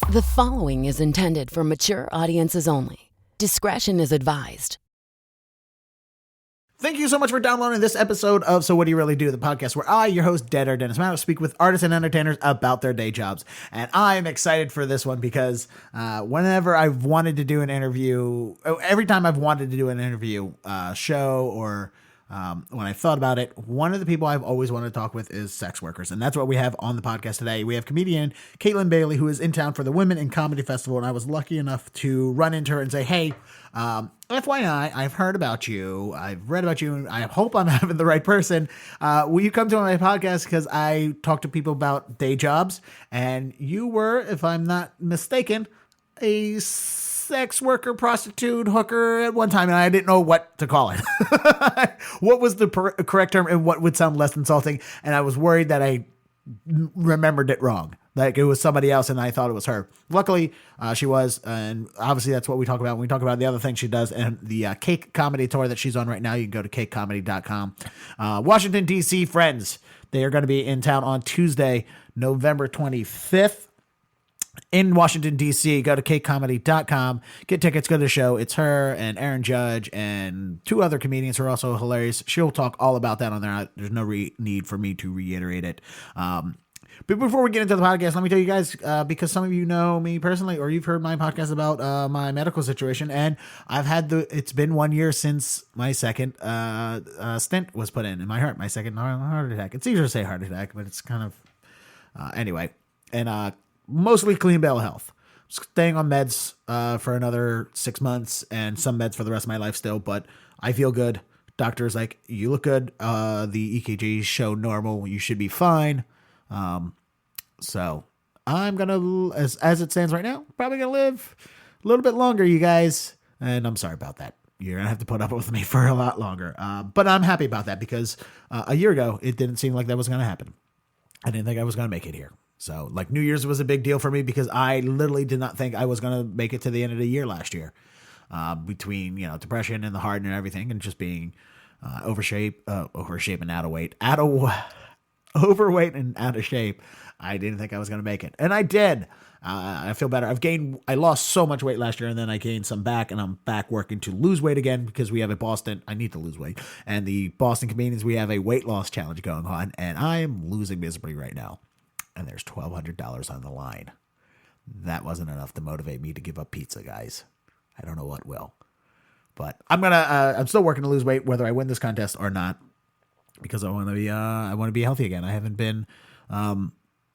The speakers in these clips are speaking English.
The following is intended for mature audiences only. Discretion is advised. Thank you so much for downloading this episode of So What Do You Really Do, the podcast where I, your host, Dead Air Dennis Matter, speak with artists and entertainers about their day jobs. And I am excited for this one because whenever I've wanted to do an interview, every time I've wanted to do an interview show or when I thought about it, one of the people I've always wanted to talk with is sex workers. And that's what we have on the podcast today. We have comedian Kaytlin Bailey, who is in town for the Women in Comedy Festival. And I was lucky enough to run into her and say, hey, FYI, I've heard about you. I've read about you. And I hope I'm having the right person. Will you come to my podcast? Because I talk to people about day jobs. And you were, if I'm not mistaken, a sex worker, prostitute, hooker at one time, and I didn't know what to call it. What was the correct term and what would sound less insulting? And I was worried that I remembered it wrong. Like it was somebody else and I thought it was her. Luckily, she was, and obviously that's what we talk about when we talk about the other things she does and the Cake Comedy Tour that she's on right now. You can go to cakecomedy.com. Washington, D.C. friends, they are going to be in town on Tuesday, November 25th. In Washington, D.C., go to cakecomedy.com, get tickets, go to the show. It's her and Aaron Judge and two other comedians who are also hilarious. She'll talk all about that on there. There's no need for me to reiterate it. But before we get into the podcast, let me tell you guys, because some of you know me personally, or you've heard my podcast about my medical situation, and I've had it's been 1 year since my second stent was put in my heart, my second heart attack. It's easier to say heart attack, but it's kind of, anyway. And, mostly clean bill of health. Staying on meds for another 6 months and some meds for the rest of my life still, but I feel good. Doctor's like, you look good. The EKGs show normal. You should be fine. So I'm going to, as it stands right now, probably going to live a little bit longer, you guys. And I'm sorry about that. You're going to have to put up with me for a lot longer. But I'm happy about that because a year ago, it didn't seem like that was going to happen. I didn't think I was going to make it here. So like New Year's was a big deal for me because I literally did not think I was going to make it to the end of the year last year, between, depression and the heart and everything and just being overshape and out of weight, overweight and out of shape. I didn't think I was going to make it. And I did. I feel better. I lost so much weight last year and then I gained some back and I'm back working to lose weight again because we have I need to lose weight. And the Boston comedians, we have a weight loss challenge going on and I am losing miserably right now. And there's $1,200 on the line. That wasn't enough to motivate me to give up pizza, guys. I don't know what will. But I'm still working to lose weight, whether I win this contest or not, because I want to be healthy again. I haven't been of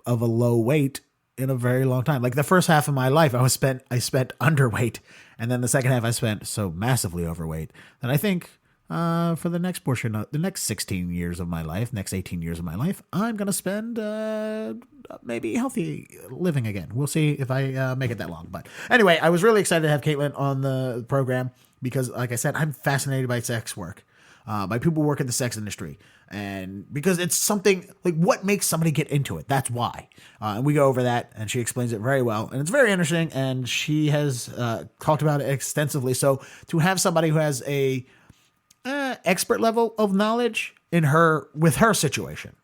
a low weight in a very long time. Like the first half of my life, I spent underweight, and then the second half I spent so massively overweight that I think for the next portion of the next 16 years of my life, next 18 years of my life, I'm going to spend maybe healthy living again. We'll see if I make it that long. But anyway, I was really excited to have Kaytlin on the program because, like I said, I'm fascinated by sex work, by people who work in the sex industry. And because it's something like what makes somebody get into it. That's why. And we go over that and she explains it very well. And it's very interesting. And she has talked about it extensively. So to have somebody who has a expert level of knowledge with her situation,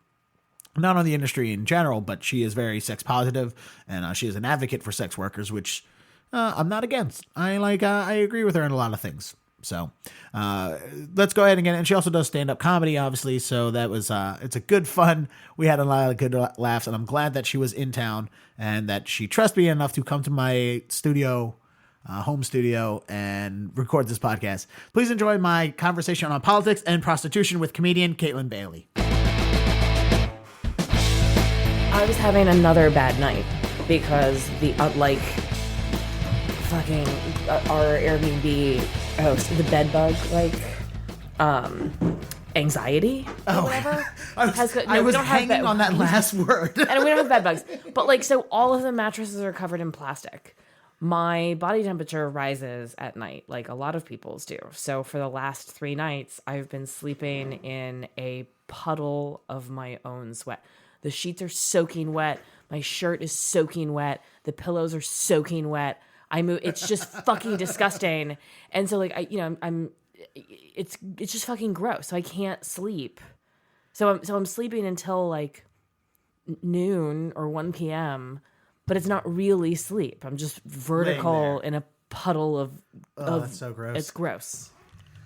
not on the industry in general, but she is very sex positive and she is an advocate for sex workers, which I'm not against. I agree with her in a lot of things. So let's go ahead and get it. And she also does stand-up comedy, obviously. So that was it's a good fun. We had a lot of good laughs, and I'm glad that she was in town and that she trusted me enough to come to my studio, home studio, and record this podcast. Please enjoy my conversation on politics and prostitution with comedian Kaytlin Bailey. I was having another bad night because the our Airbnb host, the bedbug anxiety or whatever. I was hanging on that last word. And we don't have bed bugs. But so all of the mattresses are covered in plastic. My body temperature rises at night, like a lot of people's do. So for the last 3 nights, I've been sleeping in a puddle of my own sweat. The sheets are soaking wet. My shirt is soaking wet. The pillows are soaking wet. It's just fucking disgusting. And so it's just fucking gross. So I can't sleep. So I'm sleeping until like noon or 1 p.m. but it's not really sleep. I'm just vertical in a puddle of. That's so gross. It's gross.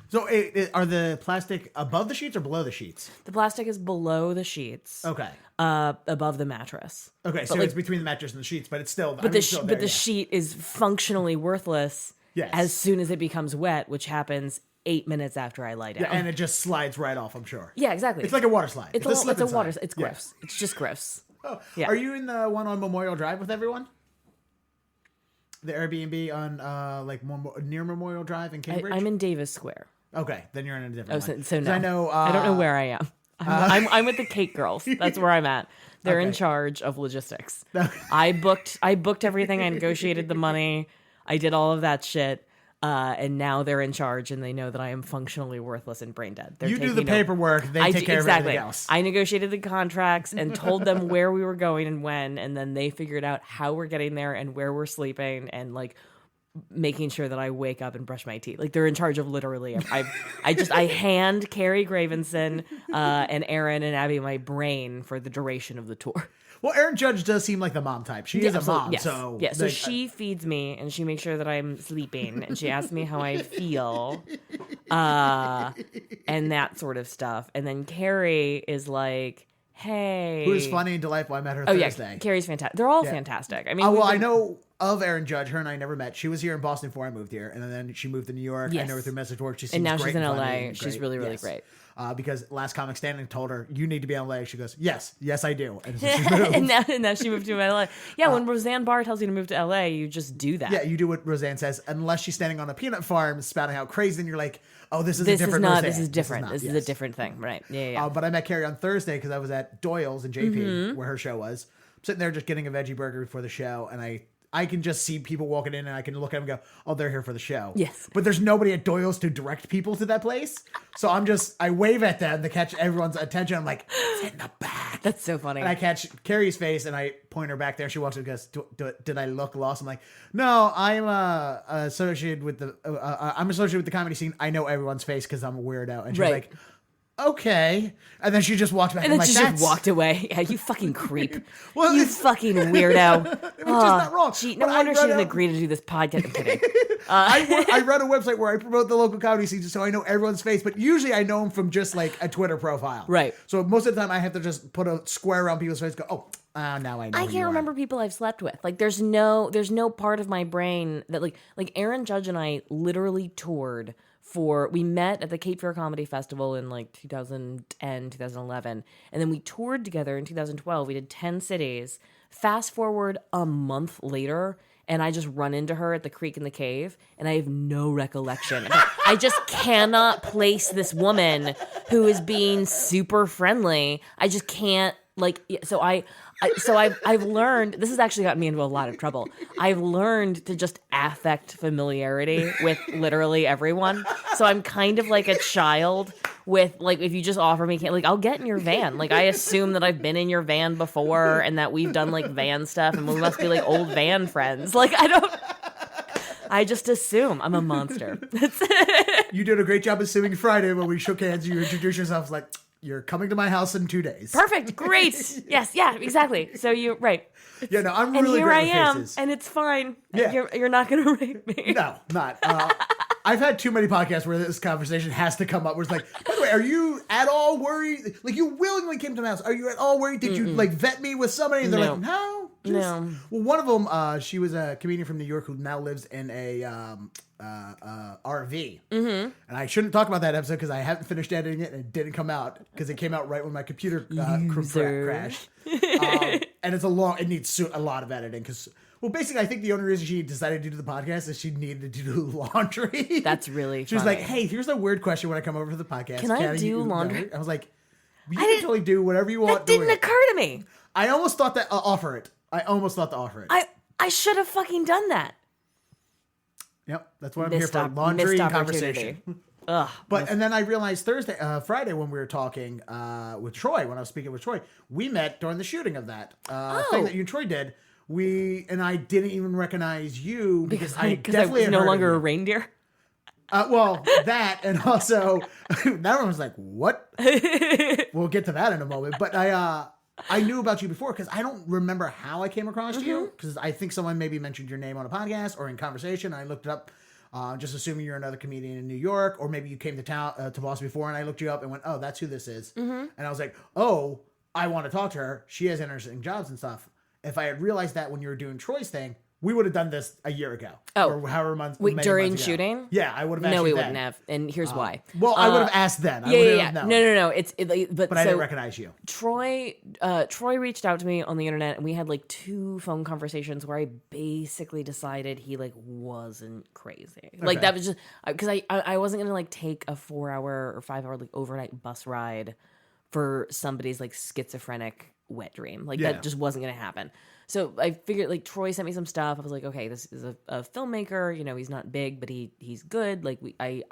So are the plastic above the sheets or below the sheets? The plastic is below the sheets. Okay. Above the mattress. Okay, so it's between the mattress and the sheets, but it's still. But the sheet is functionally worthless. Yes. As soon as it becomes wet, which happens 8 minutes after I lie down. Yeah, and it just slides right off. I'm sure. Yeah, exactly. It's like a water slide. It's a water. It's gross. Yeah. It's just gross. Oh, yeah. Are you in the one on Memorial Drive with everyone? The Airbnb on near Memorial Drive in Cambridge. I'm in Davis Square. Okay, then you're in a different one. So no. I know. I don't know where I am. I'm with the Cake Girls. That's where I'm at. They're in charge of logistics. I booked everything. I negotiated the money. I did all of that shit. And now they're in charge, and they know that I am functionally worthless and brain dead. You do the paperwork. They take care of everything else. I negotiated the contracts and told them where we were going and when, and then they figured out how we're getting there and where we're sleeping and like making sure that I wake up and brush my teeth. Like they're in charge of literally. I hand Carrie Gravenson and Aaron and Abby my brain for the duration of the tour. Well, Erin Judge does seem like the mom type. She is a mom, yes. so... Yeah, so she feeds me, and she makes sure that I'm sleeping, and she asks me how I feel, and that sort of stuff. And then Carrie is like, hey... Who's funny and delightful. I met her Thursday. Yeah, Carrie's fantastic. They're all fantastic. I mean... I know of Erin Judge. Her and I never met. She was here in Boston before I moved here, and then she moved to New York. Yes. I know her through message work. She seems and now great she's in and LA. She's really, really great. Because Last Comic Standing told her, you need to be in LA. She goes, yes, I do. And so she moved. and now she moved to LA. Yeah, when Roseanne Barr tells you to move to LA, you just do that. Yeah, you do what Roseanne says, unless she's standing on a peanut farm spouting out crazy, and you're like, oh, this is a different Roseanne. This is different. This is a different thing. Right. Yeah. But I met Carrie on Thursday because I was at Doyle's in JP, where her show was. I'm sitting there just getting a veggie burger before the show, and I can just see people walking in, and I can look at them and go, oh, they're here for the show. Yes. But there's nobody at Doyle's to direct people to that place. So I wave at them to catch everyone's attention. I'm like, it's in the back. That's so funny. And I catch Carrie's face, and I point her back there. She walks in and goes, did I look lost? I'm like, no, I'm associated with the comedy scene. I know everyone's face because I'm a weirdo. And she's like, okay. And then she just walked back. And then like, she just walked away. Yeah, you fucking creep. Well, you fucking weirdo. Which is not wrong. No wonder she didn't agree to do this podcast. I'm kidding. I run a website where I promote the local comedy scene, so I know everyone's face. But usually I know them from just like a Twitter profile. Right. So most of the time I have to just put a square around people's face and go, now I know. I can't remember people I've slept with. Like there's no part of my brain that like Aaron Judge and I literally toured we met at the Cape Fear Comedy Festival in like 2010, 2011. And then we toured together in 2012. We did 10 cities. Fast forward a month later, and I just run into her at the Creek in the Cave, and I have no recollection. I just cannot place this woman who is being super friendly. I just can't, I've learned, this has actually gotten me into a lot of trouble. I've learned to just affect familiarity with literally everyone. So I'm kind of like a child with like, if you just offer me, I'll get in your van. Like I assume that I've been in your van before and that we've done like van stuff and we must be like old van friends. Like I just assume I'm a monster. You did a great job assuming Friday when we shook hands. You introduced yourself like, you're coming to my house in 2 days. Perfect. Great. Yes. Yeah, exactly. So you're right. Yeah, no, I'm really great with faces. And here I am, and it's fine. Yeah. You're not going to rape me. No, not. I've had too many podcasts where this conversation has to come up where it's like, by the way, are you at all worried? Like, you willingly came to my house. Are you at all worried? Did you, like, vet me with somebody? And they're like, no. No. Well, one of them, she was a comedian from New York who now lives in a RV. Mm-hmm. And I shouldn't talk about that episode because I haven't finished editing it and it didn't come out because it came out right when my computer crashed. And it needs a lot of editing because... Well, basically, I think the only reason she decided to do the podcast is she needed to do laundry. That's really She was like, hey, here's a weird question when I come over to the podcast. Can I do laundry? I was like, you can totally do whatever you want. That didn't occur to me. I almost thought that offer it. I should have fucking done that. Yep, that's what I'm here for. Laundry and conversation. Ugh. And then I realized Friday when we were talking with Troy, when I was speaking with Troy, we met during the shooting of that thing that you and Troy did. I didn't even recognize you because I definitely was no longer a reindeer. Well, that and also that one was like, what? We'll get to that in a moment. But I knew about you before because I don't remember how I came across you, because I think someone maybe mentioned your name on a podcast or in conversation. I looked it up, just assuming you're another comedian in New York, or maybe you came to town to Boston before, and I looked you up and went, oh, that's who this is. And I was like, oh, I want to talk to her. She has interesting jobs and stuff. If I had realized that when you were doing Troy's thing, we would have done this a year ago. Oh. Or however months. Wait, during months ago. shooting? Yeah, I would have asked No, you we then. wouldn't have. And here's why. Well, I would have asked then. I Yeah, wouldn't yeah. have known. No. But I didn't recognize you. Troy reached out to me on the internet, and we had like 2 phone conversations where I basically decided he like wasn't crazy. Like that was just because I wasn't gonna like take a 4-hour or 5-hour like overnight bus ride for somebody's like schizophrenic wet dream. Like that just wasn't gonna happen. So I figured, like, Troy sent me some stuff. I was like, okay, this is a filmmaker. You know, he's not big, but he's good. Like, I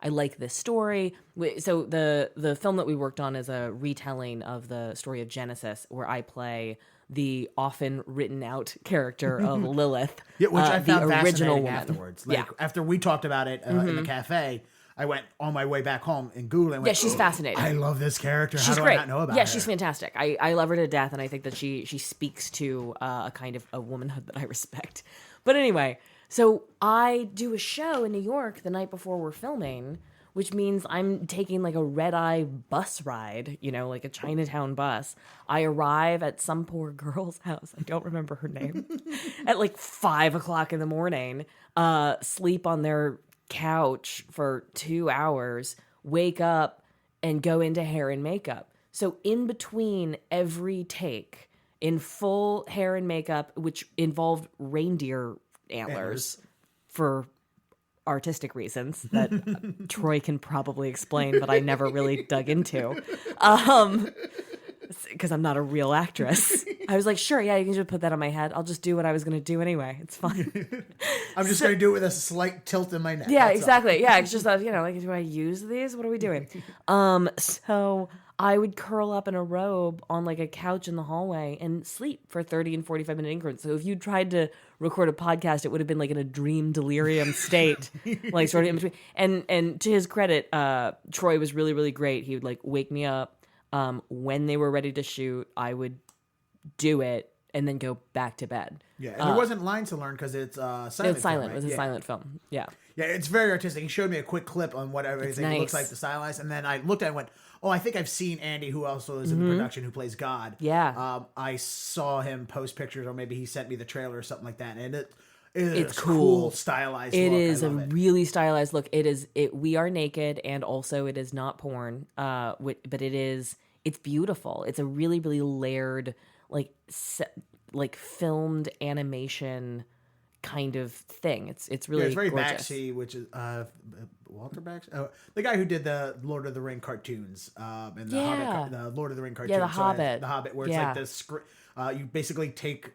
like this story. So the film that we worked on is a retelling of the story of Genesis, where I play the often written out character of Lilith, Yeah, which I found the original fascinating woman. afterwards. Like, after we talked about it in the cafe, I went on my way back home and Googled and went, Yeah, she's fascinating. I love this character. She's How do great. I not know about yeah, her? she's fantastic. I love her to death, and I think that she speaks to a kind of a womanhood that I respect. But anyway, so I do a show in New York the night before we're filming, which means I'm taking like a red-eye bus ride, you know, like a Chinatown bus. I arrive at some poor girl's house, I don't remember her name, at like 5 o'clock in the morning, sleep on their couch for 2 hours, wake up, and go into hair and makeup. So in between every take, in full hair and makeup, which involved reindeer antlers for artistic reasons that Troy can probably explain, but I never really dug into. Because I'm not a real actress. I was like, sure, yeah, you can just put that on my head. I'll just do what I was going to do anyway. It's fine. I'm just going to do it with a slight tilt in my neck. Yeah, That's exactly. all. Yeah, it's just that, you know, like, do I use these? What are we doing? So I would curl up in a robe on like a couch in the hallway and sleep for 30 and 45 minute increments. So if you tried to record a podcast, it would have been like in a dream delirium state, like sort of in between. And to his credit, Troy was really, really great. He would like wake me up. When they were ready to shoot, I would do it and then go back to bed. Yeah, and there wasn't lines to learn because it's silent. It's silent. Film, right? It was a silent film. Yeah. Yeah, it's very artistic. He showed me a quick clip on what everything looks like, the stylized, and then I looked at it and went, oh, I think I've seen Andy, who also is in the production, who plays God. Yeah. I saw him post pictures, or maybe he sent me the trailer or something like that, and it's cool. Stylized It look. is I a love it. really stylized look. We are naked, and also it is not porn, but it's beautiful. It's a really, really layered, like filmed animation kind of thing. It's really it's very gorgeous. Baxi, which is Walter Baxi, the guy who did the Lord of the Ring cartoons, and the Hobbit, the Lord of the Ring cartoons. Yeah, the Hobbit. The Hobbit, where it's like this script. You basically take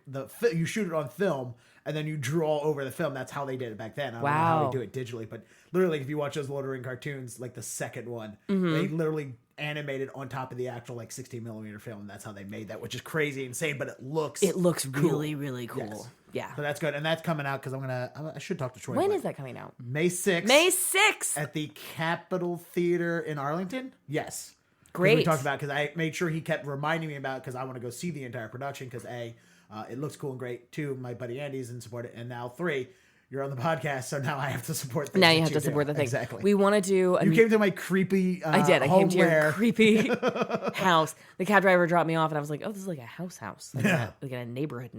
you shoot it on film, and then you draw over the film. That's how they did it back then. I don't know how they do it digitally, but literally, if you watch those Lord of the Ring cartoons, like the second one, they literally animated on top of the actual like 16 millimeter film. That's how they made that, which is crazy insane, but it looks really, really cool. Yes. Yeah. So that's good, and that's coming out because I should talk to Troy. When is that coming out? May 6th. May 6th. At the Capitol Theater in Arlington. Yes. Great. We talked about because I made sure he kept reminding me about it because I want to go see the entire production because A, it looks cool and great. 2, my buddy Andy's in support it, and now 3, you're on the podcast, so now I have to support things. Now you have to support the thing. Exactly. We want to do. You came to my creepy. I did. I came to your homeware. creepy house. The cab driver dropped me off, and I was like, "Oh, this is like a house, like, like a neighborhood.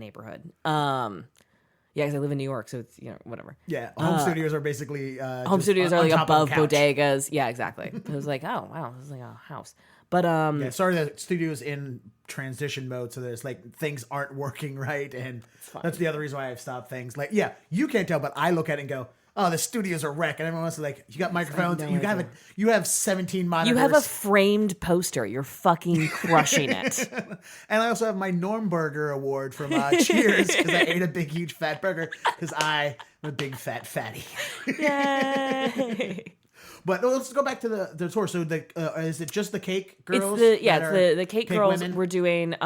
Yeah, because I live in New York, so it's whatever. Yeah, home studios are basically home studios are like above bodegas. Yeah, exactly. It was like, oh wow, this is like a house. But yeah, sorry, the studio's in transition mode, so there's like things aren't working right, and that's the other reason why I've stopped things. Like, yeah, you can't tell, but I look at it and go, "Oh, the studio's a wreck," and everyone else is like, "You got microphones, you have 17 monitors, you have a framed poster. You're fucking crushing it." And I also have my Normburger award from Cheers because I ate a big, huge, fat burger because I am a big, fat fatty. Yay! But let's go back to the tour. So is it just the cake girls? It's the cake girls. women? We're doing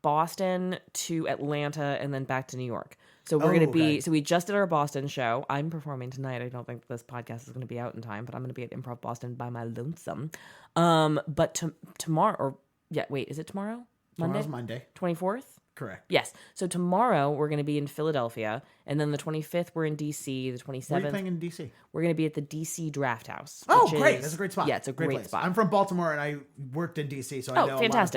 Boston to Atlanta and then back to New York. So we're going to be, so we just did our Boston show. I'm performing tonight. I don't think this podcast is going to be out in time, but I'm going to be at Improv Boston by my lonesome. But tomorrow, is it tomorrow? Tomorrow's Monday. 24th? Correct. Yes. So tomorrow we're going to be in Philadelphia, and then the 25th we're in D.C., the 27th... Where are you playing in D.C.? We're going to be at the D.C. Draft House. Oh, great. That's a great spot. Yeah, it's a great place. spot. I'm from Baltimore, and I worked in D.C., so I know fantastic.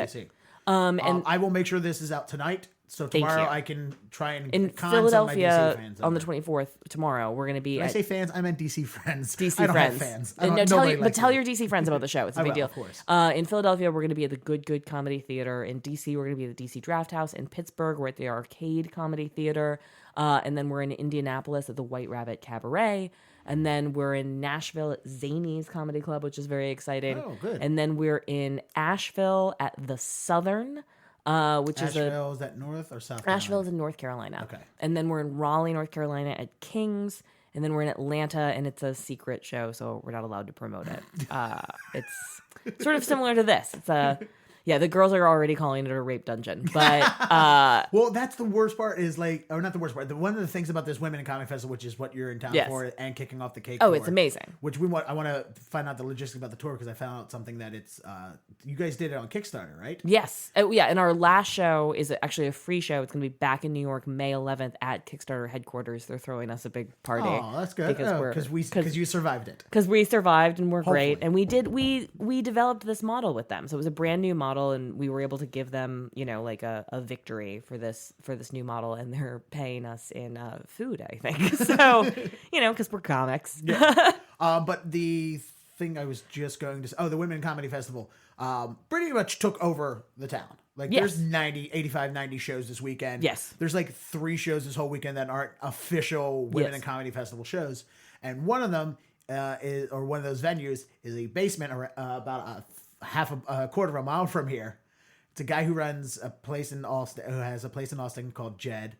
a lot of D.C. And I will make sure this is out tonight, so tomorrow I can try and in con Philadelphia some of my DC fans on the 24th tomorrow, we're going to be Did at... I say fans? I meant DC friends. DC I don't friends. have fans. Tell your DC friends about the show. It's a big deal. Of course. In Philadelphia, we're going to be at the Good Comedy Theater. In DC, we're going to be at the DC Draft House. In Pittsburgh, we're at the Arcade Comedy Theater. And then we're in Indianapolis at the White Rabbit Cabaret. And then we're in Nashville at Zany's Comedy Club, which is very exciting. Oh, good. And then we're in Asheville at the Southern, which is Asheville, is that North or South? Asheville is in North Carolina. Okay. And then we're in Raleigh, North Carolina at King's. And then we're in Atlanta, and it's a secret show, so we're not allowed to promote it. It's sort of similar to this. It's the girls are already calling it a rape dungeon. But well, that's the worst part is or not the worst part. One of the things about this Women in Comedy Festival, which is what you're in town for, and kicking off the cake. Oh, tour, it's amazing. Which I want to find out the logistics about the tour because I found out something that it's you guys did it on Kickstarter, right? Yes. And our last show is actually a free show. It's going to be back in New York, May 11th at Kickstarter headquarters. They're throwing us a big party. Oh, that's good. Because you survived it. Because we survived and we're Hopefully. great. And we developed this model with them. So it was a brand new model, and we were able to give them, like a victory for this new model, and they're paying us in food, I think. So, because we're comics. Yeah. But the thing I was just going to say, the Women in Comedy Festival pretty much took over the town. There's 85, 90 shows this weekend. Yes. There's 3 shows this whole weekend that aren't official Women in Comedy Festival shows. And one of them one of those venues is a basement about a quarter of a mile from here. It's a guy who runs a place in Austin, who has a place in Austin called Jed.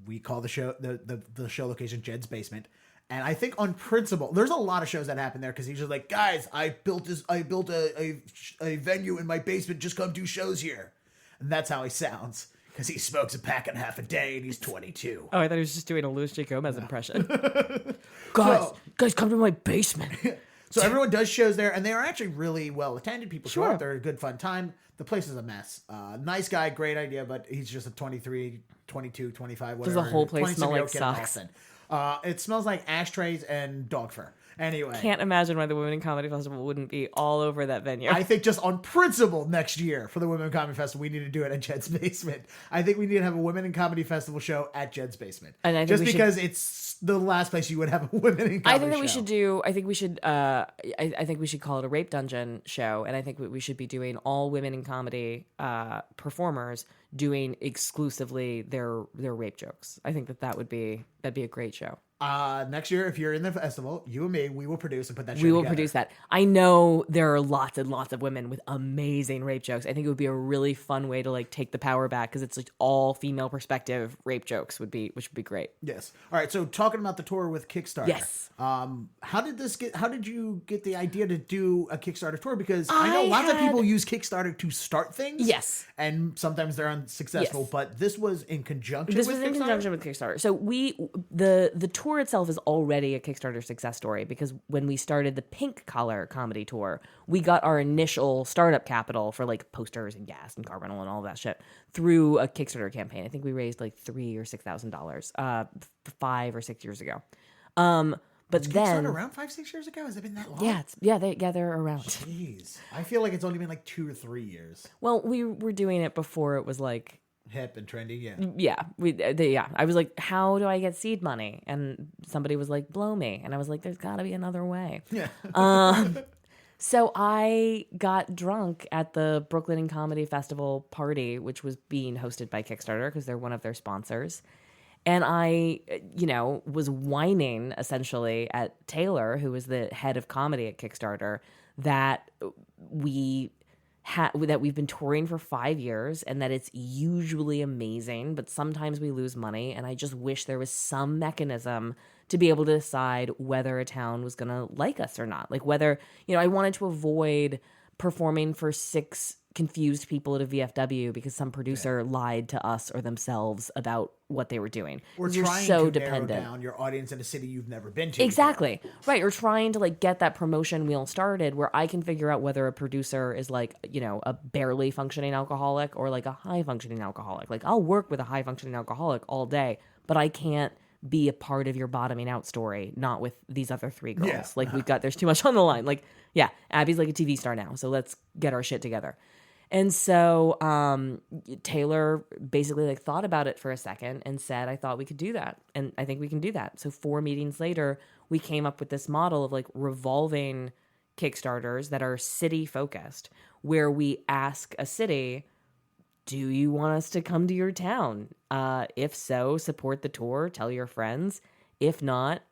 We call the show the show location Jed's Basement. And I think on principle, there's a lot of shows that happen there because he's just like, guys, I built a venue in my basement. Just come do shows here. And that's how he sounds because he smokes a pack and a half a day and he's 22. Oh, I thought he was just doing a Louis J. Gomez impression. Guys, come to my basement. So everyone does shows there, and they are actually really well attended. People show Sure. up; they're a good fun time. The place is a mess. Nice guy, great idea, but he's just a 23, 22, 25, whatever. Does the whole place smell like 27-year-old kid in socks? Austin. It smells like ashtrays and dog fur. Anyway, Can't imagine why the Women in Comedy Festival wouldn't be all over that venue. I think just on principle next year for the Women in Comedy Festival, we need to do it at Jed's Basement. I think we need to have a Women in Comedy Festival show at Jed's Basement. And I think just because it's the last place you would have a Women in Comedy I think that show. we should do. I think we should. I think we should call it a rape dungeon show, and I think we should be doing all women in comedy performers doing exclusively their rape jokes. I think that'd be a great show. Next year, if you're in the festival, you and me, we will produce and put that show We will together. produce that. I know there are lots and lots of women with amazing rape jokes. I think it would be a really fun way to take the power back because it's all female perspective rape jokes which would be great. Yes. All right. So talking about the tour with Kickstarter. Yes. How did you get the idea to do a Kickstarter tour? Because I know lots of people use Kickstarter to start things. Yes. And sometimes they're unsuccessful, Yes. but this was in conjunction This with was Kickstarter? in conjunction with Kickstarter. So the tour itself is already a Kickstarter success story because when we started the Pink Collar comedy tour, we got our initial startup capital for posters and gas and car rental and all that shit through a Kickstarter campaign. I think we raised $3,000 or $6,000 5 or 6 years ago. But Was then Kickstarter around 5-6 years ago? Has it been that long? Yeah, they're around. Jeez. I feel like it's only been 2 or 3 years. Well, we were doing it before it was Hip and trendy, yeah. I was like, how do I get seed money? And somebody was like, blow me. And I was like, there's got to be another way. Yeah. So I got drunk at the Brooklyn and Comedy Festival party, which was being hosted by Kickstarter because they're one of their sponsors. And I, was whining essentially at Taylor, who was the head of comedy at Kickstarter, that we've been touring for 5 years and that it's usually amazing, but sometimes we lose money. And I just wish there was some mechanism to be able to decide whether a town was going to like us or not. Whether, I wanted to avoid performing for 6 confused people at a VFW because some producer lied to us or themselves about what they were doing. Or You're trying so to dependent. narrow down your audience in a city you've never been to. Exactly. Right. Or trying to like get that promotion wheel started where I can figure out whether a producer is like, you know, a barely functioning alcoholic or like a high functioning alcoholic. Like I'll work with a high functioning alcoholic all day, but I can't be a part of your bottoming out story, not with these other 3 girls. Yeah. Like there's too much on the line. Like, yeah, Abby's like a TV star now, so let's get our shit together. And so Taylor basically like thought about it for a second and said, I thought we could do that. And I think we can do that. So 4 meetings later, we came up with this model of like revolving Kickstarters that are city focused, where we ask a city, do you want us to come to your town? If so, support the tour, tell your friends. If not,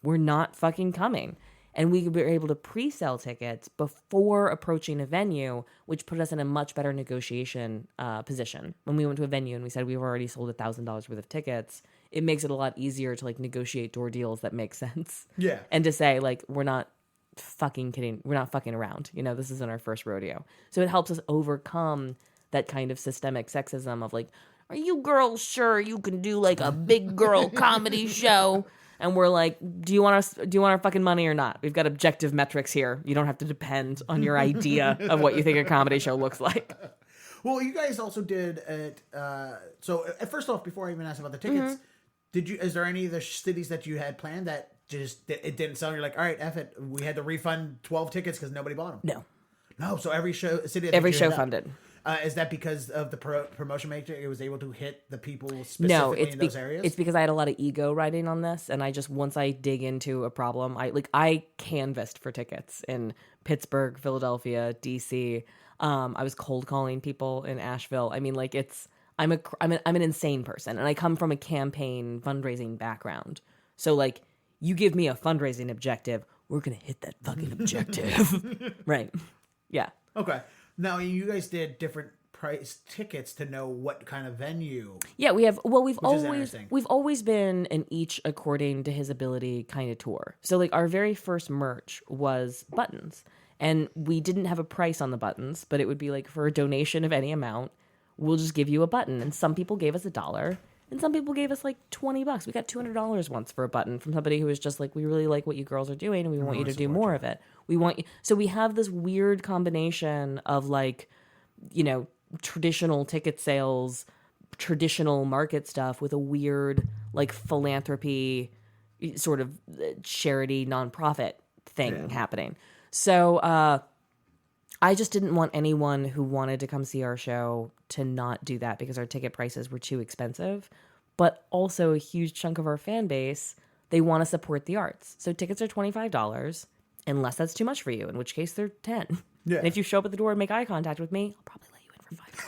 we're not fucking coming. And we were able to pre-sell tickets before approaching a venue, which put us in a much better negotiation position. When we went to a venue and we said we've already sold $1,000 worth of tickets, it makes it a lot easier to like negotiate door deals that make sense. Yeah. And to say like, we're not fucking kidding. We're not fucking around. You know, this isn't our first rodeo. So it helps us overcome that kind of systemic sexism of like, are you girls sure you can do like a big girl comedy show? And we're like, do you want our fucking money or not? We've got objective metrics here. You don't have to depend on your idea of what you think a comedy show looks like. Well, you guys also did it. So first off, before I even ask about the tickets, is there any of the cities that you had planned that just, it didn't sell? You're like, all right, F it. We had to refund 12 tickets because nobody bought them. No. So every city, every show funded. Is that because of the promotion matrix? It was able to hit the people specifically in those areas? It's because I had a lot of ego riding on this, and I just, once I dig into a problem, I canvassed for tickets in Pittsburgh, Philadelphia, DC. I was cold calling people in Asheville. I mean, like I'm an insane person, and I come from a campaign fundraising background. So like, you give me a fundraising objective, we're gonna hit that fucking objective, right? Yeah. Okay. Now, you guys did different price tickets to know what kind of venue. Yeah, we've always been an each according to his ability kind of tour. So like our very first merch was buttons, and we didn't have a price on the buttons, but it would be like for a donation of any amount, we'll just give you a button. And some people gave us $1 and some people gave us like $20. We got $200 once for a button from somebody who was just like, we really like what you girls are doing and we want you to do more of it. So we have this weird combination of like, you know, traditional ticket sales, traditional market stuff with a weird like philanthropy sort of charity nonprofit thing happening. So I just didn't want anyone who wanted to come see our show to not do that because our ticket prices were too expensive. But also a huge chunk of our fan base, they want to support the arts. So tickets are $25 unless that's too much for you, in which case they're $10. Yeah. And if you show up at the door and make eye contact with me, I'll probably let you in for $5.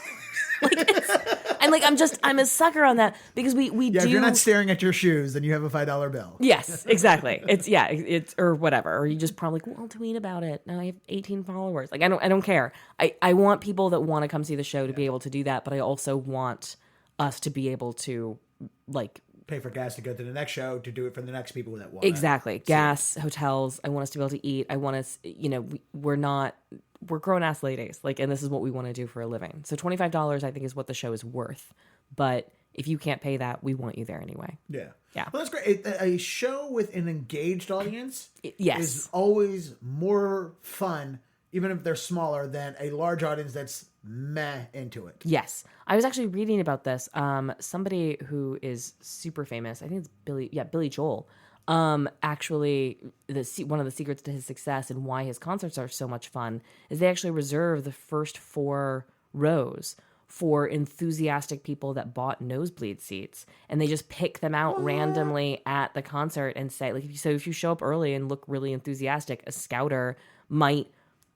And like I'm a sucker on that because we do. If you're not staring at your shoes, then you have a $5 bill. Yes, exactly. It's or whatever. Or you just probably like, well, I'll tweet about it. Now I have 18 followers. Like I don't care. I want people that want to come see the show to be able to do that, but I also want us to be able to like pay for gas to go to the next show, to do it for the next people that want. Exactly. Gas, hotels. I want us to be able to eat. I want us, you know, we're grown ass ladies. Like, and this is what we want to do for a living. So $25, I think, is what the show is worth. But if you can't pay that, we want you there anyway. Yeah. Well, that's great. A show with an engaged audience is always more fun, even if they're smaller, than a large audience that's meh into it. Yes. I was actually reading about this. Somebody who is super famous, I think it's Billy Joel, actually, one of the secrets to his success and why his concerts are so much fun is they actually reserve the first 4 rows for enthusiastic people that bought nosebleed seats, and they just pick them out randomly at the concert and say, like, if you show up early and look really enthusiastic, a scouter might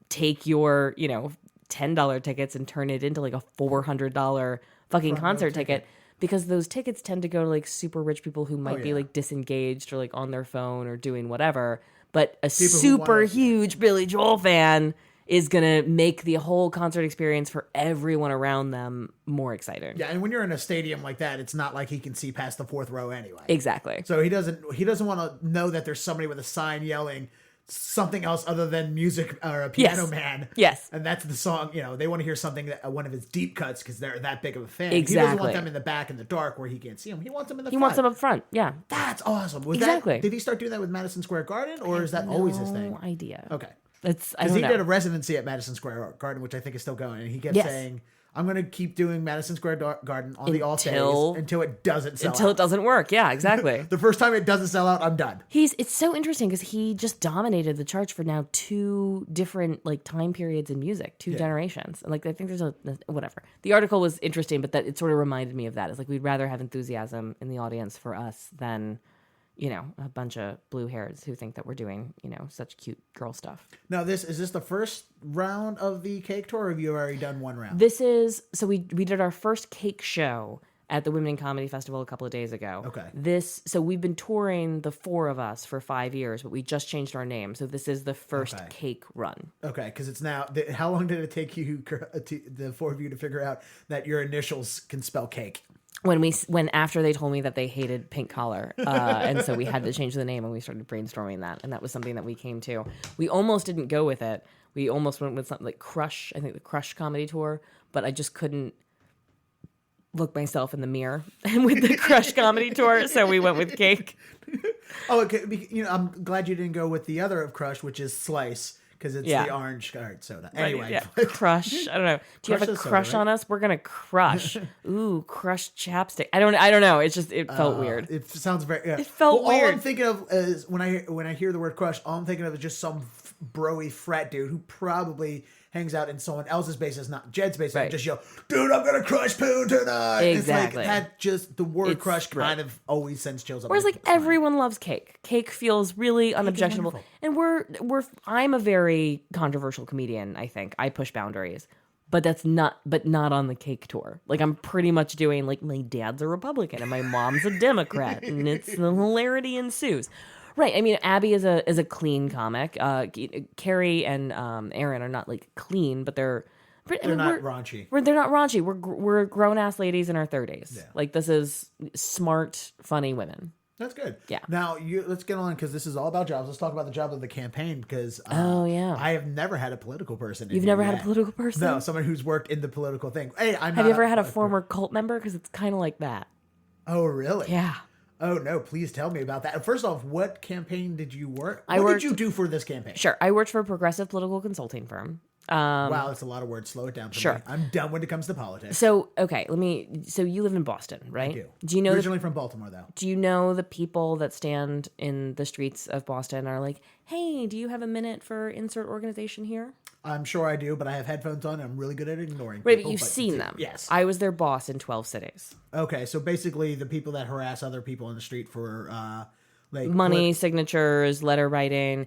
take your, you know, $10 tickets and turn it into like a $400 fucking concert ticket. Because those tickets tend to go to like super rich people who might be like disengaged or like on their phone or doing whatever. But a people super huge Billy Joel fan is going to make the whole concert experience for everyone around them more exciting. Yeah, and when you're in a stadium like that, it's not like he can see past the 4th row anyway. Exactly. So he doesn't want to know that there's somebody with a sign yelling, something else other than music or a Piano Yes. Man. Yes. And that's the song, they want to hear something, that one of his deep cuts, because they're that big of a fan. He doesn't Exactly. want them in the back in the dark where he can't see them. He wants them in the He front. wants them up front. Yeah. That's awesome. Exactly. Did he start doing that with Madison Square Garden, or is that always his thing? No idea. Okay. I Because don't he know. did a residency at Madison Square Garden, which I think is still going, and he kept Yes. saying, I'm going to keep doing Madison Square Garden on the off days until it doesn't sell Until out. it doesn't work. Yeah, exactly. The first time it doesn't sell out, I'm done. It's so interesting because he just dominated the charts for now 2 different like time periods in music, 2 generations. And like I think there's whatever. The article was interesting, but that it sort of reminded me of that. It's like we'd rather have enthusiasm in the audience for us than, a bunch of blue hairs who think that we're doing, such cute girl stuff. Now, is this the first round of the Cake Tour, or have you already done one round? So we did our first cake show at the Women in Comedy Festival a couple of days ago. Okay. So we've been touring, the 4 of us, for 5 years, but we just changed our name. So this is the first cake run. Okay, because it's now. How long did it take you, the 4 of you, to figure out that your initials can spell cake? When after they told me that they hated pink collar, and so we had to change the name, and we started brainstorming that, and that was something that we came to. We almost didn't go with it. We almost went with something like Crush. I think the Crush comedy tour, but I just couldn't look myself in the mirror with the Crush comedy tour, so we went with Cake. Oh, okay. I'm glad you didn't go with the other of Crush, which is Slice, because it's the orange soda. Anyway, Yeah. Crush. I don't know. Do you have a Crush is crush soda, on us? We're gonna crush. Ooh, crush chapstick. I don't know. It's just it felt weird. It sounds very. Yeah. It felt All weird. I'm thinking of is when I hear the word crush, all I'm thinking of is just some broy frat dude who probably hangs out in someone else's basement, not Jed's basement, and just yell, "Dude, I'm gonna crush poo tonight." Exactly. It's like that. Just the word crush kind of always sends chills up. Whereas like everyone loves cake. Cake feels really unobjectionable. And I'm a very controversial comedian, I think. I push boundaries. But not on the Cake Tour. Like I'm pretty much doing like my dad's a Republican and my mom's a Democrat and it's the hilarity ensues. Right. I mean, Abby is a clean comic. Carrie and Aaron are not like clean, but they're not raunchy. They're not raunchy. We're grown ass ladies in our 30s. Yeah. Like this is smart, funny women. That's good. Yeah. Now let's get on, because this is all about jobs. Let's talk about the job of the campaign, because I have never had a political person. You've never had a political person? No, someone who's worked in the political thing. Hey, Have you ever had a former cult member? Because it's kind of like that. Oh, really? Yeah. Oh, no, please tell me about that. First off, what campaign did you work? What did you do for this campaign? Sure. I worked for a progressive political consulting firm. Wow, that's a lot of words. Slow it down for Sure. me. I'm done when it comes to politics. So, okay, so you live in Boston, right? I do. Do you know Originally from Baltimore, though. Do you know the people that stand in the streets of Boston are like, hey, do you have a minute for insert organization here? I'm sure I do, but I have headphones on and I'm really good at ignoring Right, people. but you've seen them. Yes. I was their boss in 12 cities. Okay, so basically the people that harass other people in the street for Money, signatures, letter writing.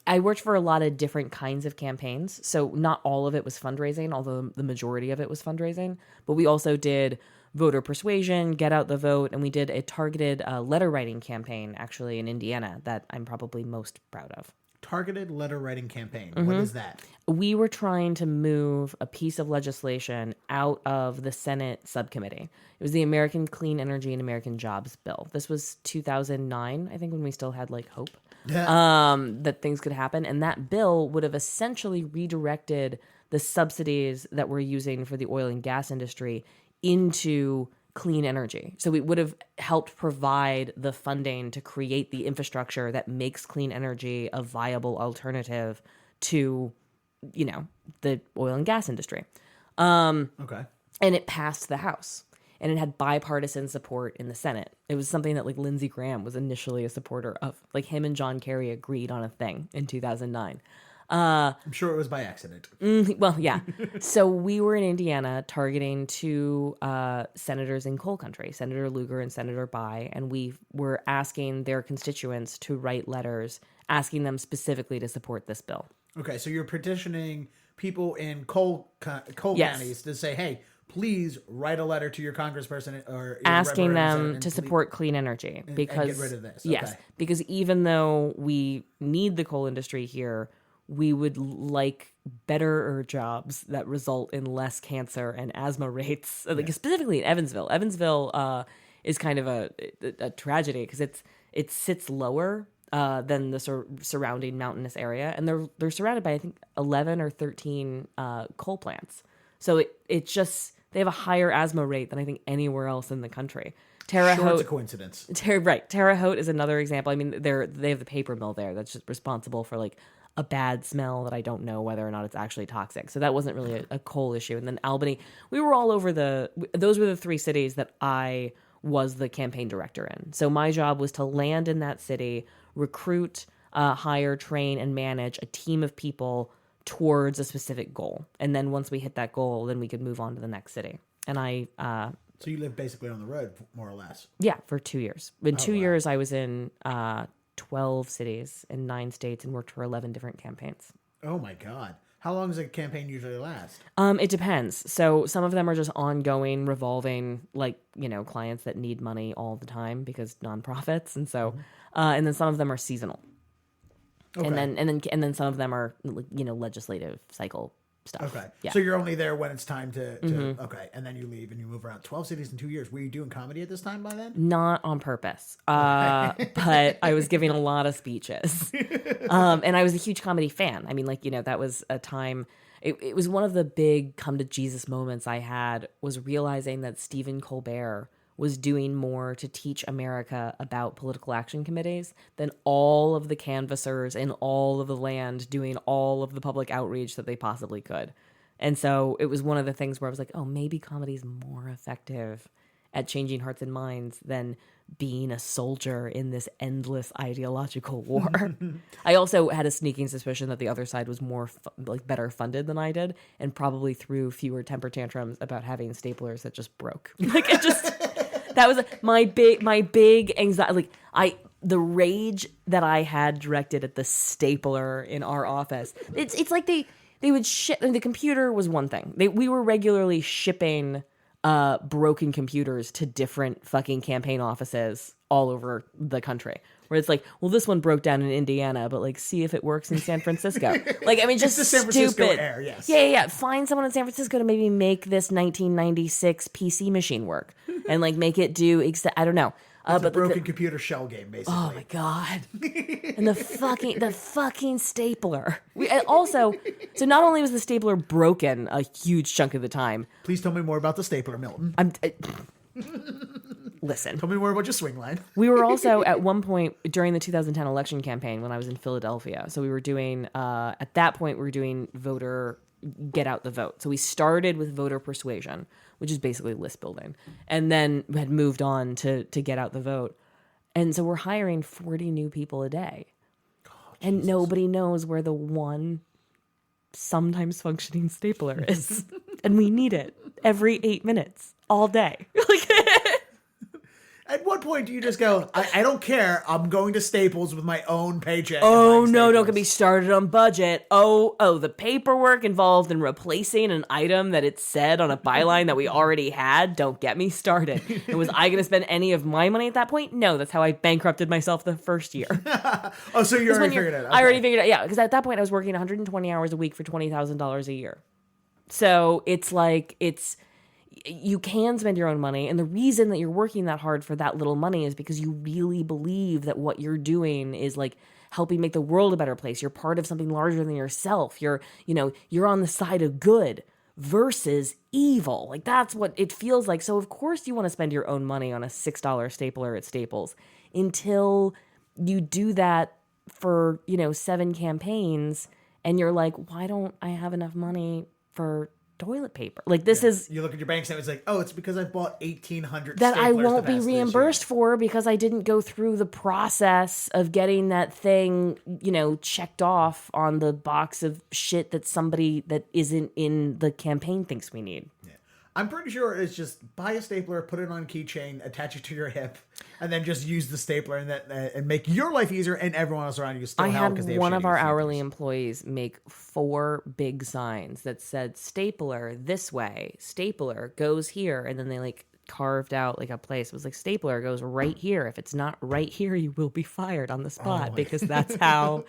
I worked for a lot of different kinds of campaigns. So not all of it was fundraising, although the majority of it was fundraising. But we also did voter persuasion, get out the vote, and we did a targeted letter writing campaign actually in Indiana that I'm probably most proud of. Targeted letter writing campaign. What is that? We were trying to move a piece of legislation out of the Senate subcommittee. It was the American Clean Energy and American Jobs Bill. This was 2009, I think, when we still had like hope that things could happen. And that bill would have essentially redirected the subsidies that we're using for the oil and gas industry into clean energy. So it would have helped provide the funding to create the infrastructure that makes clean energy a viable alternative to, the oil and gas industry. Okay. And it passed the House. And it had bipartisan support in the Senate. It was something that like Lindsey Graham was initially a supporter of. Like him and John Kerry agreed on a thing in 2009. I'm sure it was by accident. Well, yeah. So we were in Indiana targeting 2 senators in coal country, Senator Lugar and Senator Bai, and we were asking their constituents to write letters asking them specifically to support this bill. Okay, so you're petitioning people in coal counties to say, hey, please write a letter to your congressperson or your asking them representative to support clean energy because and get rid of this. Yes, Okay. because even though we need the coal industry here, we would like better jobs that result in less cancer and asthma rates. Like specifically in Evansville. Evansville is kind of a tragedy because it sits lower than the surrounding mountainous area, and they're surrounded by I think 11 or 13 coal plants. So it just they have a higher asthma rate than I think anywhere else in the country. Terre Sure, it's a Haute, coincidence. right? Terre Haute is another example. I mean, they have the paper mill there that's just responsible for like a bad smell that I don't know whether or not it's actually toxic. So that wasn't really a coal issue. And then Albany, we were all over those were the 3 cities that I was the campaign director in. So my job was to land in that city, recruit, hire, train, and manage a team of people towards a specific goal. And then once we hit that goal, then we could move on to the next city. And So you live basically on the road, more or less. yeah, for 2 years. In 2 wow. years, I was in 12 cities in 9 states and worked for 11 different campaigns. Oh my God. How long does a campaign usually last? It depends. So some of them are just ongoing, revolving, like, clients that need money all the time because nonprofits. And so, and then some of them are seasonal. Okay. And then some of them are, legislative cycle stuff. Okay. Yeah. So you're only there when it's time to okay. And then you leave and you move around 12 cities in 2 years. Were you doing comedy at this time by then? Not on purpose. But I was giving a lot of speeches. And I was a huge comedy fan. I mean, that was a time, it was one of the big come to Jesus moments I had, was realizing that Stephen Colbert was doing more to teach America about political action committees than all of the canvassers in all of the land doing all of the public outreach that they possibly could. And so it was one of the things where I was like, oh, maybe comedy is more effective at changing hearts and minds than being a soldier in this endless ideological war. I also had a sneaking suspicion that the other side was more better funded than I did, and probably threw fewer temper tantrums about having staplers that just broke. That was my big anxiety. The rage that I had directed at the stapler in our office. It's like they would ship. The computer was one thing. We were regularly shipping broken computers to different fucking campaign offices all over the country. Where it's like, well, this one broke down in Indiana, but see if it works in San Francisco. Just the San Francisco Air, yes. Yeah. Find someone in San Francisco to maybe make this 1996 PC machine work and make it do. I don't know. It's a broken computer shell game, basically. Oh my God! And the fucking stapler. So not only was the stapler broken a huge chunk of the time. Please tell me more about the stapler, Milton. Listen. Tell me more about your swing line. We were also at one point during the 2010 election campaign when I was in Philadelphia. So we were doing, at that point, we were doing voter get out the vote. So we started with voter persuasion, which is basically list building, and then had moved on to get out the vote. And so we're hiring 40 new people a day. And nobody knows where the one sometimes functioning stapler is. And we need it every 8 minutes, all day. At what point do you just go, I don't care, I'm going to Staples with my own paycheck? Oh, no, don't get me started on budget. Oh, the paperwork involved in replacing an item that it said on a byline that we already had. Don't get me started. And was I going to spend any of my money at that point? No, that's how I bankrupted myself the first year. Oh, so you already figured it out. Okay. I already figured it out, yeah, because at that point I was working 120 hours a week for $20,000 a year. So you can spend your own money. And the reason that you're working that hard for that little money is because you really believe that what you're doing is helping make the world a better place. You're part of something larger than yourself. You're on the side of good versus evil. That's what it feels like. So of course you want to spend your own money on a $6 stapler at Staples until you do that for, 7 campaigns. And you're like, why don't I have enough money for toilet paper? You look at your bank statement, it's oh, it's because I bought 1,800 that I staplers won't the be past reimbursed for because I didn't go through the process of getting that thing, checked off on the box of shit that somebody that isn't in the campaign thinks we need. Yeah. I'm pretty sure it's just buy a stapler, put it on a keychain, attach it to your hip, and then just use the stapler and make your life easier and everyone else around you still help because they have one of our staplers. hourly employees make 4 big signs that said stapler this way, stapler goes here, and then they carved out a place. It was stapler goes right here. If it's not right here, you will be fired on the spot because that's how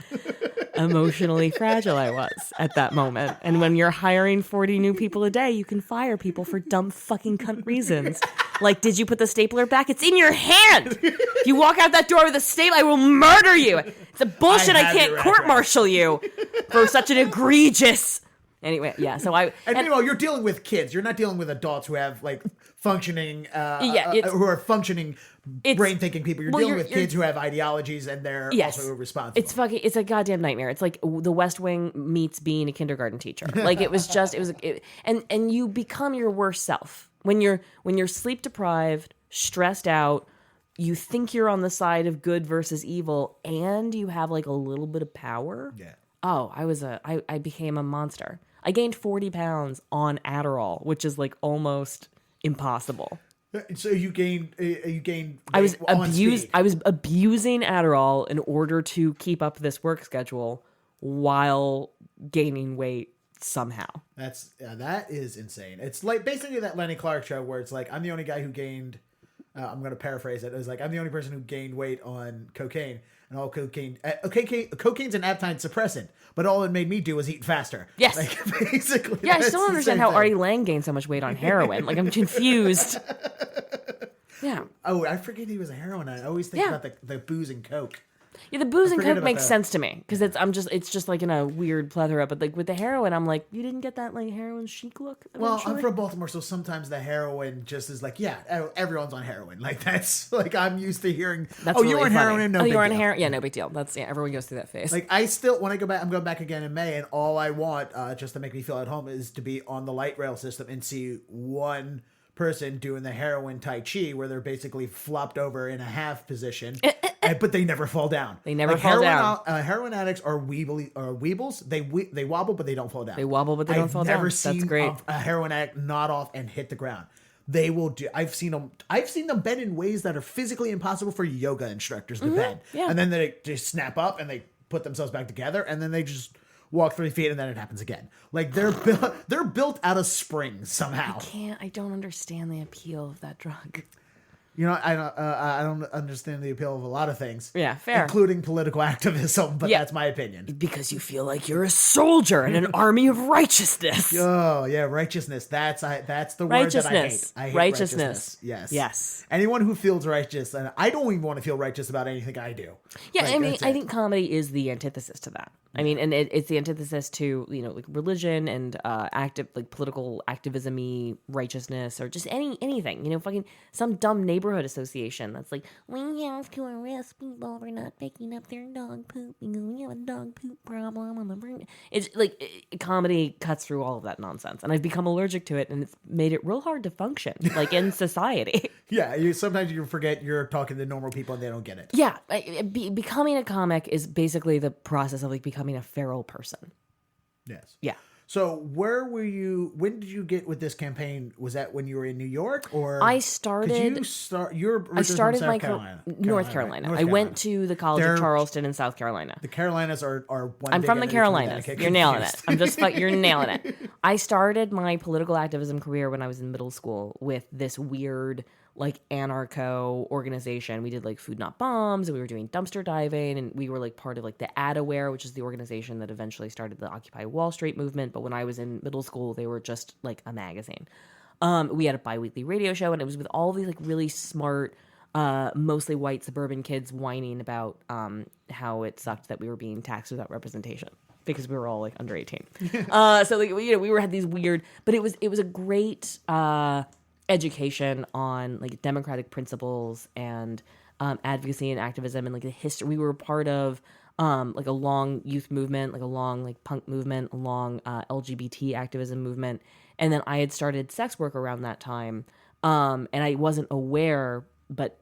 emotionally fragile I was at that moment. And when you're hiring 40 new people a day, you can fire people for dumb fucking cunt reasons. Like, did you put the stapler back? It's in your hand. If you walk out that door with a stapler, I will murder you. It's a bullshit. I can't court-martial you for such an egregious... Anyway, yeah, so I... And meanwhile, you're dealing with kids. You're not dealing with adults who have, like, functioning... who are functioning, brain-thinking people. You're dealing with kids who have ideologies, and they're also irresponsible. It's a goddamn nightmare. It's like the West Wing meets being a kindergarten teacher. Like, and you become your worst self. When you're sleep-deprived, stressed out, you think you're on the side of good versus evil, and you have, like, a little bit of power. Yeah. Oh, I became a monster. I gained 40 pounds on Adderall, which is like almost impossible. So you gained I was abusing Adderall in order to keep up this work schedule while gaining weight somehow. That is insane. It's like basically that Lenny Clark show where it's like, I'm the only guy who gained, I'm going to paraphrase it. It was like, I'm the only person who gained weight on cocaine. And all cocaine's an appetite suppressant, but all it made me do was eat faster. Yes. Like, basically. Yeah, I still don't understand how Artie Lang gained so much weight on heroin. Like, I'm confused. Yeah. Oh, I forget he was a heroin addict. I always think about the booze and coke. Yeah, the booze and coke makes sense to me because it's just like in a weird plethora. But like with the heroin, I'm like, you didn't get that like heroin chic look eventually? Well, I'm from Baltimore, so sometimes the heroin just is like, yeah, everyone's on heroin. Like that's like I'm used to hearing. That's really you're on heroin, no big deal. You're on heroin, yeah, no big deal. Everyone goes through that phase. Like I still when I go back, I'm going back again in May, and all I want just to make me feel at home is to be on the light rail system and see one person doing the heroin tai chi where they're basically flopped over in a half position, but they never fall down. They never fall down. Heroin addicts are weebles. They wobble, but they don't fall down. They wobble, but they don't fall down. I've never seen That's great. A heroin addict nod off and hit the ground. They will do. I've seen them bend in ways that are physically impossible for yoga instructors to bend. Yeah. And then they just snap up and they put themselves back together, and then they just walk 3 feet, and then it happens again. Like they're built out of springs somehow. I don't understand the appeal of that drug. You know, I don't understand the appeal of a lot of things. Yeah, fair. Including political activism, but that's my opinion. Because you feel like you're a soldier in an army of righteousness. Oh, yeah, righteousness. That's the word that I hate. I hate righteousness. Yes. Anyone who feels righteous, and I don't even want to feel righteous about anything I do. Yeah, like, I think comedy is the antithesis to that. I mean, and it's the antithesis to, you know, like religion and political activism-y righteousness or just anything. You know, fucking some dumb neighborhood association that's like, we have to arrest people for not picking up their dog poop because we have a dog poop problem on the brain. It's like comedy cuts through all of that nonsense, and I've become allergic to it, and it's made it real hard to function like in society. Yeah, sometimes you forget you're talking to normal people and they don't get it. Yeah, becoming a comic is basically the process of like becoming a feral person. Yes. Yeah. So where were you? When did you get with this campaign? Was that when you were in New York, or I started? You're I started from my Carolina, North Carolina. I went to the College of Charleston in South Carolina. The Carolinas are one. I'm from the Carolinas. You're nailing it. You're nailing it. I started my political activism career when I was in middle school with this weird like anarcho organization. We did like Food Not Bombs, and we were doing dumpster diving, and we were like part of like the AdAware, which is the organization that eventually started the Occupy Wall Street movement. But when I was in middle school, they were just like a magazine. We had a bi-weekly radio show, and it was with all these like really smart, mostly white suburban kids whining about how it sucked that we were being taxed without representation because we were all like under 18. So like we had these weird, but it was a great education on like democratic principles and advocacy and activism and like the history. We were part of like a long youth movement, like a long like punk movement, a long LGBT activism movement. And then I had started sex work around that time. And I wasn't aware, but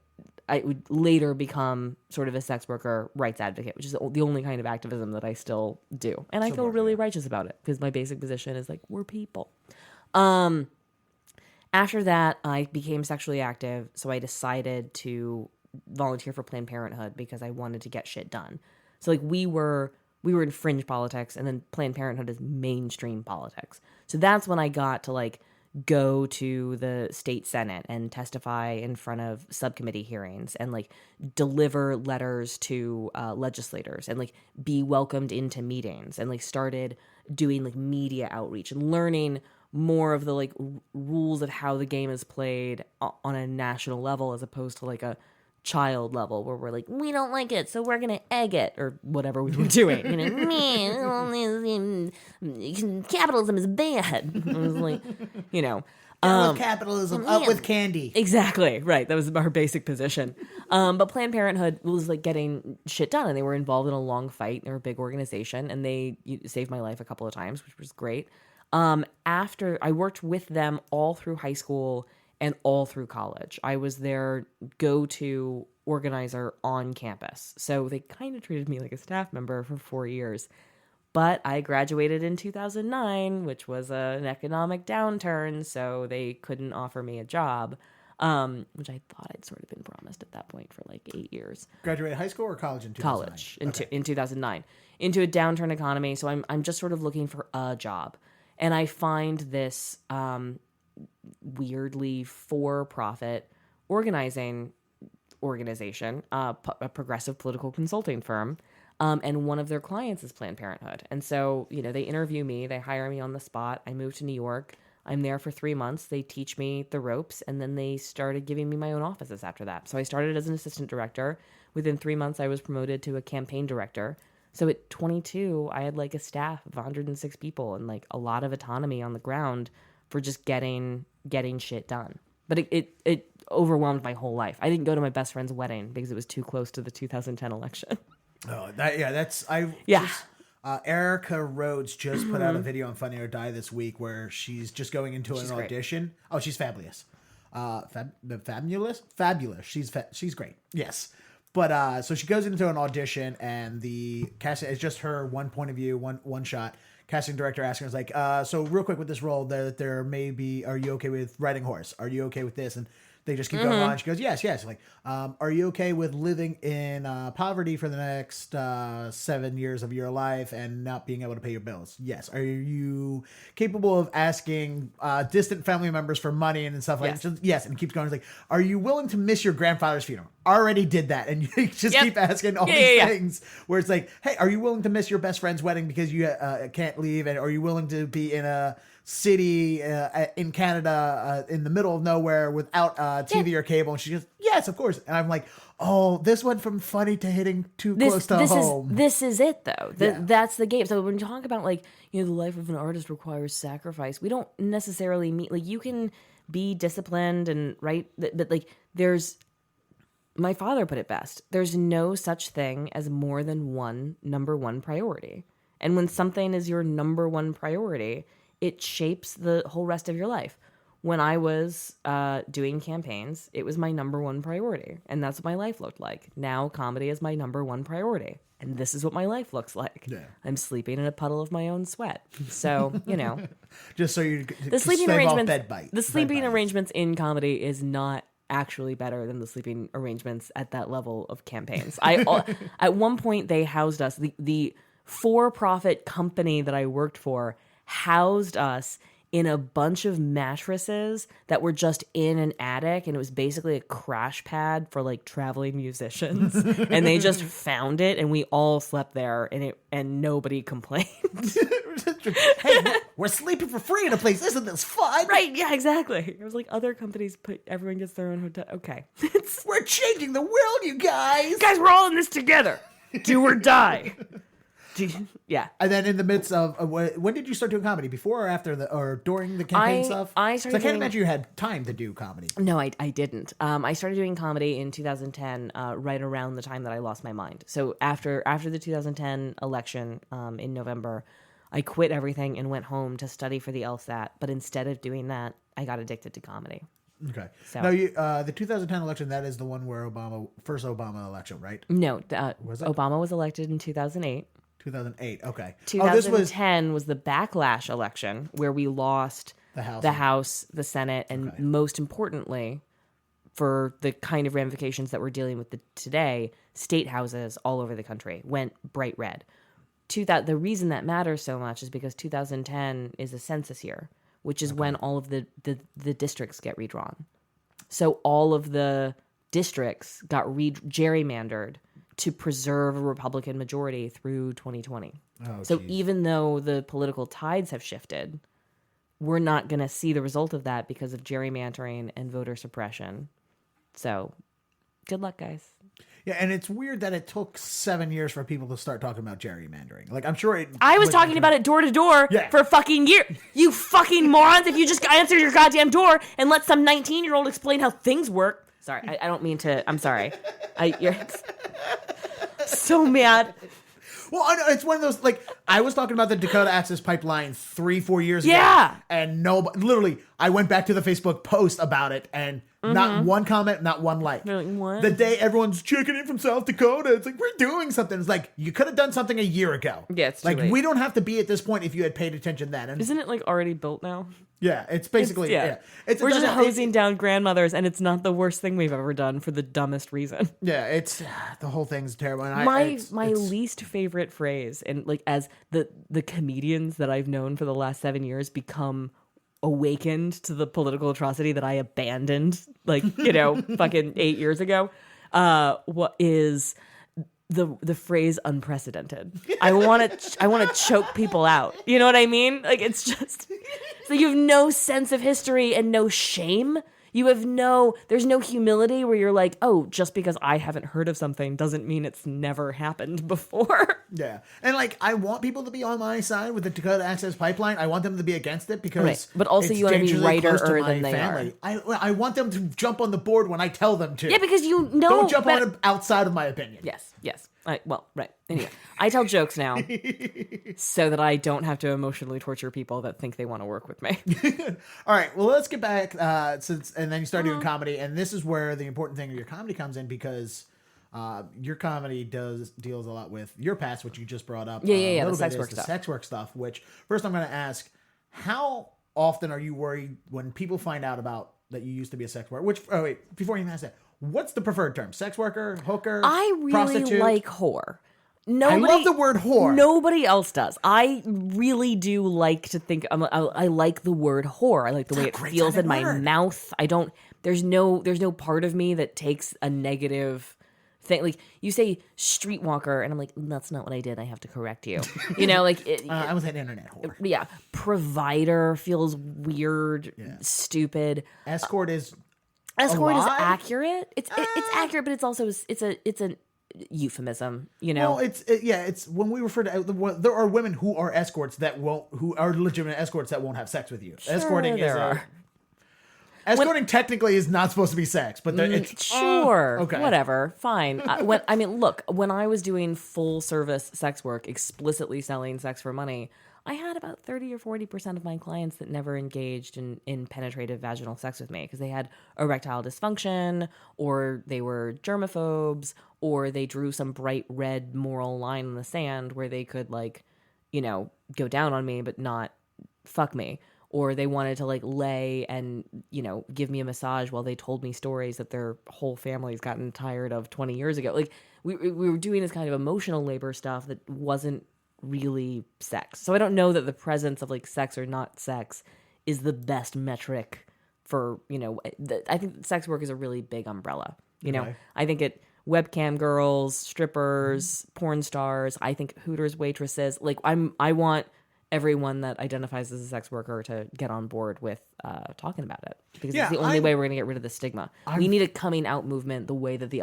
I would later become sort of a sex worker rights advocate, which is the only kind of activism that I still do. And I feel really righteous about it because my basic position is like, we're people. After that, I became sexually active, so I decided to volunteer for Planned Parenthood because I wanted to get shit done. So like we were in fringe politics, and then Planned Parenthood is mainstream politics. So that's when I got to like go to the state Senate and testify in front of subcommittee hearings and like deliver letters to legislators and like be welcomed into meetings, and like started doing like media outreach and learning more of the like rules of how the game is played on a national level, as opposed to like a child level where we're like, we don't like it, so we're gonna egg it or whatever we were doing. You know, capitalism is bad. I was like, you know, Down with capitalism, up with candy. exactly right. That was our basic position. But Planned Parenthood was like getting shit done, and they were involved in a long fight. They're a big organization, and they saved my life a couple of times, which was great. After I worked with them all through high school and all through college. I was their go-to organizer on campus. So they kind of treated me like a staff member for 4 years. But I graduated in 2009, which was an economic downturn, so they couldn't offer me a job, which I thought I'd sort of been promised at that point for like 8 years. Graduated high school or college in 2009? College in 2009, into a downturn economy. So I'm just sort of looking for a job. And I find this weirdly for-profit organization, a progressive political consulting firm, and one of their clients is Planned Parenthood. And so, you know, they interview me, they hire me on the spot. I move to New York. I'm there for 3 months. They teach me the ropes, and then they started giving me my own offices after that. So I started as an assistant director. Within 3 months, I was promoted to a campaign director. So at 22, I had like a staff of 106 people and like a lot of autonomy on the ground for just getting shit done. But it overwhelmed my whole life. I didn't go to my best friend's wedding because it was too close to the 2010 election. Oh, Erica Rhodes just put out a video on Funny or Die this week where she's just going into an audition. Oh, she's fabulous. Fabulous. She's great. Yes. But so she goes into an audition, and the casting is just her one point of view, one shot. Casting director asking her, like, so real quick with this role, there may be, are you okay with riding horse? Are you okay with this? And they just keep going on. She goes, yes. Like, are you okay with living in poverty for the next 7 years of your life and not being able to pay your bills? Yes. Are you capable of asking distant family members for money and stuff like that? Yes. And it keeps going. It's like, are you willing to miss your grandfather's funeral? Already did that. And you just keep asking all these things where it's like, hey, are you willing to miss your best friend's wedding because you can't leave? And are you willing to be in a city in Canada in the middle of nowhere without TV or cable? And she goes, yes, of course. And I'm like, oh, this went from funny to hitting too close to home. This is it, though. That's the game. So when you talk about, like, you know, the life of an artist requires sacrifice, we don't necessarily mean, like, you can be disciplined and right, but like, there's, my father put it best, there's no such thing as more than one number one priority. And when something is your number one priority, it shapes the whole rest of your life. When I was doing campaigns, it was my number one priority. And that's what my life looked like. Now comedy is my number one priority. And this is what my life looks like. Yeah. I'm sleeping in a puddle of my own sweat. So, you know. Just so you the sleeping arrangements, the sleeping arrangements in comedy is not actually better than the sleeping arrangements at that level of campaigns. At one point, they housed us. The for-profit company that I worked for housed us in a bunch of mattresses that were just in an attic, and it was basically a crash pad for like traveling musicians. And they just found it, and we all slept there, and nobody complained. Hey, we're sleeping for free in a place. Isn't this fun? Right? Yeah, exactly. It was like other companies everyone gets their own hotel. Okay, we're changing the world, you guys. Guys, we're all in this together. Do or die. Yeah. And then in the midst of when did you start doing comedy? Before or after or during the campaign stuff? I started. I can't imagine you had time to do comedy. No, I didn't. I started doing comedy in 2010, right around the time that I lost my mind. So after the 2010 election in November, I quit everything and went home to study for the LSAT. But instead of doing that, I got addicted to comedy. Okay. So now, the 2010 election, that is the one where first Obama election, right? No, was it? Obama was elected in 2008. 2008. Okay. 2010 was the backlash election where we lost the House, the Senate, and most importantly, for the kind of ramifications that we're dealing with today, state houses all over the country went bright red. The reason that matters so much is because 2010 is a census year, which is when all of the districts get redrawn. So all of the districts got gerrymandered to preserve a Republican majority through 2020. So even though the political tides have shifted, we're not going to see the result of that because of gerrymandering and voter suppression. So good luck, guys. Yeah, and it's weird that it took 7 years for people to start talking about gerrymandering. Like, I'm sure I was talking about it door to door for a fucking year. You fucking morons, if you just answer your goddamn door and let some 19-year-old explain how things work. Sorry, I don't mean to. I'm sorry. You're so mad. Well, I know, it's one of those, like, I was talking about the Dakota Access Pipeline 3-4 years ago. Yeah. And literally, I went back to the Facebook post about it, and not one comment, not one like. You're like, what? The day everyone's checking in from South Dakota, it's like, we're doing something. It's like, you could have done something a year ago. Yeah, it's too like, late. we don't have to be at this point if you had paid attention then. And Isn't it, like, already built now? yeah, it's basically, We're just hosing down grandmothers, and it's not the worst thing we've ever done for the dumbest reason. Yeah, it's, the whole thing's terrible. And my least favorite phrase, and like as the comedians that I've known for the last 7 years become awakened to the political atrocity that I abandoned, like, fucking 8 years ago, what is the phrase unprecedented. I want to choke people out. You know what I mean? Like, it's just, so you have no sense of history and no shame. You have there's no humility where you're like, oh, just because I haven't heard of something doesn't mean it's never happened before. Yeah. And like, I want people to be on my side with the Dakota Access Pipeline. I want them to be against it because right. But also you want to be righter than they family. are. I want them to jump on the board when I tell them to. Yeah, because don't jump on it outside of my opinion. Yes. Right. Anyway, I tell jokes now so that I don't have to emotionally torture people that think they want to work with me. All right. Well, let's get back and then you start doing comedy, and this is where the important thing of your comedy comes in because your comedy deals a lot with your past, which you just brought up. The sex work stuff. Sex work stuff. Which first I'm going to ask, how often are you worried when people find out about that you used to be a sex worker? Before you even ask that. What's the preferred term? Sex worker, hooker, prostitute? Like whore. I love the word whore. Nobody else does. I really do like to think. I like the word whore. I like the way it feels in my mouth. I don't. There's no part of me that takes a negative thing. Like, you say streetwalker, and I'm like, that's not what I did. I have to correct you. I was an internet whore. Yeah, provider feels weird, stupid. Escort is accurate. It's accurate, but it's also it's a euphemism. Well, it's when we refer to there are women who are escorts who are legitimate escorts that won't have sex with you. Sure, Escorting technically is not supposed to be sex, but it's sure. Okay, whatever, fine. When I was doing full service sex work, explicitly selling sex for money, I had about 30 or 40% of my clients that never engaged in penetrative vaginal sex with me because they had erectile dysfunction, or they were germaphobes, or they drew some bright red moral line in the sand where they could go down on me but not fuck me. Or they wanted to lay and, give me a massage while they told me stories that their whole family's gotten tired of 20 years ago. Like, we were doing this kind of emotional labor stuff that wasn't really sex. So I don't know that the presence of sex or not sex is the best metric for, I think sex work is a really big umbrella. I think webcam girls, strippers, porn stars, I think Hooters waitresses, I want everyone that identifies as a sex worker to get on board with talking about it, because it's the only way we're going to get rid of the stigma. We need a coming out movement the way that the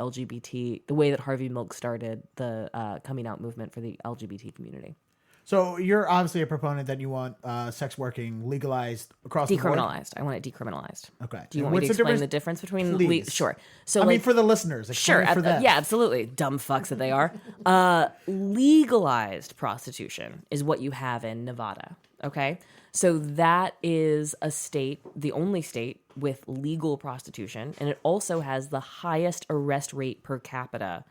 way that Harvey Milk started the coming out movement for the LGBT community. So you're obviously a proponent that you want sex working legalized across the board? Decriminalized. I want it decriminalized. Okay. Do you want me to explain the difference between... Sure. So for the listeners. Sure. For them. Yeah, absolutely. Dumb fucks that they are. Legalized prostitution is what you have in Nevada. Okay? So that is a state, the only state with legal prostitution, and it also has the highest arrest rate per capita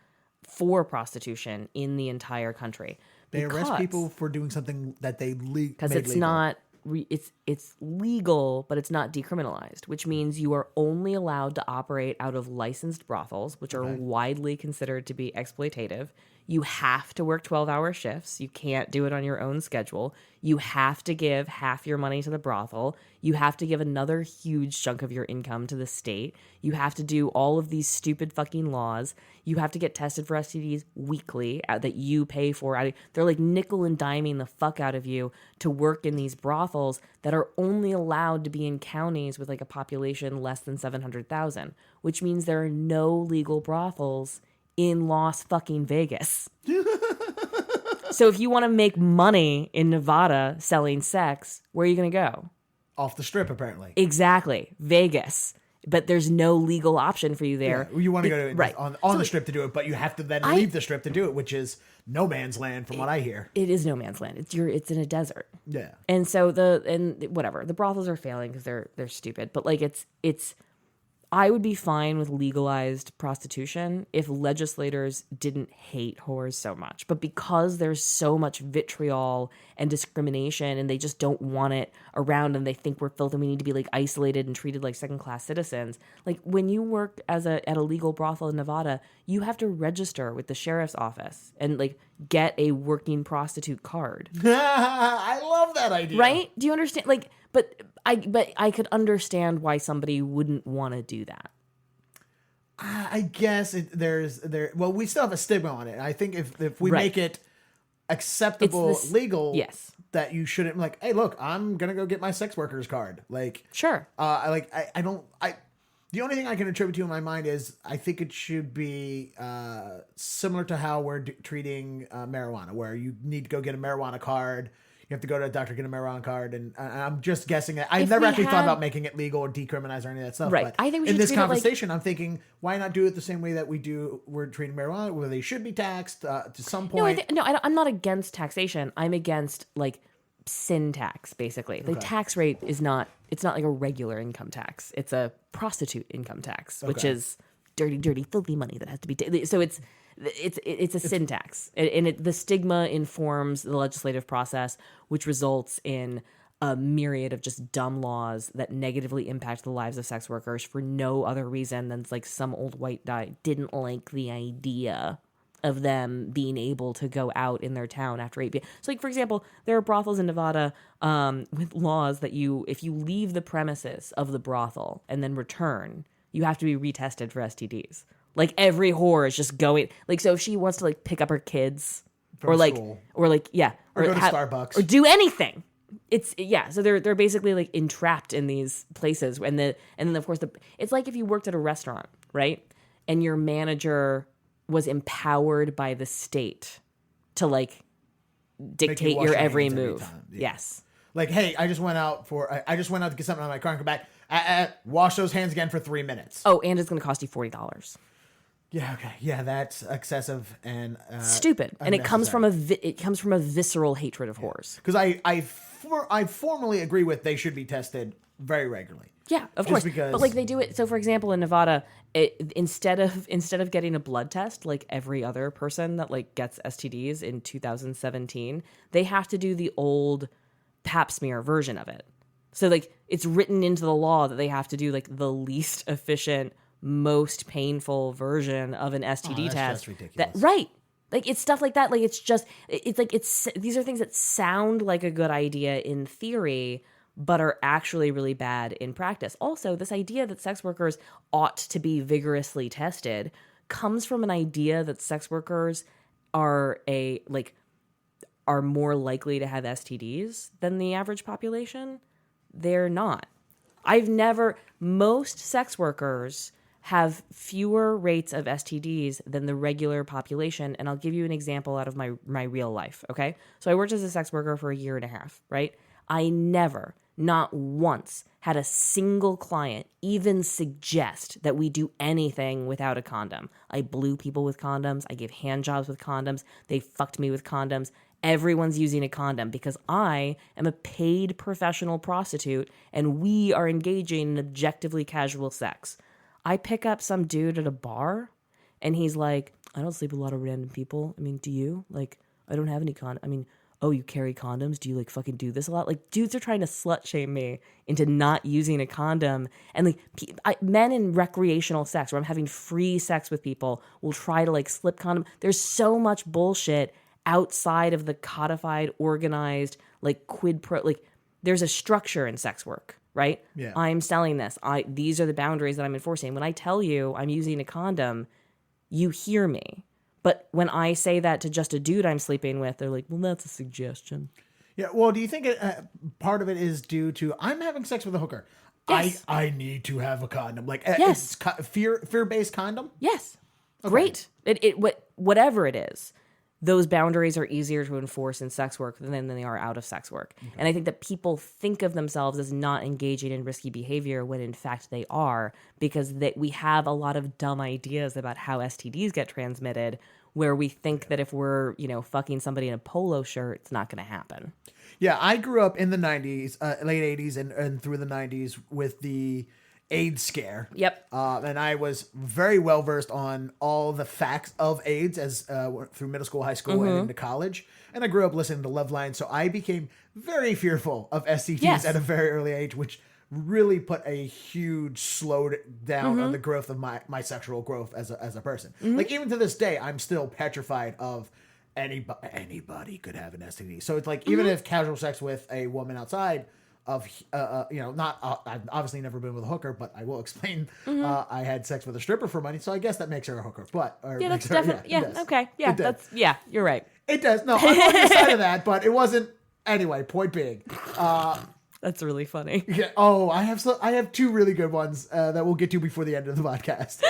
for prostitution in the entire country. They arrest people for doing something that they because it's not it's legal, but it's not decriminalized, which means you are only allowed to operate out of licensed brothels, which are widely considered to be exploitative. You have to work 12-hour shifts. You can't do it on your own schedule. You have to give half your money to the brothel. You have to give another huge chunk of your income to the state. You have to do all of these stupid fucking laws. You have to get tested for STDs weekly that you pay for. They're like nickel and diming the fuck out of you to work in these brothels that are only allowed to be in counties with like a population less than 700,000, which means there are no legal brothels in Las fucking Vegas. So if you want to make money in Nevada selling sex, where are you going to go? Off the strip, apparently. Exactly. Vegas. But there's no legal option for you there. Yeah, you want to go to right. on the strip to do it, but you have to then leave the strip to do it, which is no man's land from what I hear. It is no man's land. It's in a desert. Yeah. And so whatever. The brothels are failing because they're stupid. But like it's I would be fine with legalized prostitution if legislators didn't hate whores so much. But because there's so much vitriol and discrimination and they just don't want it around and they think we're filthy, we need to be like isolated and treated like second-class citizens. Like when you work at a legal brothel in Nevada, you have to register with the sheriff's office and like get a working prostitute card. I love that idea. Right? Do you understand? Like, but I could understand why somebody wouldn't want to do that. I guess well, we still have a stigma on it. I think if we make it acceptable, legal, yes, that you shouldn't like, hey, look, I'm gonna go get my sex worker's card. Like, sure. The only thing I can attribute to in my mind is I think it should be similar to how we're treating marijuana, where you need to go get a marijuana card. You have to go to a doctor, get a marijuana card, and I'm just guessing that I've never actually thought about making it legal or decriminalized or any of that stuff. Right. But I think we in should this treat it conversation, I'm thinking, why not do it the same way that we're treating marijuana, where they should be taxed to some point? I'm not against taxation. I'm against like sin tax, basically. The tax rate it's not like a regular income tax. It's a prostitute income tax, which is dirty, filthy money that has to be so it's a sin tax, and the stigma informs the legislative process, which results in a myriad of just dumb laws that negatively impact the lives of sex workers for no other reason than like some old white guy didn't like the idea of them being able to go out in their town after 8 p.m. So like, for example, there are brothels in Nevada with laws that if you leave the premises of the brothel and then return, you have to be retested for STDs. Like every whore is just going, like, so if she wants to like pick up her kids from school. or go to Starbucks or do anything, so they're basically like entrapped in these places, and then of course it's like if you worked at a restaurant, right, and your manager was empowered by the state to like dictate your every move. Yes. Like, hey, I just went out to get something out of my car and come back. Wash those hands again for 3 minutes. Oh, and it's going to cost you $40. Yeah. Okay. Yeah, that's excessive and stupid, and it comes from a visceral hatred of whores. Because I formally agree with they should be tested very regularly. Yeah, of course. But like they do it. So, for example, in Nevada, instead of getting a blood test like every other person that like gets STDs in 2017, they have to do the old Pap smear version of it. So like it's written into the law that they have to do like the least efficient, most painful version of an STD test. That's just ridiculous. Right. Like it's stuff like that. Like these are things that sound like a good idea in theory, but are actually really bad in practice. Also, this idea that sex workers ought to be vigorously tested comes from an idea that sex workers are more likely to have STDs than the average population. They're not. Most sex workers have fewer rates of STDs than the regular population. And I'll give you an example out of my real life, okay? So I worked as a sex worker for 1.5 years, right? I never, not once, had a single client even suggest that we do anything without a condom. I blew people with condoms. I gave hand jobs with condoms. They fucked me with condoms. Everyone's using a condom because I am a paid professional prostitute and we are engaging in objectively casual sex. I pick up some dude at a bar and he's like, I don't sleep with a lot of random people. I mean, do you? Like, I don't have any I mean, oh, you carry condoms? Do you like fucking do this a lot? Like dudes are trying to slut shame me into not using a condom. And like men in recreational sex where I'm having free sex with people will try to like slip condom. There's so much bullshit outside of the codified, organized, like quid pro, like there's a structure in sex work right? Yeah. I'm selling this. These are the boundaries that I'm enforcing. When I tell you I'm using a condom, you hear me. But when I say that to just a dude I'm sleeping with, they're like, well, that's a suggestion. Yeah. Well, do you think part of it is due to I'm having sex with a hooker? Yes. I need to have a condom. Like Yes. it's fear-based condom? Yes. Great. Whatever it is, those boundaries are easier to enforce in sex work than they are out of sex work. Okay. And I think that people think of themselves as not engaging in risky behavior when in fact they are, because we have a lot of dumb ideas about how STDs get transmitted, where we think that if we're, fucking somebody in a polo shirt, it's not going to happen. Yeah, I grew up in the 90s, late 80s and through the 90s with the AIDS scare. Yep. And I was very well versed on all the facts of AIDS as through middle school, high school, and into college. And I grew up listening to Loveline, so I became very fearful of STDs at a very early age, which really put a huge slow down on the growth of my sexual growth as a person. Like even to this day, I'm still petrified of anybody could have an STD. So it's like even if casual sex with a woman outside of not I've obviously never been with a hooker, but I will explain. I had sex with a stripper for money, so I guess that makes her a hooker. But That's definitely okay. Yeah, that's you're right. It does. No, I'm on the side of that, but it wasn't. Anyway, point being, that's really funny. Yeah. Oh, I have two really good ones that we'll get to before the end of the podcast,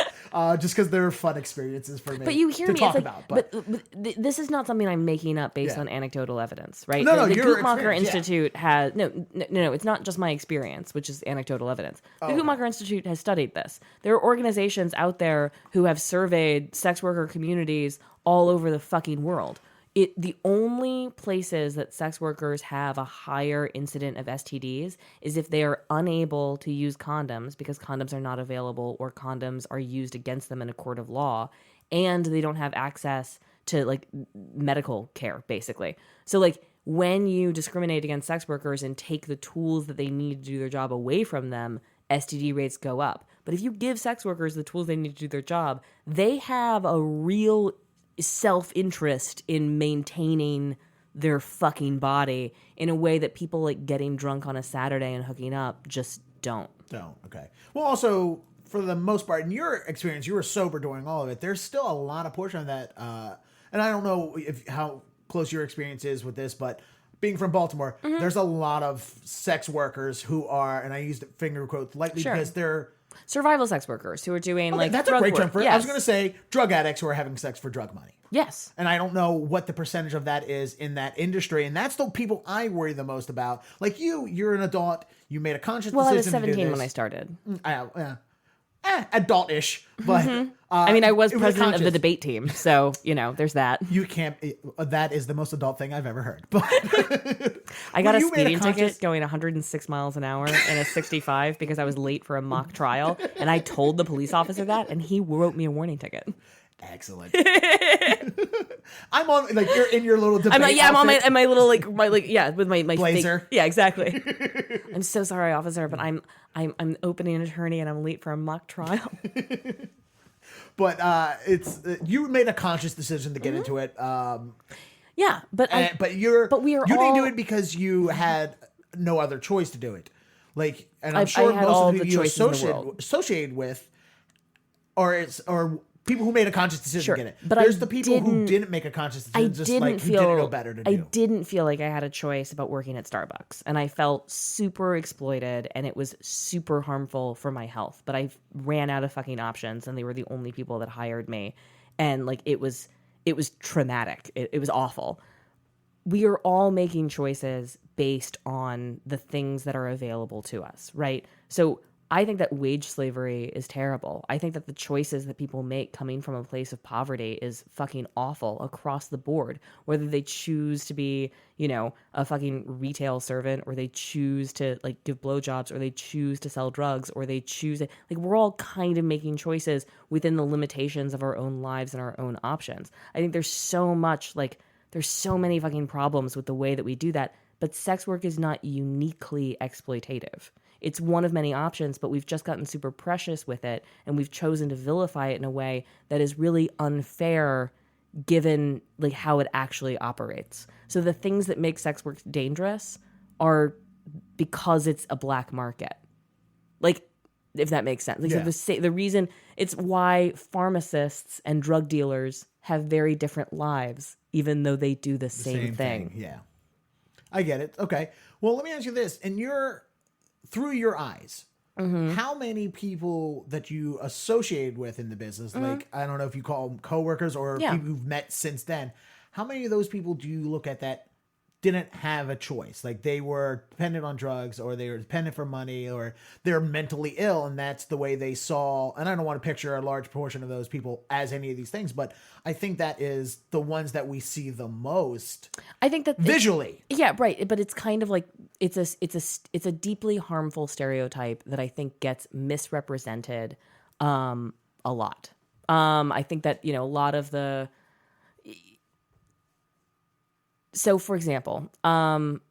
just because they're fun experiences for me. But you hear to me talk it's about. But this is not something I'm making up based on anecdotal evidence, right? No, the your Guttmacher experience, Institute has no. It's not just my experience, which is anecdotal evidence. The Guttmacher Institute has studied this. There are organizations out there who have surveyed sex worker communities all over the fucking world. The only places that sex workers have a higher incident of STDs is if they are unable to use condoms because condoms are not available or condoms are used against them in a court of law, and they don't have access to like medical care, basically. So like when you discriminate against sex workers and take the tools that they need to do their job away from them, STD rates go up. But if you give sex workers the tools they need to do their job, they have a real self-interest in maintaining their fucking body in a way that people like getting drunk on a Saturday and hooking up just don't. Okay. Well, also, for the most part, in your experience, you were sober during all of it. There's still a lot of portion of that, and I don't know how close your experience is with this, but being from Baltimore, there's a lot of sex workers who are, and I used finger quotes lightly because they're survival sex workers who are doing that's drug a great work. term for it. Yes. I was going to say drug addicts who are having sex for drug money. Yes. And I don't know what the percentage of that is in that industry. And that's the people I worry the most about. Like you're an adult. You made a conscious decision I was to 17 do this. when I started. Adult-ish. But I was president of the debate team. So, there's that. You can't. That is the most adult thing I've ever heard. But I got a speeding ticket going 106 miles an hour in a 65 because I was late for a mock trial. And I told the police officer that, and he wrote me a warning ticket. Excellent. I'm on you're in your little debate. I'm on my little with my blazer. Fake, yeah, exactly. I'm so sorry, officer, but I'm opening an attorney and I'm late for a mock trial. But it's you made a conscious decision to get into it. Yeah, but you didn't do it because you had no other choice to do it. And I'm sure most of the people you associated with, or people who made a conscious decision to get it. But there's the people who didn't make a conscious decision, who didn't know better to do. I didn't feel like I had a choice about working at Starbucks, and I felt super exploited, and it was super harmful for my health. But I ran out of fucking options, and they were the only people that hired me, and it was traumatic. It was awful. We are all making choices based on the things that are available to us, right? So I think that wage slavery is terrible. I think that the choices that people make coming from a place of poverty is fucking awful across the board. Whether they choose to be, a fucking retail servant, or they choose to give blowjobs, or they choose to sell drugs, or they choose to, we're all kind of making choices within the limitations of our own lives and our own options. I think there's so many fucking problems with the way that we do that, but sex work is not uniquely exploitative. It's one of many options, but we've just gotten super precious with it, and we've chosen to vilify it in a way that is really unfair given how it actually operates. So the things that make sex work dangerous are because it's a black market. Like, if that makes sense. Like, so the reason, it's why pharmacists and drug dealers have very different lives, even though they do the same thing. Yeah. I get it. Okay. Well, let me ask you this. Through your eyes, how many people that you associated with in the business, like, I don't know if you call them coworkers or people you've met since then, how many of those people do you look at that didn't have a choice? Like, they were dependent on drugs, or they were dependent for money, or they're mentally ill, and that's the way they saw. And I don't want to picture a large portion of those people as any of these things, but I think that is the ones that we see the most. I think that visually, yeah, right. But it's kind of like it's a deeply harmful stereotype that I think gets misrepresented a lot. I think that, a lot of the. So, for example,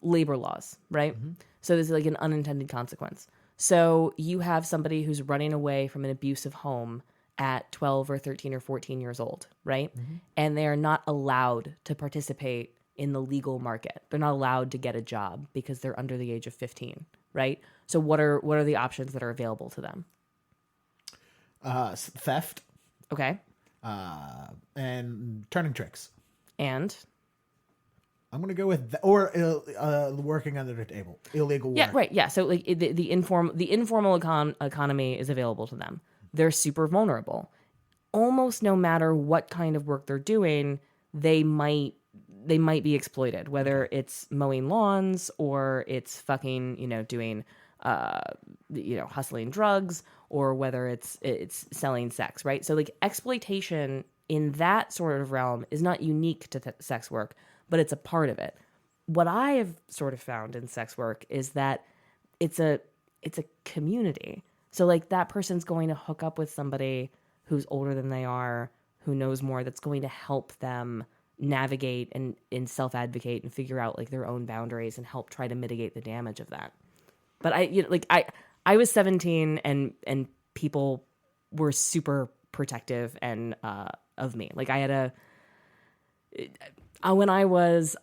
labor laws, right? So there's like an unintended consequence. So you have somebody who's running away from an abusive home at 12 or 13 or 14 years old, right? And they're not allowed to participate in the legal market. They're not allowed to get a job because they're under the age of 15, right? So what are the options that are available to them? Theft. Okay. And turning tricks. And... I'm going to go with working under the table, illegal work. Yeah, right. Yeah. So like the informal economy is available to them. They're super vulnerable. Almost no matter what kind of work they're doing, they might be exploited, whether it's mowing lawns or it's fucking, doing, hustling drugs, or whether it's selling sex, right? So like exploitation in that sort of realm is not unique to sex work, but it's a part of it. What I have sort of found in sex work is that it's a community. So like that person's going to hook up with somebody who's older than they are, who knows more, that's going to help them navigate and self-advocate and figure out like their own boundaries and help try to mitigate the damage of that. But I was 17 and people were super protective and of me. Like I had when I was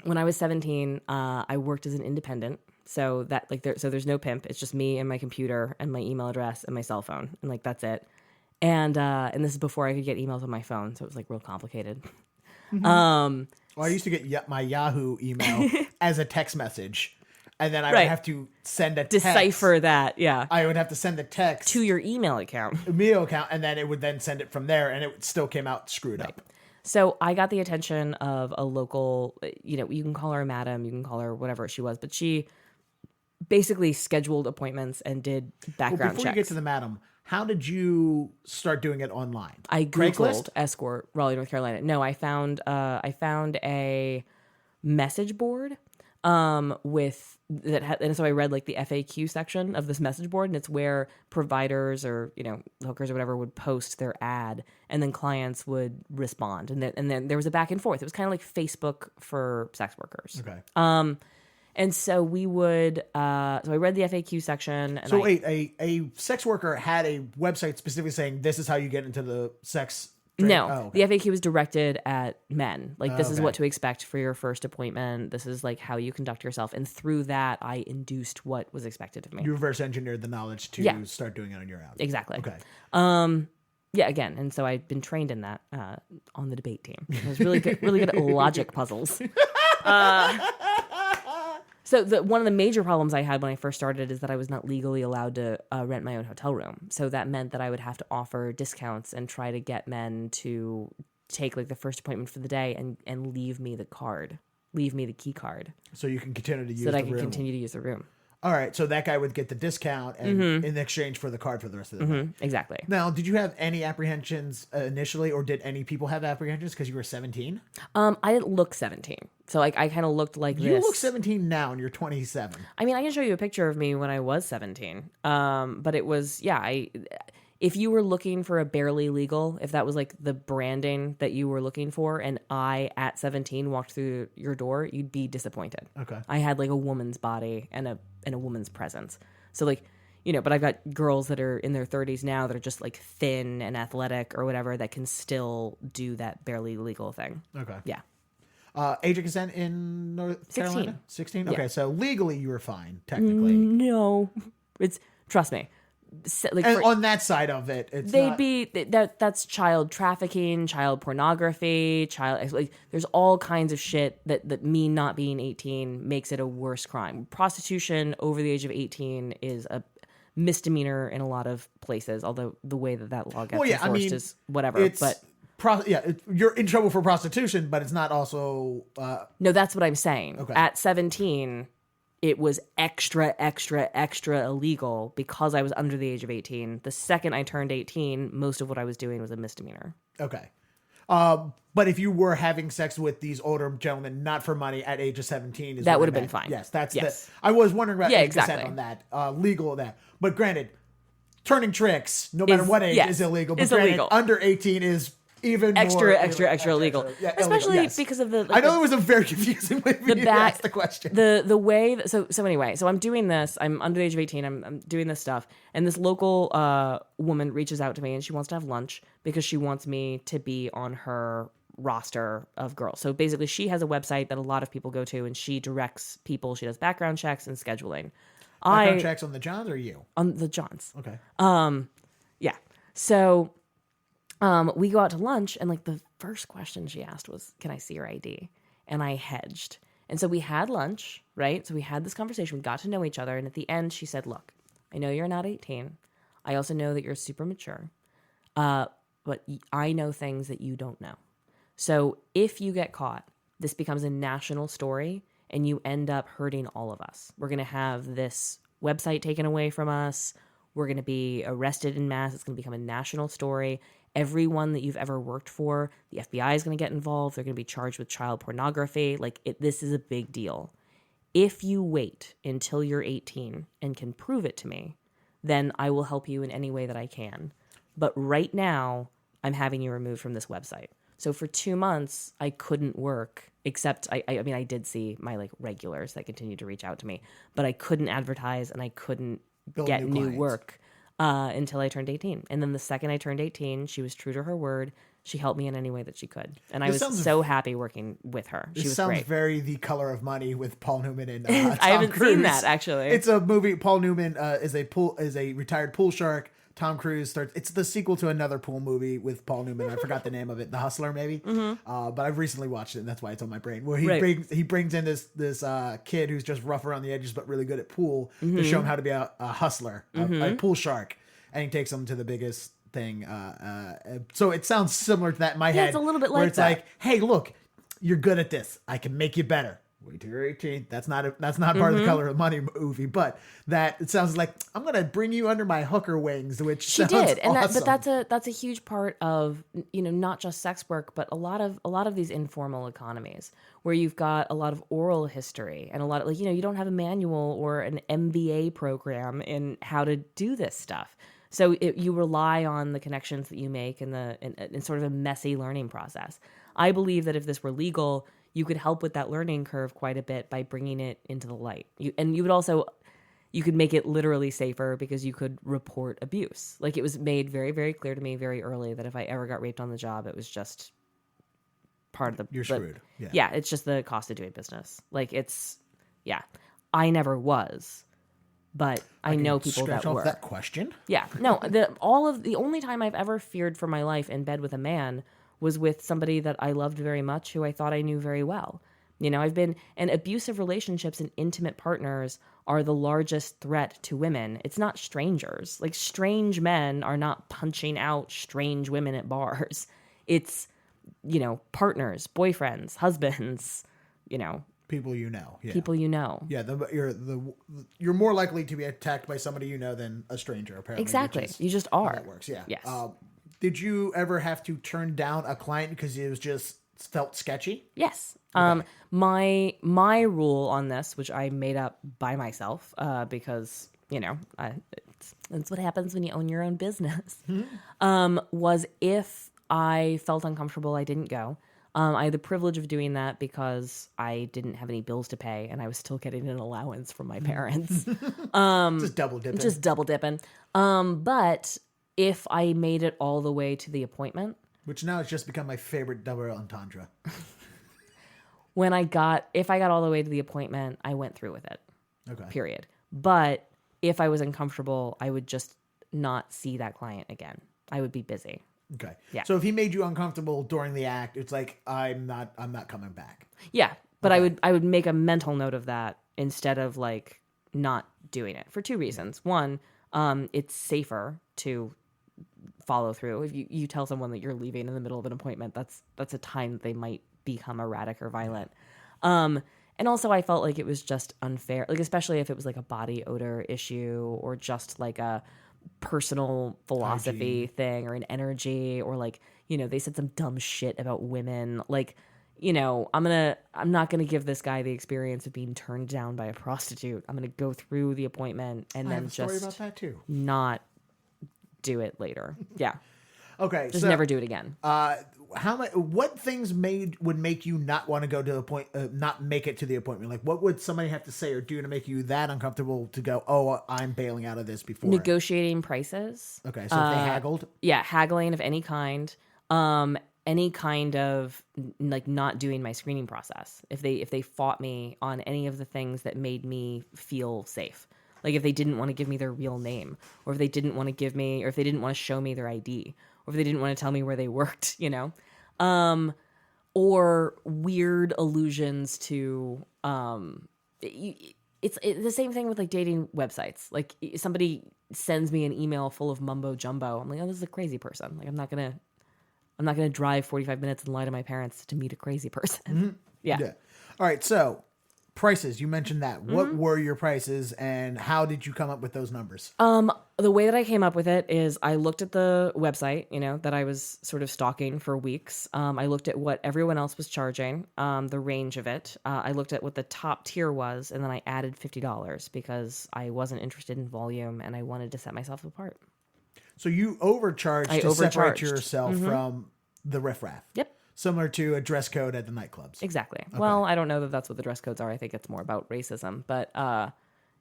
17, I worked as an independent. So that there's no pimp. It's just me and my computer and my email address and my cell phone, and like that's it. And this is before I could get emails on my phone, so it was like real complicated. Well, I used to get my Yahoo email as a text message, and then I would have to send a text. Decipher that, yeah. I would have to send the text to your email account, and then it would then send it from there, and it still came out screwed up. So I got the attention of a local, you can call her a madam, you can call her whatever she was, but she basically scheduled appointments and did background checks. Before you get to the madam, how did you start doing it online? I Googled escort Raleigh, North Carolina. No, I found a message board with that had, and so I read like the FAQ section of this message board, and it's where providers or hookers or whatever would post their ad, and then clients would respond, and then there was a back and forth. It was kind of like Facebook for sex workers. Okay. And so we would. So I read the FAQ section. And a sex worker had a website specifically saying this is how you get into the sex. No, the FAQ was directed at men. Like, this is what to expect for your first appointment. This is like how you conduct yourself. And through that, I induced what was expected of me. You reverse engineered the knowledge to start doing it on your own. Exactly. Okay. Yeah, again. And so I've been trained in that on the debate team. I was really good at logic puzzles. So one of the major problems I had when I first started is that I was not legally allowed to rent my own hotel room. So that meant that I would have to offer discounts and try to get men to take like the first appointment for the day and leave me the key card. So you can continue to use the room. So that I can continue to use the room. All right, so that guy would get the discount and in exchange for the card for the rest of the night. Exactly. Now, did you have any apprehensions initially, or did any people have apprehensions because you were 17? I didn't look 17. So like I kind of looked like you look 17 now and you're 27. I mean, I can show you a picture of me when I was 17. But it was, if you were looking for a barely legal, if that was like the branding that you were looking for, and I at 17 walked through your door, you'd be disappointed. Okay. I had like a woman's body and a woman's presence. So like, but I've got girls that are in their 30s now that are just like thin and athletic or whatever that can still do that barely legal thing. Okay. Yeah. Age of consent in North 16. Carolina? 16? Yeah. Okay, so legally you were fine, technically. No, trust me. And on that side of it, it's that's child trafficking, child pornography, there's all kinds of shit that me not being 18 makes it a worse crime. Prostitution over the age of 18 is a misdemeanor in a lot of places, although the way that law gets enforced is whatever. But you're in trouble for prostitution, but it's not also no, that's what I'm saying. Okay. At 17, it was extra illegal because I was under the age of 18. The second I turned 18, most of what I was doing was a misdemeanor. Okay. But if you were having sex with these older gentlemen, not for money, at age of 17, that would have been fine. Yes, I was wondering about age exactly. consent on that, legal of that. But granted, turning tricks, no matter what age, is illegal. But illegal. Under 18 is even extra more illegal. Yeah, especially illegal, because of the. I know it was a very confusing way for you to ask the question. The way so anyway, so I'm doing this. I'm under the age of 18. I'm doing this stuff, and this local woman reaches out to me, and she wants to have lunch because she wants me to be on her roster of girls. So basically, she has a website that a lot of people go to, and she directs people. She does background checks and scheduling. Background checks on the Johns or you? On the Johns. Okay. Yeah. So. We go out to lunch, and like the first question she asked was, "Can I see your ID?" And I hedged. And so we had lunch, right? So we had this conversation. We got to know each other. And at the end, she said, "Look, I know you're not 18. I also know that you're super mature. But I know things that you don't know. So if you get caught, this becomes a national story, and you end up hurting all of us. We're going to have this website taken away from us. We're going to be arrested en masse. It's going to become a national story. Everyone that you've ever worked for, the FBI is going to get involved. They're going to be charged with child pornography. This is a big deal. If you wait until you're 18 and can prove it to me, then I will help you in any way that I can. But right now, I'm having you removed from this website." So for 2 months, I couldn't work, except I did see my regulars that continued to reach out to me, but I couldn't advertise and I couldn't get new work. Until I turned 18. And then the second I turned 18, she was true to her word. She helped me in any way that she could. And I was so happy working with her. She was sounds great. Very The Color of Money with Paul Newman and Tom I haven't Cruise. seen that, actually. It's a movie. Paul Newman is a retired pool shark. Tom Cruise starts. It's the sequel to another pool movie with Paul Newman. I forgot the name of it. The Hustler, maybe. Mm-hmm. But I've recently watched it, and that's why it's on my brain. Where he brings in this kid who's just rough around the edges but really good at pool to show him how to be a hustler, a pool shark. And he takes them to the biggest thing. So it sounds similar to that in my head. It's a little bit where like it's that. Like, hey, look, you're good at this. I can make you better. Wait till you're 18. That's not part of The Color of Money movie, but that it sounds like I'm gonna bring you under my hooker wings, which she sounds did, and awesome. that's a huge part of not just sex work, but a lot of these informal economies where you've got a lot of oral history and a lot of you don't have a manual or an MBA program in how to do this stuff. So you rely on the connections that you make in sort of a messy learning process. I believe that if this were legal, you could help with that learning curve quite a bit by bringing it into the light. You could make it literally safer because you could report abuse. It was made very, very clear to me very early that if I ever got raped on the job, it was just part of the... You're screwed. Yeah, it's just the cost of doing business. I never was. But I know people that were. That question. Yeah, no. The only time I've ever feared for my life in bed with a man was with somebody that I loved very much, who I thought I knew very well. I've been, and abusive relationships and intimate partners are the largest threat to women. It's not strangers. Strange men are not punching out strange women at bars. It's, partners, boyfriends, husbands, People you know. Yeah. People you know. Yeah, you're more likely to be attacked by somebody you know than a stranger, apparently. Exactly. You just are. That works, yeah. Yes. Did you ever have to turn down a client because it was just felt sketchy? Yes. Okay. My rule on this, which I made up by myself, because it's what happens when you own your own business, was if I felt uncomfortable, I didn't go. I had the privilege of doing that because I didn't have any bills to pay and I was still getting an allowance from my parents. Just double dipping. But if I made it all the way to the appointment... Which now has just become my favorite double entendre. if I got all the way to the appointment, I went through with it. Okay. Period. But if I was uncomfortable, I would just not see that client again. I would be busy. Okay. Yeah. So if he made you uncomfortable during the act, it's like, I'm not coming back. Yeah. But Okay. I would make a mental note of that instead of like not doing it for two reasons. One, it's safer to follow through. If you tell someone that you're leaving in the middle of an appointment, that's a time that they might become erratic or violent. And also I felt like it was just unfair, like especially if it was like a body odor issue or just like a personal philosophy thing or an energy or like, they said some dumb shit about women. Like, I'm not going to give this guy the experience of being turned down by a prostitute. I'm going to go through the appointment and I then have a story just about that too. not do it later. Yeah. Okay. Just so, never do it again. what things would make you not want to go to not make it to the appointment? Like, what would somebody have to say or do to make you that uncomfortable to go, oh, I'm bailing out of this before? Negotiating prices. Okay, so if they haggled? Yeah, haggling of any kind. Any kind of like not doing my screening process. If they fought me on any of the things that made me feel safe. Like if they didn't want to give me their real name, or if they didn't want to give me, or if they didn't want to show me their ID, or if they didn't want to tell me where they worked, or weird allusions to, it's the same thing with like dating websites. Like somebody sends me an email full of mumbo jumbo. I'm like, oh, this is a crazy person. Like I'm not gonna drive 45 minutes and lie to my parents to meet a crazy person. Mm-hmm. Yeah. All right. So prices, you mentioned that. Mm-hmm. What were your prices and how did you come up with those numbers? The way that I came up with it is I looked at the website, that I was sort of stalking for weeks. I looked at what everyone else was charging, the range of it. I looked at what the top tier was, and then I added $50 because I wasn't interested in volume and I wanted to set myself apart. So you overcharged to separate overcharged. yourself from the riffraff. Yep. Similar to a dress code at the nightclubs. Exactly. Okay. Well, I don't know that that's what the dress codes are. I think it's more about racism, but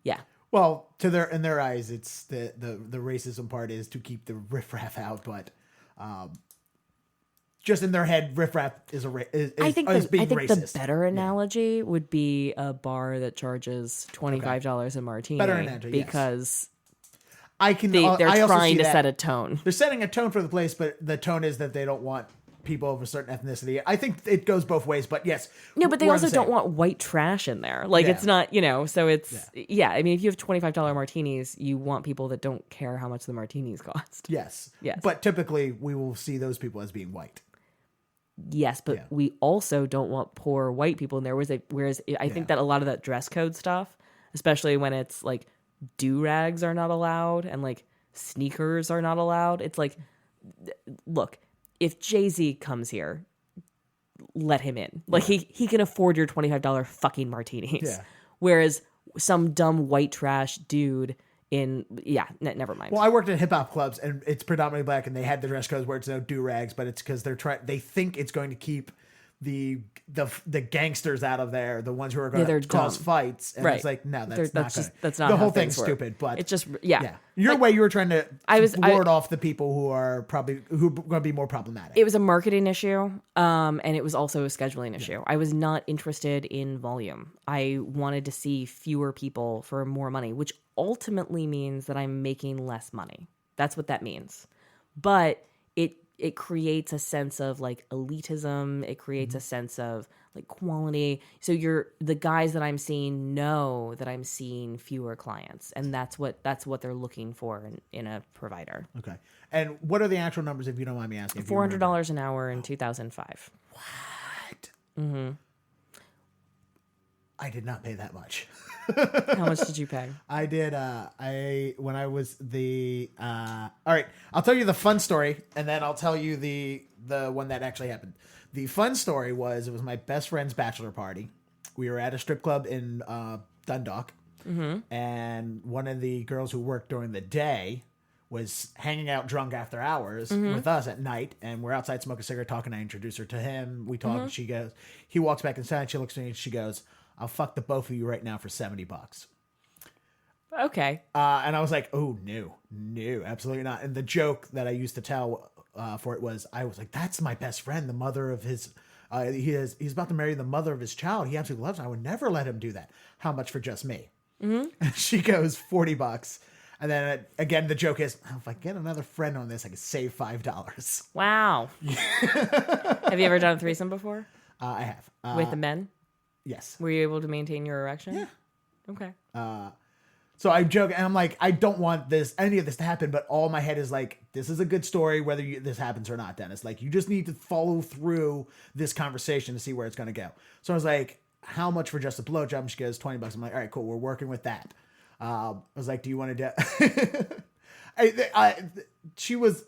yeah. Well, in their eyes, it's the racism part is to keep the riffraff out, but just in their head, riffraff is being racist. The better analogy would be a bar that charges $25 a martini. Better analogy, because they're trying to set a tone. They're setting a tone for the place, but the tone is that they don't want people of a certain ethnicity. I think it goes both ways, but yes. No, but they also don't want white trash in there. Like it's not, so it's, I mean, if you have $25 martinis, you want people that don't care how much the martinis cost. Yes. Yes. But typically we will see those people as being white. Yes, but we also don't want poor white people in there. Whereas I think that a lot of that dress code stuff, especially when it's like do-rags are not allowed and like sneakers are not allowed. It's like, look, if Jay-Z comes here, let him in. Like he can afford your $25 fucking martinis. Yeah. Whereas some dumb white trash dude never mind. Well, I worked at hip hop clubs and it's predominantly black and they had the dress codes where it's no do-rags, but it's because they think it's going to keep the gangsters out of there, the ones who are going to cause fights, and it's like, no, that's not the whole thing's stupid. But it's just your way you were trying to ward off the people who are going to be more problematic. It was a marketing issue, and it was also a scheduling issue. I was not interested in volume. I wanted to see fewer people for more money, which ultimately means that I'm making less money. That's what that means. But it creates a sense of like elitism. It creates a sense of like quality. So the guys that I'm seeing know that I'm seeing fewer clients, and that's what they're looking for in a provider. Okay. And what are the actual numbers, if you don't mind me asking? $400 an hour in 2005. What? Mm-hmm. I did not pay that much. How much did you pay? I did. When I was all right, I'll tell you the fun story and then I'll tell you the one that actually happened. The fun story was, it was my best friend's bachelor party. We were at a strip club in Dundalk, and one of the girls who worked during the day was hanging out drunk after hours with us at night, and we're outside smoking a cigarette talking. I introduced her to him. We talk, and he walks back inside, she looks at me and she goes, I'll fuck the both of you right now for $70. Okay. And I was like, oh, no, absolutely not. And the joke that I used to tell for it was, I was like, that's my best friend, the mother of his He's about to marry the mother of his child. He absolutely loves her. I would never let him do that. How much for just me? Mm-hmm. And she goes, $40. And then again, the joke is, oh, if I get another friend on this, I can save $5. Wow. Have you ever done a threesome before? I have. With the men? Yes. Were you able to maintain your erection? Yeah. Okay. So I joke, and I'm like, I don't want any of this to happen, but all my head is like, this is a good story, whether this happens or not, Dennis. Like, you just need to follow through this conversation to see where it's going to go. So I was like, how much for just a blowjob? And she goes, $20. I'm like, all right, cool. We're working with that. I was like, do you want to do? She was.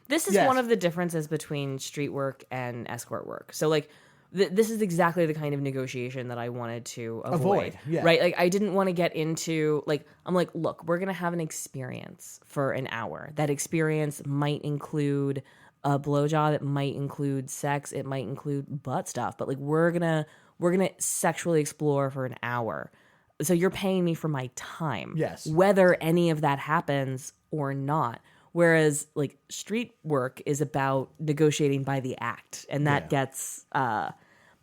This is one of the differences between street work and escort work. So like, this is exactly the kind of negotiation that I wanted to avoid. Yeah. Right? Like, I didn't want to get into, like, I'm like, look, we're going to have an experience for an hour. That experience might include a blowjob. It might include sex. It might include butt stuff. But like, we're gonna sexually explore for an hour. So you're paying me for my time. Yes. Whether any of that happens or not. Whereas like street work is about negotiating by the act. And that gets, I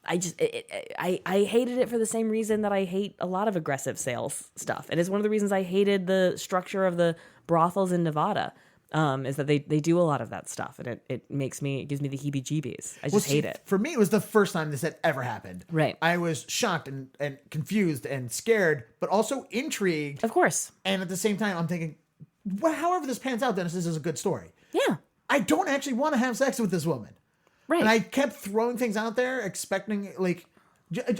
hated it for the same reason that I hate a lot of aggressive sales stuff. And it's one of the reasons I hated the structure of the brothels in Nevada, is that they do a lot of that stuff. And it gives me the heebie-jeebies. I just hate it. For me, it was the first time this had ever happened. Right. I was shocked and confused and scared, but also intrigued. Of course. And at the same time, I'm thinking, well, however this pans out, Dennis, this is a good story. Yeah. I don't actually want to have sex with this woman. Right. And I kept throwing things out there, expecting, like,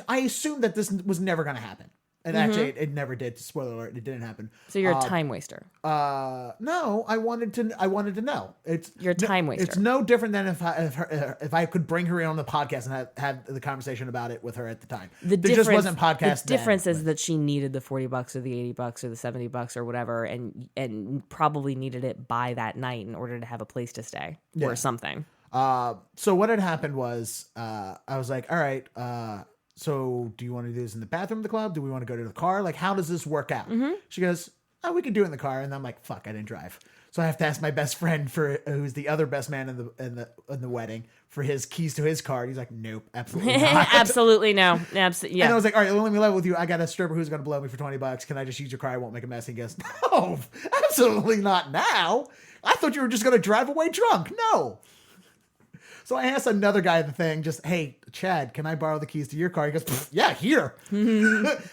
I assumed that this was never going to happen. And actually, it never did. Spoiler alert, it didn't happen. So you're a time waster. No, I wanted to know. You're a time waster. It's no different than if I could bring her in on the podcast and have the conversation about it with her at the time. There just wasn't podcast. The difference is that she needed the $40 or the $80 or the $70 or whatever, and probably needed it by that night in order to have a place to stay or something. So what had happened was, I was like, all right, so do you want to do this in the bathroom of the club? Do we want to go to the car? Like, how does this work out? Mm-hmm. She goes, oh, we could do it in the car. And I'm like, fuck, I didn't drive. So I have to ask my best friend who's the other best man in the wedding for his keys to his car. And he's like, nope, absolutely not. Absolutely no. Yeah. And I was like, all right, let me level with you. I got a stripper who's going to blow me for $20. Can I just use your car? I won't make a mess. He goes, no, absolutely not now. I thought you were just going to drive away drunk. No. So I asked another guy at the thing, just, hey, Chad, can I borrow the keys to your car? He goes, yeah, here.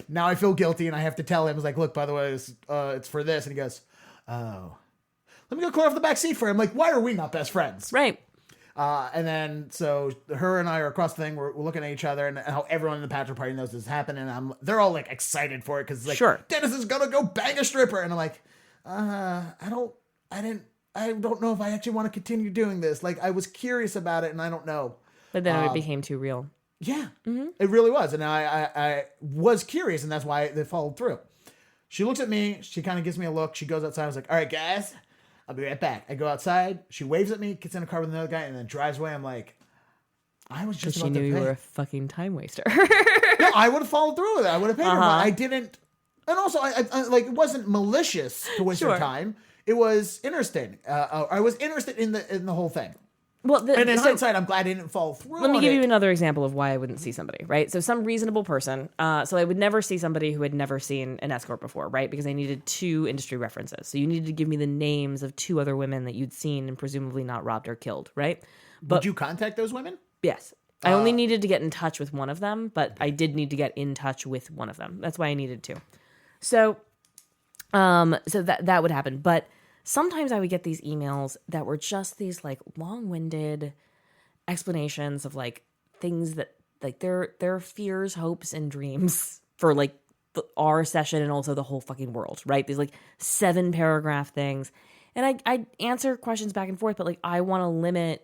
Now I feel guilty, and I have to tell him, I was like, look, by the way, it's for this. And he goes, oh, let me go clear off the back seat for him. Like, why are we not best friends? Right. And then, so her and I are across the thing. We're looking at each other, and how everyone in the bachelor party knows this is happening. And they're all, like, excited for it, because it's like, sure, Dennis is going to go bang a stripper. And I'm like, I don't know if I actually want to continue doing this. Like, I was curious about it, and I don't know. But then it became too real. Yeah, It really was. And I was curious, and that's why they followed through. She looks at me. She kind of gives me a look. She goes outside. I was like, all right, guys, I'll be right back. I go outside. She waves at me, gets in a car with another guy, and then drives away. I'm like, I was just about to pay. She knew you were a fucking time waster. No, I would have followed through with it. I would have paid her, but I didn't. And also, I like, it wasn't malicious to waste her time. It was interesting. I was interested in the whole thing. Well, and in hindsight, I'm glad I didn't fall through. Let me give you another example of why I wouldn't see somebody, right? So some reasonable person. So I would never see somebody who had never seen an escort before, right? Because I needed 2 industry references. So you needed to give me the names of 2 other women that you'd seen and presumably not robbed or killed, right? But would you contact those women? Yes. I only needed to get in touch with one of them, but I did need to get in touch with one of them. That's why I needed 2. So that would happen. But sometimes I would get these emails that were just these like long-winded explanations of like things that like their fears, hopes, and dreams for like our session and also the whole fucking world, right? These like 7-paragraph things. And I answer questions back and forth, but like I want to limit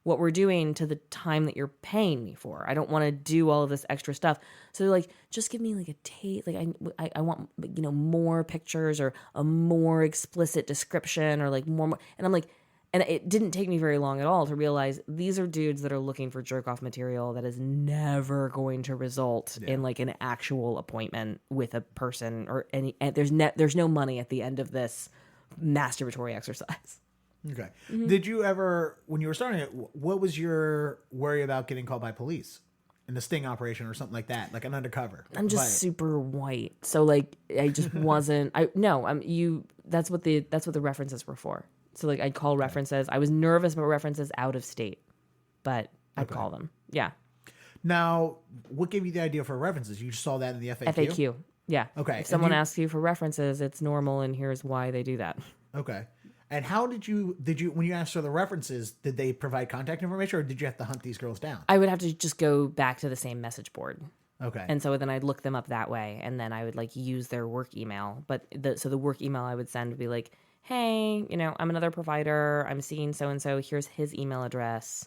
what we're doing to the time that you're paying me for. I don't want to do all of this extra stuff. So like, just give me like a tape. Like I want, more pictures or a more explicit description or like more. And I'm like, and it didn't take me very long at all to realize these are dudes that are looking for jerk off material that is never going to result in like an actual appointment with a person or any, and there's no money at the end of this masturbatory exercise. Okay. Did you ever, when you were starting it, what was your worry about getting called by police in a sting operation or something like that, like an undercover? I'm just super white, so like I just wasn't. That's what the references were for. So like I'd call references. I was nervous about references out of state, but I'd call them. Yeah. Now, what gave you the idea for references? You just saw that in the FAQ? FAQ. Yeah. Okay. If someone asks you for references, it's normal, and here's why they do that. Okay. And how did you when you asked for the references, did they provide contact information, or did you have to hunt these girls down? I would have to just go back to the same message board. Okay. And so then I'd look them up that way, and then I would like use their work email. But the work email I would send would be like, hey, I'm another provider. I'm seeing so-and-so. Here's his email address.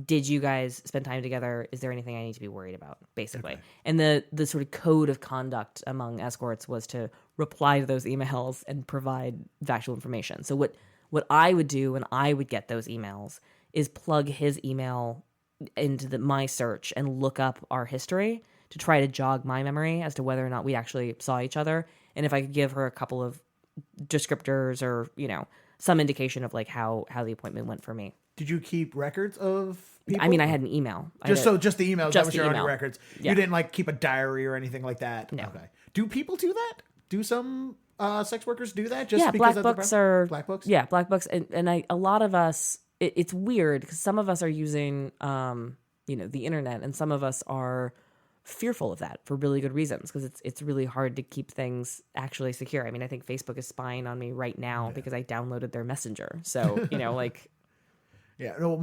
Did you guys spend time together? Is there anything I need to be worried about? Basically. Okay. And the sort of code of conduct among escorts was to reply to those emails and provide factual information. So what I would do when I would get those emails is plug his email into my search and look up our history to try to jog my memory as to whether or not we actually saw each other. And if I could give her a couple of descriptors or, some indication of like how the appointment went for me. Did you keep records of people? I mean, I had an email. Just the email. That was your only email. records. Yeah. You didn't like keep a diary or anything like that? No. Okay. Do people do that? Do some sex workers do that? Black books are... Black books? Yeah, black books. And a lot of us... It's weird because some of us are using, the internet, and some of us are fearful of that for really good reasons because it's really hard to keep things actually secure. I mean, I think Facebook is spying on me right now because I downloaded their messenger. So, like... Yeah, no.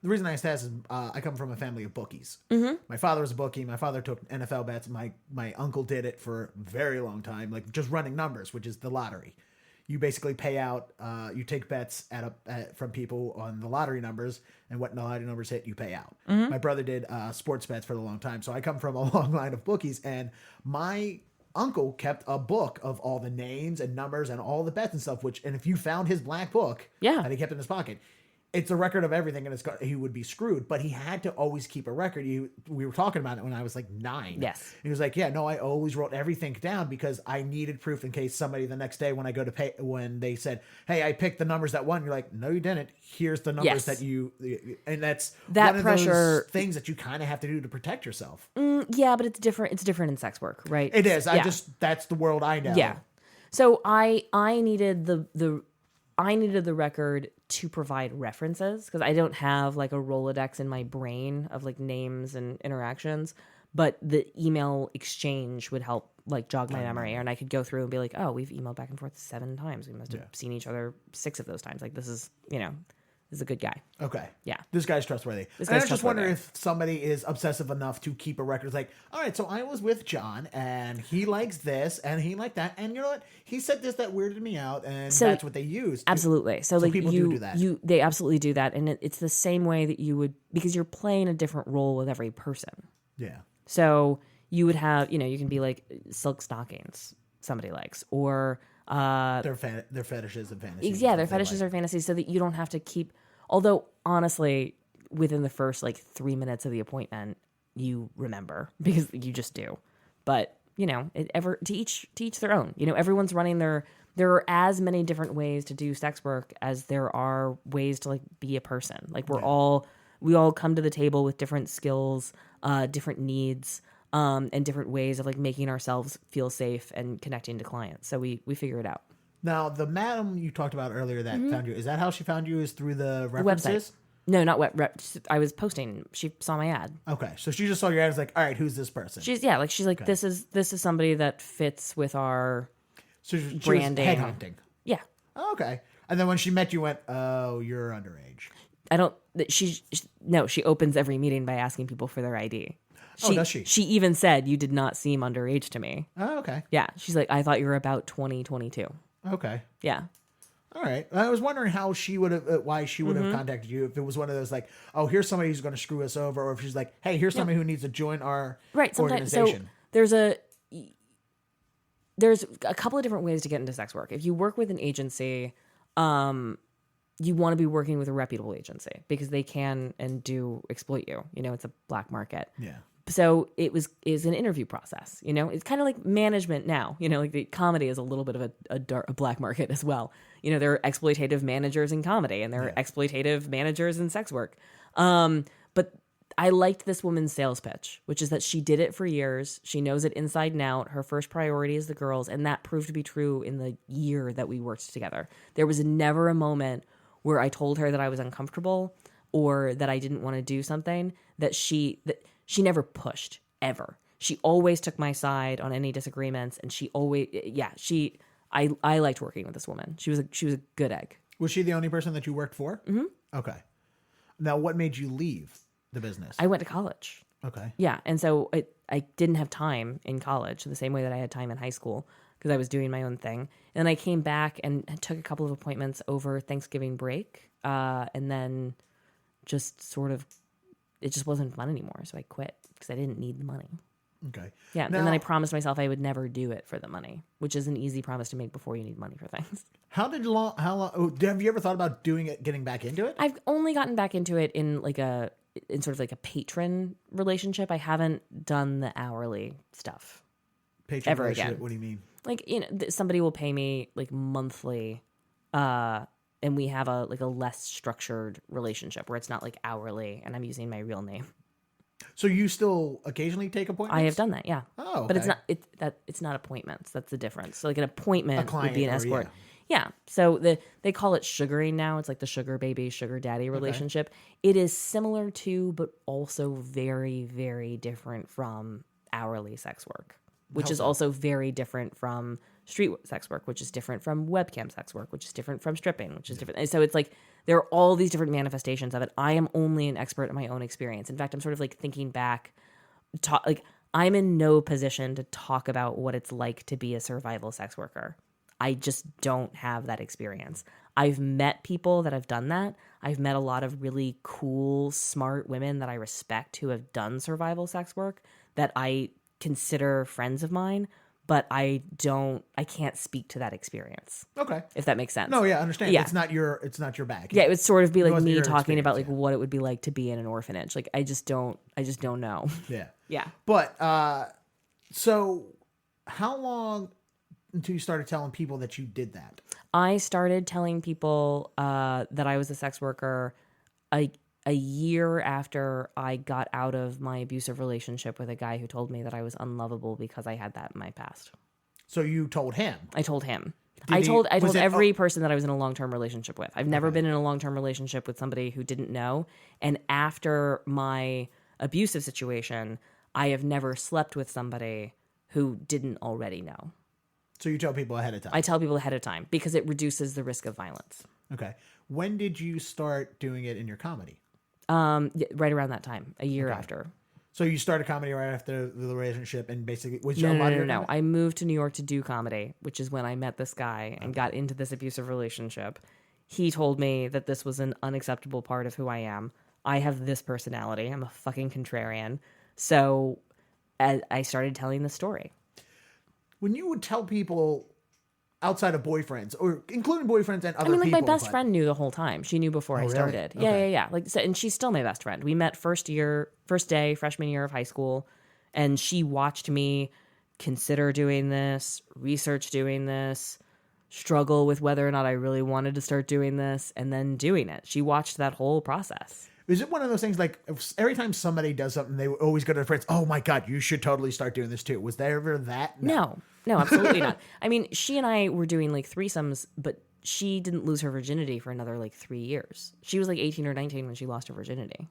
The reason I asked that is I come from a family of bookies. Mm-hmm. My father was a bookie. My father took NFL bets. My uncle did it for a very long time, like just running numbers, which is the lottery. You basically pay out. You take bets from people on the lottery numbers, and what the lottery numbers hit, you pay out. Mm-hmm. My brother did sports bets for a long time, so I come from a long line of bookies, and my uncle kept a book of all the names and numbers and all the bets and stuff. And if you found his black book, that he kept in his pocket. It's a record of everything, and he would be screwed. But he had to always keep a record. We were talking about it when I was like 9. Yes. And he was like, yeah, no, I always wrote everything down because I needed proof in case somebody the next day when I go to pay, when they said, hey, I picked the numbers that won. You're like, no, you didn't. Here's the numbers that you, and that's that one pressure, of those things that you kind of have to do to protect yourself. Yeah, but it's different. It's different in sex work, right? It is. That's the world I know. Yeah. So I needed the record to provide references because I don't have like a Rolodex in my brain of like names and interactions, but the email exchange would help like jog my memory, and I could go through and be like, oh, we've emailed back and forth 7 times. We must have seen each other 6 of those times. Like this is a good guy. Okay. Yeah. This guy's trustworthy. I just wonder if somebody is obsessive enough to keep a record. It's like, all right, so I was with John and he likes this and he liked that. And you know what? He said this that weirded me out, and that's what they use. Absolutely. So like people do that. They absolutely do that. And it's the same way that you would, because you're playing a different role with every person. Yeah. So you would have, you can be like silk stockings somebody likes, or their fetishes and fantasies. Yeah, their fetishes or fantasies, so that you don't have to keep. Although honestly, within the first like 3 minutes of the appointment, you remember because you just do. But to each their own. Everyone's running their. There are as many different ways to do sex work as there are ways to like be a person. Like we all come to the table with different skills, different needs. And different ways of like making ourselves feel safe and connecting to clients. So we figure it out. Now, the madam you talked about earlier that found you, is that how she found you? Is through the references? Website. No, not I was posting. She saw my ad. Okay, so she just saw your ad. Is like, all right, who's this person? She's like, okay. This is somebody that fits with our branding. Was headhunting. Yeah. Oh, okay. And then when she met you, went, oh, you're underage. She opens every meeting by asking people for their ID. Does she? She even said, you did not seem underage to me. Oh, okay. Yeah. She's like, I thought you were about 20, 22. Okay. Yeah. All right. I was wondering why she would have contacted you. If it was one of those like, oh, here's somebody who's going to screw us over. Or if she's like, hey, here's somebody who needs to join our organization. So there's a couple of different ways to get into sex work. If you work with an agency, you want to be working with a reputable agency because they can and do exploit you. It's a black market. Yeah. So is an interview process. It's kind of like management now. Like the comedy is a little bit of a black market as well. there are exploitative managers in comedy and there are exploitative managers in sex work. But I liked this woman's sales pitch, which is that she did it for years. She knows it inside and out. Her first priority is the girls. And that proved to be true in the year that we worked together. There was never a moment where I told her that I was uncomfortable or that I didn't want to do something that she never pushed, ever. She always took my side on any disagreements. And she always, I liked working with this woman. She was a good egg. Was she the only person that you worked for? Mm-hmm. Okay. Now, what made you leave the business? I went to college. Okay. Yeah. And so I didn't have time in college the same way that I had time in high school because I was doing my own thing. And then I came back and took a couple of appointments over Thanksgiving break. And then just sort of, it just wasn't fun anymore. So I quit because I didn't need the money. Okay. Yeah. Now, and then I promised myself I would never do it for the money, which is an easy promise to make before you need money for things. How long, have you ever thought about getting back into it? I've only gotten back into it in sort of like a patron relationship. I haven't done the hourly stuff. Patron ever relationship, again. What do you mean? Like, somebody will pay me like monthly, and we have a less structured relationship where it's not like hourly and I'm using my real name. So you still occasionally take appointments? I have done that, yeah. Oh, okay. But it's not appointments. That's the difference. So like an appointment would be an or, escort. Yeah. So they call it sugaring now. It's like the sugar baby, sugar daddy relationship. Okay. It is similar to, but also very, very different from hourly sex work, which is also very different from street sex work, which is different from webcam sex work, which is different from stripping, which is different. And so it's like there are all these different manifestations of it. I am only an expert in my own experience. In fact, I'm sort of like thinking back, I'm in no position to talk about what it's like to be a survival sex worker. I just don't have that experience. I've met people that have done that. I've met a lot of really cool, smart women that I respect who have done survival sex work that I consider friends of mine, but I can't speak to that experience. Okay. If that makes sense. No, yeah, I understand. Yeah. It's not your bag. Yeah, it would sort of be like me talking about like yeah. what it would be like to be in an orphanage. Like I just don't know. Yeah. Yeah. But so how long until you started telling people that you did that? I started telling people that I was a sex worker a year after I got out of my abusive relationship with a guy who told me that I was unlovable because I had that in my past. So you told him? I told him. I told every person that I was in a long-term relationship with. I've never been in a long-term relationship with somebody who didn't know. And after my abusive situation, I have never slept with somebody who didn't already know. So you tell people ahead of time? I tell people ahead of time because it reduces the risk of violence. Okay. When did you start doing it in your comedy? Right around that time, a year after. So you started comedy right after the relationship, and basically, No. I moved to New York to do comedy, which is when I met this guy and got into this abusive relationship. He told me that this was an unacceptable part of who I am. I have this personality. I'm a fucking contrarian. So I started telling the story. When you would tell people outside of boyfriends, or including boyfriends and other people. My best friend knew the whole time. She knew before I started. Really? Okay. Yeah. Like, so, and she's still my best friend. We met first day, freshman year of high school, and she watched me consider doing this, research doing this, struggle with whether or not I really wanted to start doing this, and then doing it. She watched that whole process. Is it one of those things like every time somebody does something, they always go to their friends, oh my God, you should totally start doing this too? Was there ever that? No, absolutely not. I mean, she and I were doing like threesomes, but she didn't lose her virginity for another like 3 years. She was like 18 or 19 when she lost her virginity.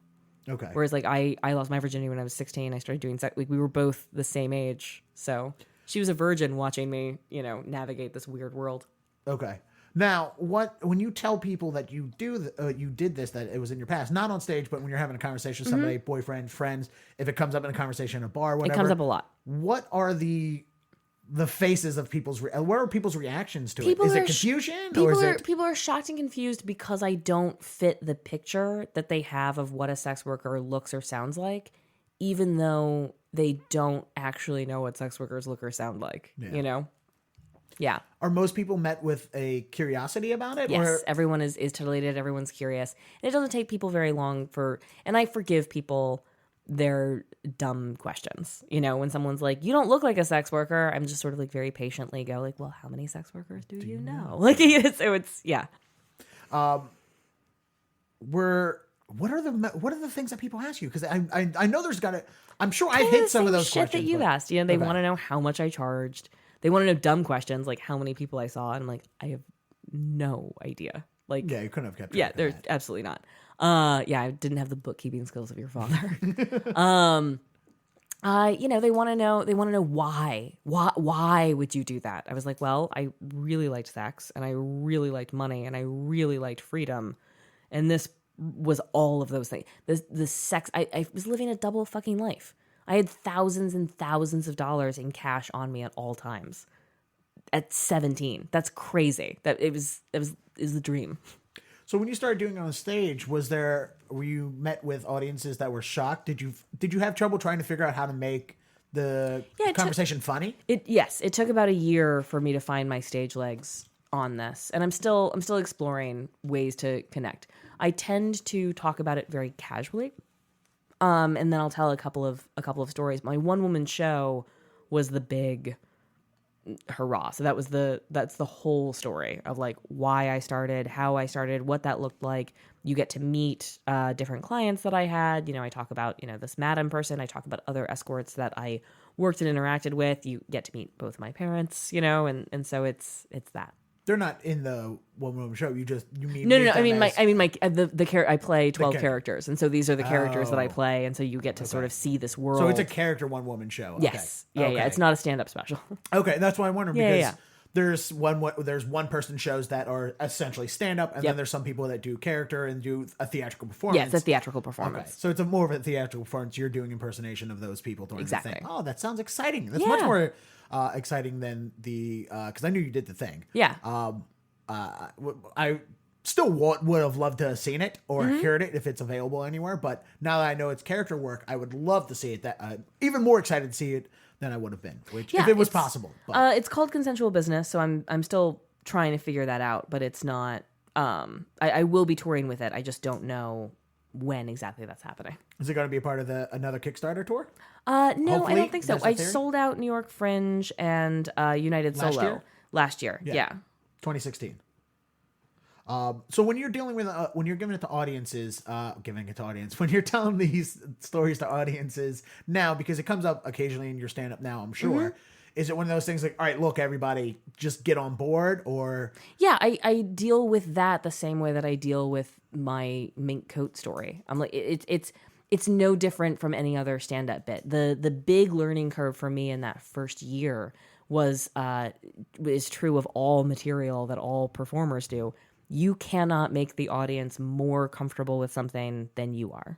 Okay. Whereas like I lost my virginity when I was 16. I started doing sex. Like we were both the same age. So she was a virgin watching me, navigate this weird world. Okay. Now, when you tell people that you did this, that it was in your past, not on stage, but when you're having a conversation with somebody, boyfriend, friends, if it comes up in a conversation in a bar, whatever. It comes up a lot. What are the faces of what are people's reactions to it? Is it confusion? People are shocked and confused because I don't fit the picture that they have of what a sex worker looks or sounds like, even though they don't actually know what sex workers look or sound like, Yeah. Are most people met with a curiosity about it? Yes, or? everyone is titillated. Everyone's curious. And it doesn't take people very long and I forgive people they're dumb questions. You know, when someone's like, you don't look like a sex worker, I'm just sort of like very patiently go like, well, how many sex workers do you know? Like, so it's, yeah. What are the things that people ask you? Because I know there's gotta, I'm sure I hit some of those shit questions that you've asked. You know, they want to know how much I charged. They want to know dumb questions like how many people I saw. And I'm like, I have no idea. Like, yeah, you couldn't have kept track yeah, of there's that. absolutely not. Yeah, I didn't have the bookkeeping skills of your father. You know, they want to know why would you do that? I was like, well, I really liked sex and I really liked money and I really liked freedom. And this was all of those things. The sex, I was living a double fucking life. I had thousands and thousands of dollars in cash on me at all times. At 17, that's crazy. That it was the dream. So when you started doing it on stage, were you met with audiences that were shocked? Did you have trouble trying to figure out how to make the conversation funny? Yes, it took about a year for me to find my stage legs on this, and I'm still exploring ways to connect. I tend to talk about it very casually, and then I'll tell a couple of stories. My one woman show was the big hurrah. So that's the whole story of like why I started, how I started, what that looked like. You get to meet different clients that I had. You know, I talk about, you know, this madam person. I talk about other escorts that I worked and interacted with. You get to meet both my parents, you know, and so it's that. They're not in the one woman show. You mean no. I mean I play 12 characters, and so these are the characters that I Oh. Okay. And so you get to sort of see this world. So it's a character one woman show. Yes, Okay. yeah. It's not a stand-up special. Okay, that's why I wonder Yeah, because yeah. there's one person shows that are essentially stand up, and then there's some people that do character and do a theatrical performance. Yeah, it's a theatrical Okay, performance. so it's more of a theatrical performance. You're doing impersonation of those people during Exactly. the thing. Oh, that sounds exciting. That's much more exciting than the because I knew you did the thing. Yeah. I still would have loved to have seen it or heard it if it's available anywhere. But now that I know it's character work, I would love to see it. That even more excited to see it than I would have been, which if it was possible. But. It's called Consensual Business, so I'm still trying to figure that out. But it's not. I will be touring with it. I just don't know when exactly that's happening. Is it going to be a part of another Kickstarter tour? No, Hopefully, I don't think so. that's the I theory? sold out New York Fringe and United Last Solo year? last year. Yeah. 2016. So when you're dealing with when you're giving it to audiences, when you're telling these stories to audiences now, because it comes up occasionally in your stand up now, I'm sure. Is it one of those things like, all right, look, everybody, just get on board, or? Yeah, I deal with that the same way that I deal with my mink coat story. I'm like, it's no different from any other stand up bit. The big learning curve for me in that first year is true of all material that all performers do. You cannot make the audience more comfortable with something than you are.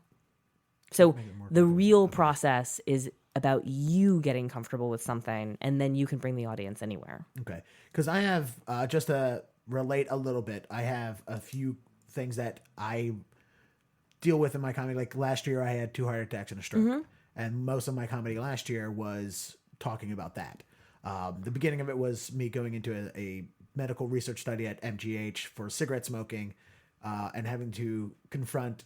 So the real process is about you getting comfortable with something, and then you can bring the audience anywhere. Okay. Because I have, just to relate a little bit, I have a few things that I deal with in my comedy. Like last year, I had 2 heart attacks and a stroke. And most of my comedy last year was talking about that. The beginning of it was me going into a medical research study at MGH for cigarette smoking, and having to confront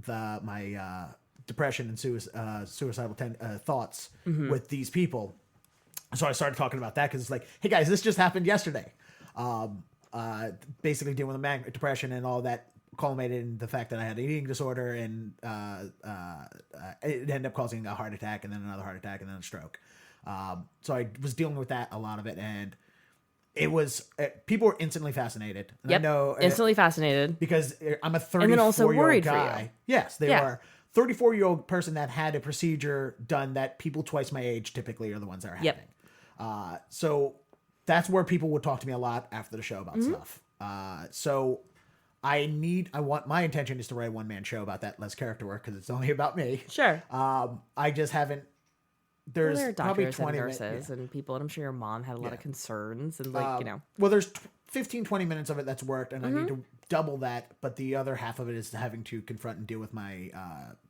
my depression and suicidal thoughts with these people. So I started talking about that because it's like, hey guys, this just happened yesterday. Basically dealing with manic depression and all that culminated in the fact that I had an eating disorder, and it ended up causing a heart attack, and then another heart attack, and then a stroke. So I was dealing with that, a lot of it, and it was people were instantly fascinated. And Yep. I know Instantly fascinated. because I'm a 34 And then also worried for guy. you. Yes, they Yeah. are. 34-year-old person that had a procedure done that people twice my age typically are the ones that are Yep. having. So that's where people would talk to me a lot after the show about stuff. So my intention is to write a one-man show about that, less character work, because it's only about me. Sure. I just haven't. There's There are probably doctors 20 and minutes. nurses and people, and I'm sure your mom had a lot of concerns and Well, there's 15, 20 minutes of it that's worked, and I need to double that. But the other half of it is having to confront and deal with my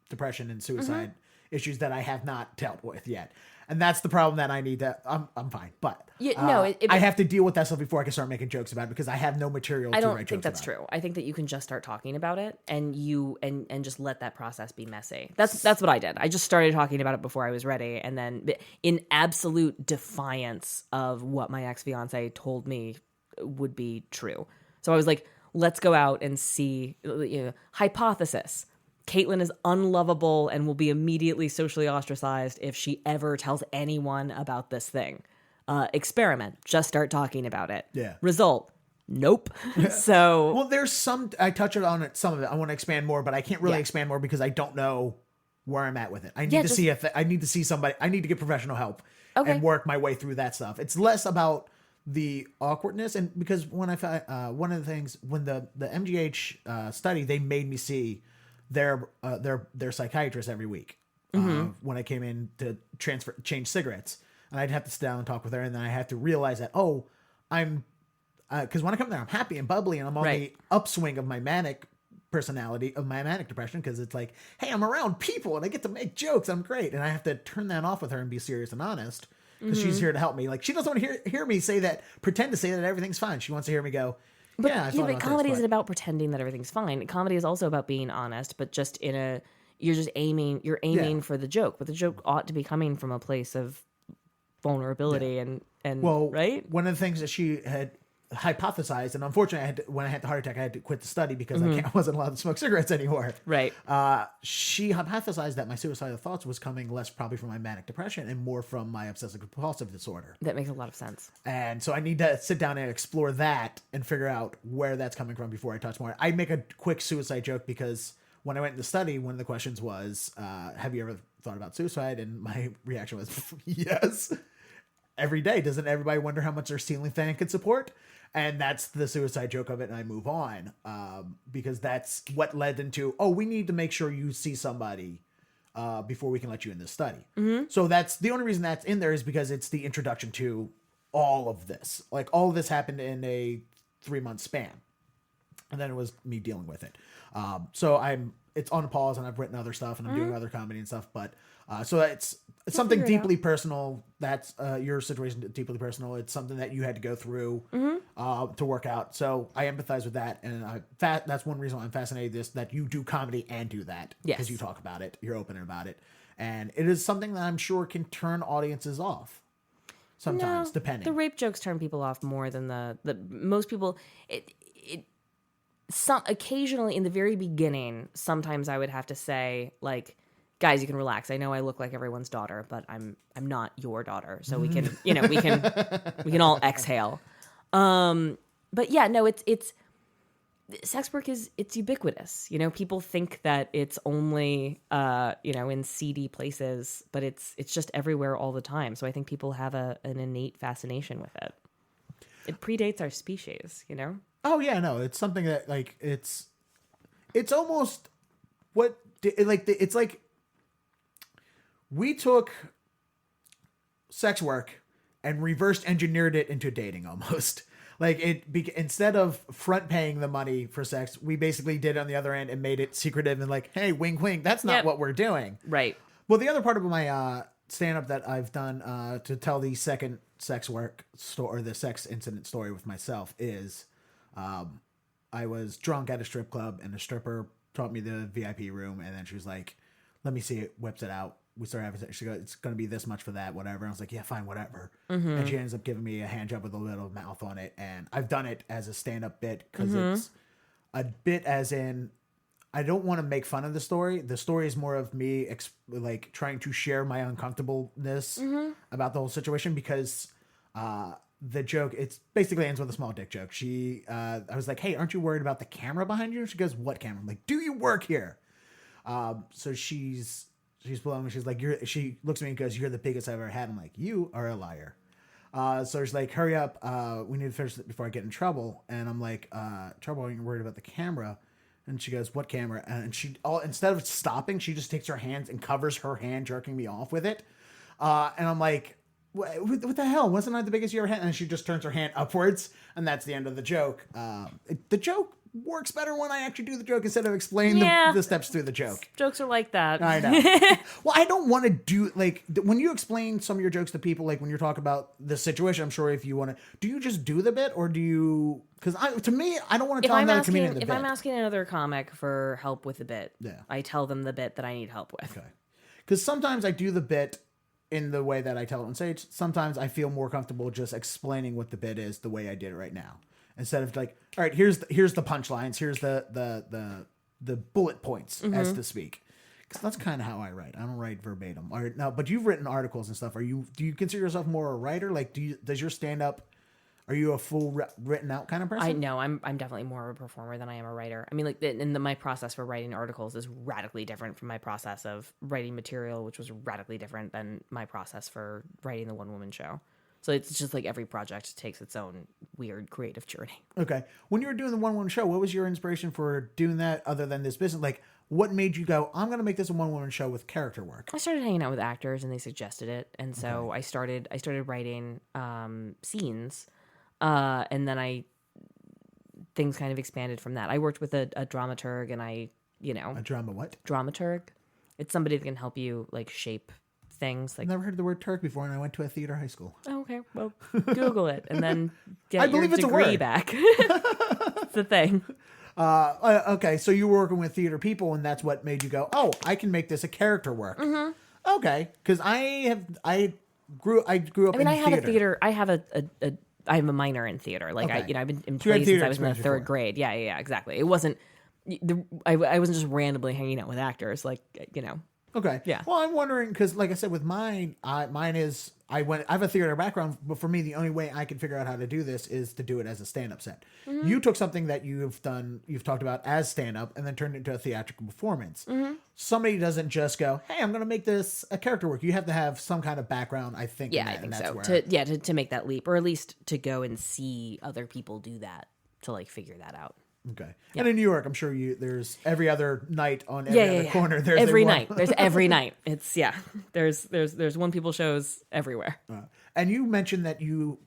depression and suicide issues that I have not dealt with yet. And that's the problem that I need to, I'm fine. But I have to deal with that stuff before I can start making jokes about it because I have no material to write jokes about. I don't think that's true. I think that you can just start talking about it and just let that process be messy. That's what I did. I just started talking about it before I was ready. And then in absolute defiance of what my ex-fiance told me would be true. So I was like, let's go out and see, hypothesis. Kaytlin is unlovable and will be immediately socially ostracized if she ever tells anyone about this thing. Experiment. Just start talking about it. Yeah. Result. Nope. So. Well, there's I touched on it, some of it. I want to expand more, but I can't really expand more because I don't know where I'm at with it. I need to see I need to see somebody. I need to get professional help and work my way through that stuff. It's less about the awkwardness, and because when I one of the things when the MGH study, they made me see their psychiatrist every week when I came in to change cigarettes, and I'd have to sit down and talk with her, and then I had to realize that I'm because when I come there I'm happy and bubbly and I'm on the upswing of my manic personality, of my manic depression, because it's like, hey, I'm around people and I get to make jokes, I'm great, and I have to turn that off with her and be serious and honest because she's here to help me. Like, she doesn't want to hear me pretend to say that everything's fine. She wants to hear me go, but comedy isn't about pretending that everything's fine. Comedy is also about being honest, but just you're aiming for the joke, but the joke ought to be coming from a place of vulnerability and right? One of the things that she had hypothesized, and unfortunately when I had the heart attack, I had to quit the study because I wasn't allowed to smoke cigarettes anymore. Right. She hypothesized that my suicidal thoughts was coming less probably from my manic depression and more from my obsessive compulsive disorder. That makes a lot of sense. And so I need to sit down and explore that and figure out where that's coming from before I touch more. I make a quick suicide joke because when I went in the study, one of the questions was, have you ever thought about suicide? And my reaction was, yes. Every day. Doesn't everybody wonder how much their ceiling fan can support? And that's the suicide joke of it, and I move on because that's what led into, we need to make sure you see somebody before we can let you in this study. So that's the only reason that's in there is because it's the introduction to all of this. Like, all of this happened in a 3-month span, and then it was me dealing with it. So it's on pause, and I've written other stuff, and I'm doing other comedy and stuff, but so it's something deeply personal. That's your situation, deeply personal. It's something that you had to go through to work out. So I empathize with that, and that's one reason why I'm fascinated that you do comedy and do that. Yes, because you talk about it, you're open about it, and it is something that I'm sure can turn audiences off. Sometimes, depending. The rape jokes turn people off more than the most people. Occasionally in the very beginning, sometimes I would have to say, like, guys, you can relax. I know I look like everyone's daughter, but I'm not your daughter. So we can, we can all exhale. But yeah, no, it's sex work it's ubiquitous. People think that it's only, in seedy places, but it's just everywhere all the time. So I think people have an innate fascination with it. It predates our species, Oh yeah, no, it's something that like it's almost it's like we took sex work and reverse engineered it into dating almost. Like instead of front paying the money for sex, we basically did it on the other end and made it secretive and like, hey, wink, wink. That's not what we're doing. Right. Well, the other part of my stand-up that I've done to tell the second sex work story, or the sex incident story with myself is I was drunk at a strip club and the stripper taught me the VIP room, and then she was like, let me see it, whips it out. We started having sex. She goes, it's going to be this much for that, whatever. And I was like, yeah, fine, whatever. And she ends up giving me a hand job with a little mouth on it. And I've done it as a stand-up bit because it's a bit as in, I don't want to make fun of the story. The story is more of me like trying to share my uncomfortableness about the whole situation because the joke, it's basically ends with a small dick joke. I was like, hey, aren't you worried about the camera behind you? She goes, what camera? I'm like, do you work here? So she's blowing me. She's like, she looks at me and goes, you're the biggest I've ever had. I'm like, you are a liar. So she's like, hurry up. We need to finish it before I get in trouble. And I'm like, trouble? Are you worried about the camera? And she goes, what camera? And instead of stopping, she just takes her hands and covers her hand, jerking me off with it. And I'm like, what the hell? Wasn't I the biggest you ever had? And she just turns her hand upwards, and that's the end of the joke. The joke works better when I actually do the joke instead of explain the steps through the joke. Jokes are like that. I know. Well, I don't want to do, like, when you explain some of your jokes to people, like when you're talking about the situation, I'm sure if you want to, do you just do the bit or do you, because to me, I don't want to tell another comedian the bit. If I'm asking another comic for help with the bit, Yeah. I tell them the bit that I need help with. Okay. Because sometimes I do the bit in the way that I tell it on stage. Sometimes I feel more comfortable just explaining what the bit is the way I did it right now. Instead of like, all right, here's the punchlines, here's the bullet points, as to speak. Because that's kind of how I write. I don't write verbatim. No, but you've written articles and stuff. Do you consider yourself more a writer? Like, does your stand up? Are you a full written out kind of person? I'm definitely more of a performer than I am a writer. I mean, like, my process for writing articles is radically different from my process of writing material, which was radically different than my process for writing the one woman show. So it's just like every project takes its own weird creative journey. Okay. When you were doing the one woman show, what was your inspiration for doing that other than this business? Like, what made you go, I'm going to make this a one woman show with character work? I started hanging out with actors and they suggested it. And so I started writing scenes. And then things kind of expanded from that. I worked with a dramaturg and A drama what? Dramaturg. It's somebody that can help you like shape things. Like, I've never heard the word Turk before, and I went to a theater high school. oh, okay, well, Google it and then get I believe your it's a degree word. back. It's the thing. Okay, so you were working with theater people, and that's what made you go, oh, I can make this a character work. Mm-hmm. Okay, because I grew up. I mean, I have theater. I have I have a minor in theater. Like Okay. I've been in So you had plays theater since I was in the experience third before. grade. Yeah, exactly. It wasn't. I wasn't just randomly hanging out with actors. Like, Okay. Yeah. Well, I'm wondering because, like I said, with mine is I have a theater background, but for me, the only way I can figure out how to do this is to do it as a stand-up set. Mm-hmm. You took something that you've talked about as stand-up, and then turned it into a theatrical performance. Mm-hmm. Somebody doesn't just go, "Hey, I'm going to make this a character work." You have to have some kind of background, I think. Yeah, in that, I think and so. that's To make that leap, or at least to go and see other people do that, to like figure that out. Okay. Yeah. And in New York, I'm sure there's every other night on every other corner. There's every night. There's every night. It's There's one people shows everywhere. And you mentioned that you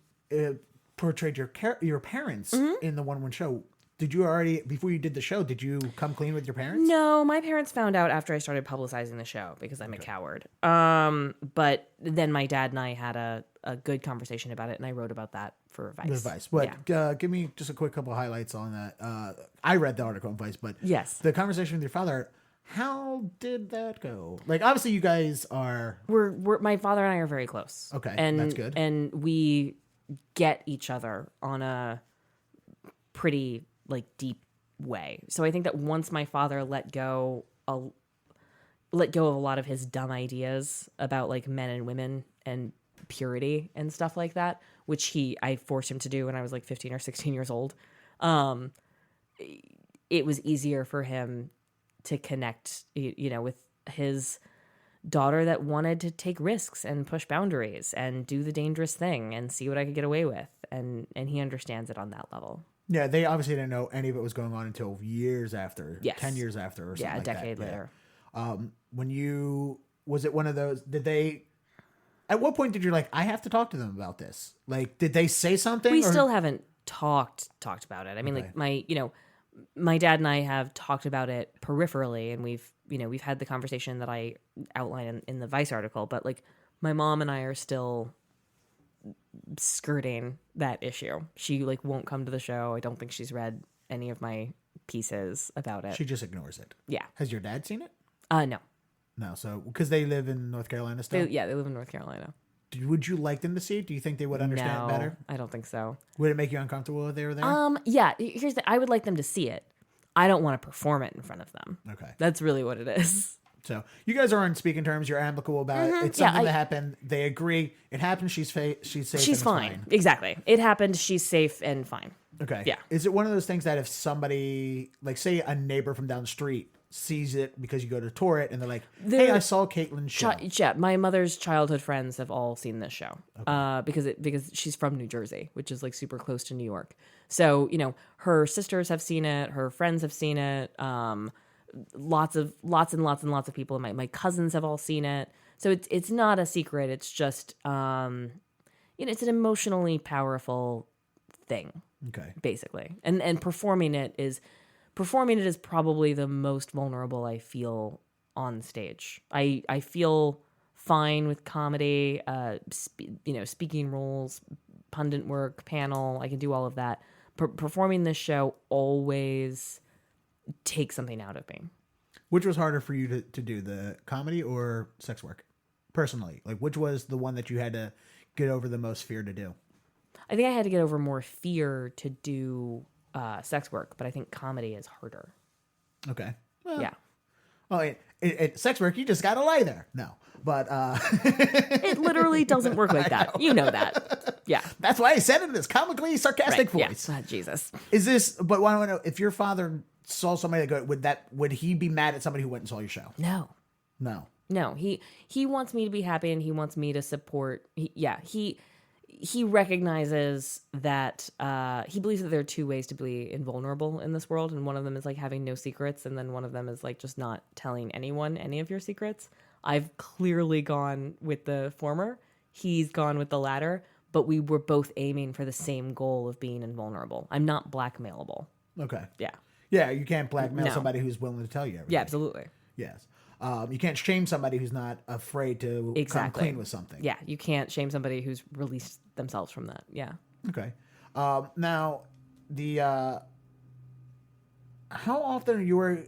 portrayed your parents in the one show. Did you already, before you did the show, did you come clean with your parents? No, my parents found out after I started publicizing the show because I'm a coward. But then my dad and I had a good conversation about it, and I wrote about that for Vice. But give me just a quick couple of highlights on that. I read the article on Vice, but yes, the conversation with your father, how did that go? Like, obviously you guys are... My father and I are very close. Okay, and that's good. And we get each other on a pretty like deep way. So I think that once my father let go of a lot of his dumb ideas about like men and women and purity and stuff like that, which I forced him to do when I was like 15 or 16 years old. It was easier for him to connect, with his daughter that wanted to take risks and push boundaries and do the dangerous thing and see what I could get away with. And he understands it on that level. Yeah, they obviously didn't know any of it was going on until years after, yes. 10 years after or something like that. Yeah, a decade later. Was it one of those, at what point did you like, I have to talk to them about this? Like, did they say something? We still haven't talked about it. I mean, Okay. like my dad and I have talked about it peripherally, and we've had the conversation that I outlined in the Vice article, but like my mom and I are still skirting that issue. She like won't come to the show. I don't think she's read any of my pieces about it. She just ignores it. Yeah. Has your dad seen it? No. No, so because they live in North Carolina still. They live in North Carolina. Would you like them to see it? Do you think they would understand No, better? I don't think so. Would it make you uncomfortable if they were there? Yeah. Here's I would like them to see it. I don't want to perform it in front of them. Okay. That's really what it is. So you guys are on speaking terms. You're amicable about it. It's something that happened. They agree. It happened. She's safe. She's fine. Exactly. It happened. She's safe and fine. Okay. Yeah. Is it one of those things that if somebody, like say a neighbor from down the street sees it because you go to tour it and they're like, hey, I saw Kaytlin's show. Yeah, my mother's childhood friends have all seen this show because she's from New Jersey, which is like super close to New York. So, her sisters have seen it. Her friends have seen it. Lots and lots of people. My cousins have all seen it. So it's not a secret. It's just, it's an emotionally powerful thing. Okay. Basically. And performing it is performing it is probably the most vulnerable I feel on stage. I feel fine with comedy, speaking roles, pundit work, panel. I can do all of that. Performing this show always takes something out of me. Which was harder for you to do, the comedy or sex work? Personally, like which was the one that you had to get over the most fear to do? I think I had to get over more fear to do sex work, but I think comedy is harder. Okay. Well, yeah. Well, sex work, you just gotta lie there. No, but it literally doesn't work like that. You know that. Yeah. That's why I said it in this comically sarcastic right. voice. Yeah. Jesus. Is this? But I want to know if your father saw somebody that go, would he be mad at somebody who went and saw your show? No. No. He wants me to be happy, and he wants me to support. He recognizes that he believes that there are two ways to be invulnerable in this world, and one of them is like having no secrets, and then one of them is like just not telling anyone any of your secrets. I've clearly gone with the former. He's gone with the latter, but we were both aiming for the same goal of being invulnerable. I'm not blackmailable. Okay. Yeah. Yeah, you can't blackmail somebody who's willing to tell you everything. Yeah, absolutely. Yes. You can't shame somebody who's not afraid to come clean with something. Yeah, you can't shame somebody who's released themselves from that. Yeah. Okay. Now, how often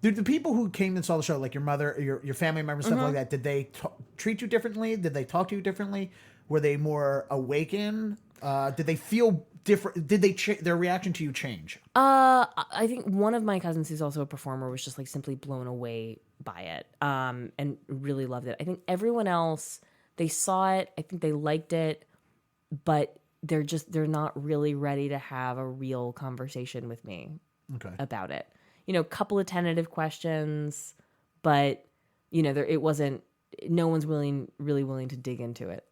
did the people who came and saw the show, like your mother, your family members, stuff like that, did they treat you differently? Did they talk to you differently? Were they more awakened? Did they feel different? Did their reaction to you change? I think one of my cousins, who's also a performer, was just like simply blown away by it, and really loved it. I think everyone else, they saw it. I think they liked it, but they're not really ready to have a real conversation with me about it. A couple of tentative questions, but no one's really willing to dig into it.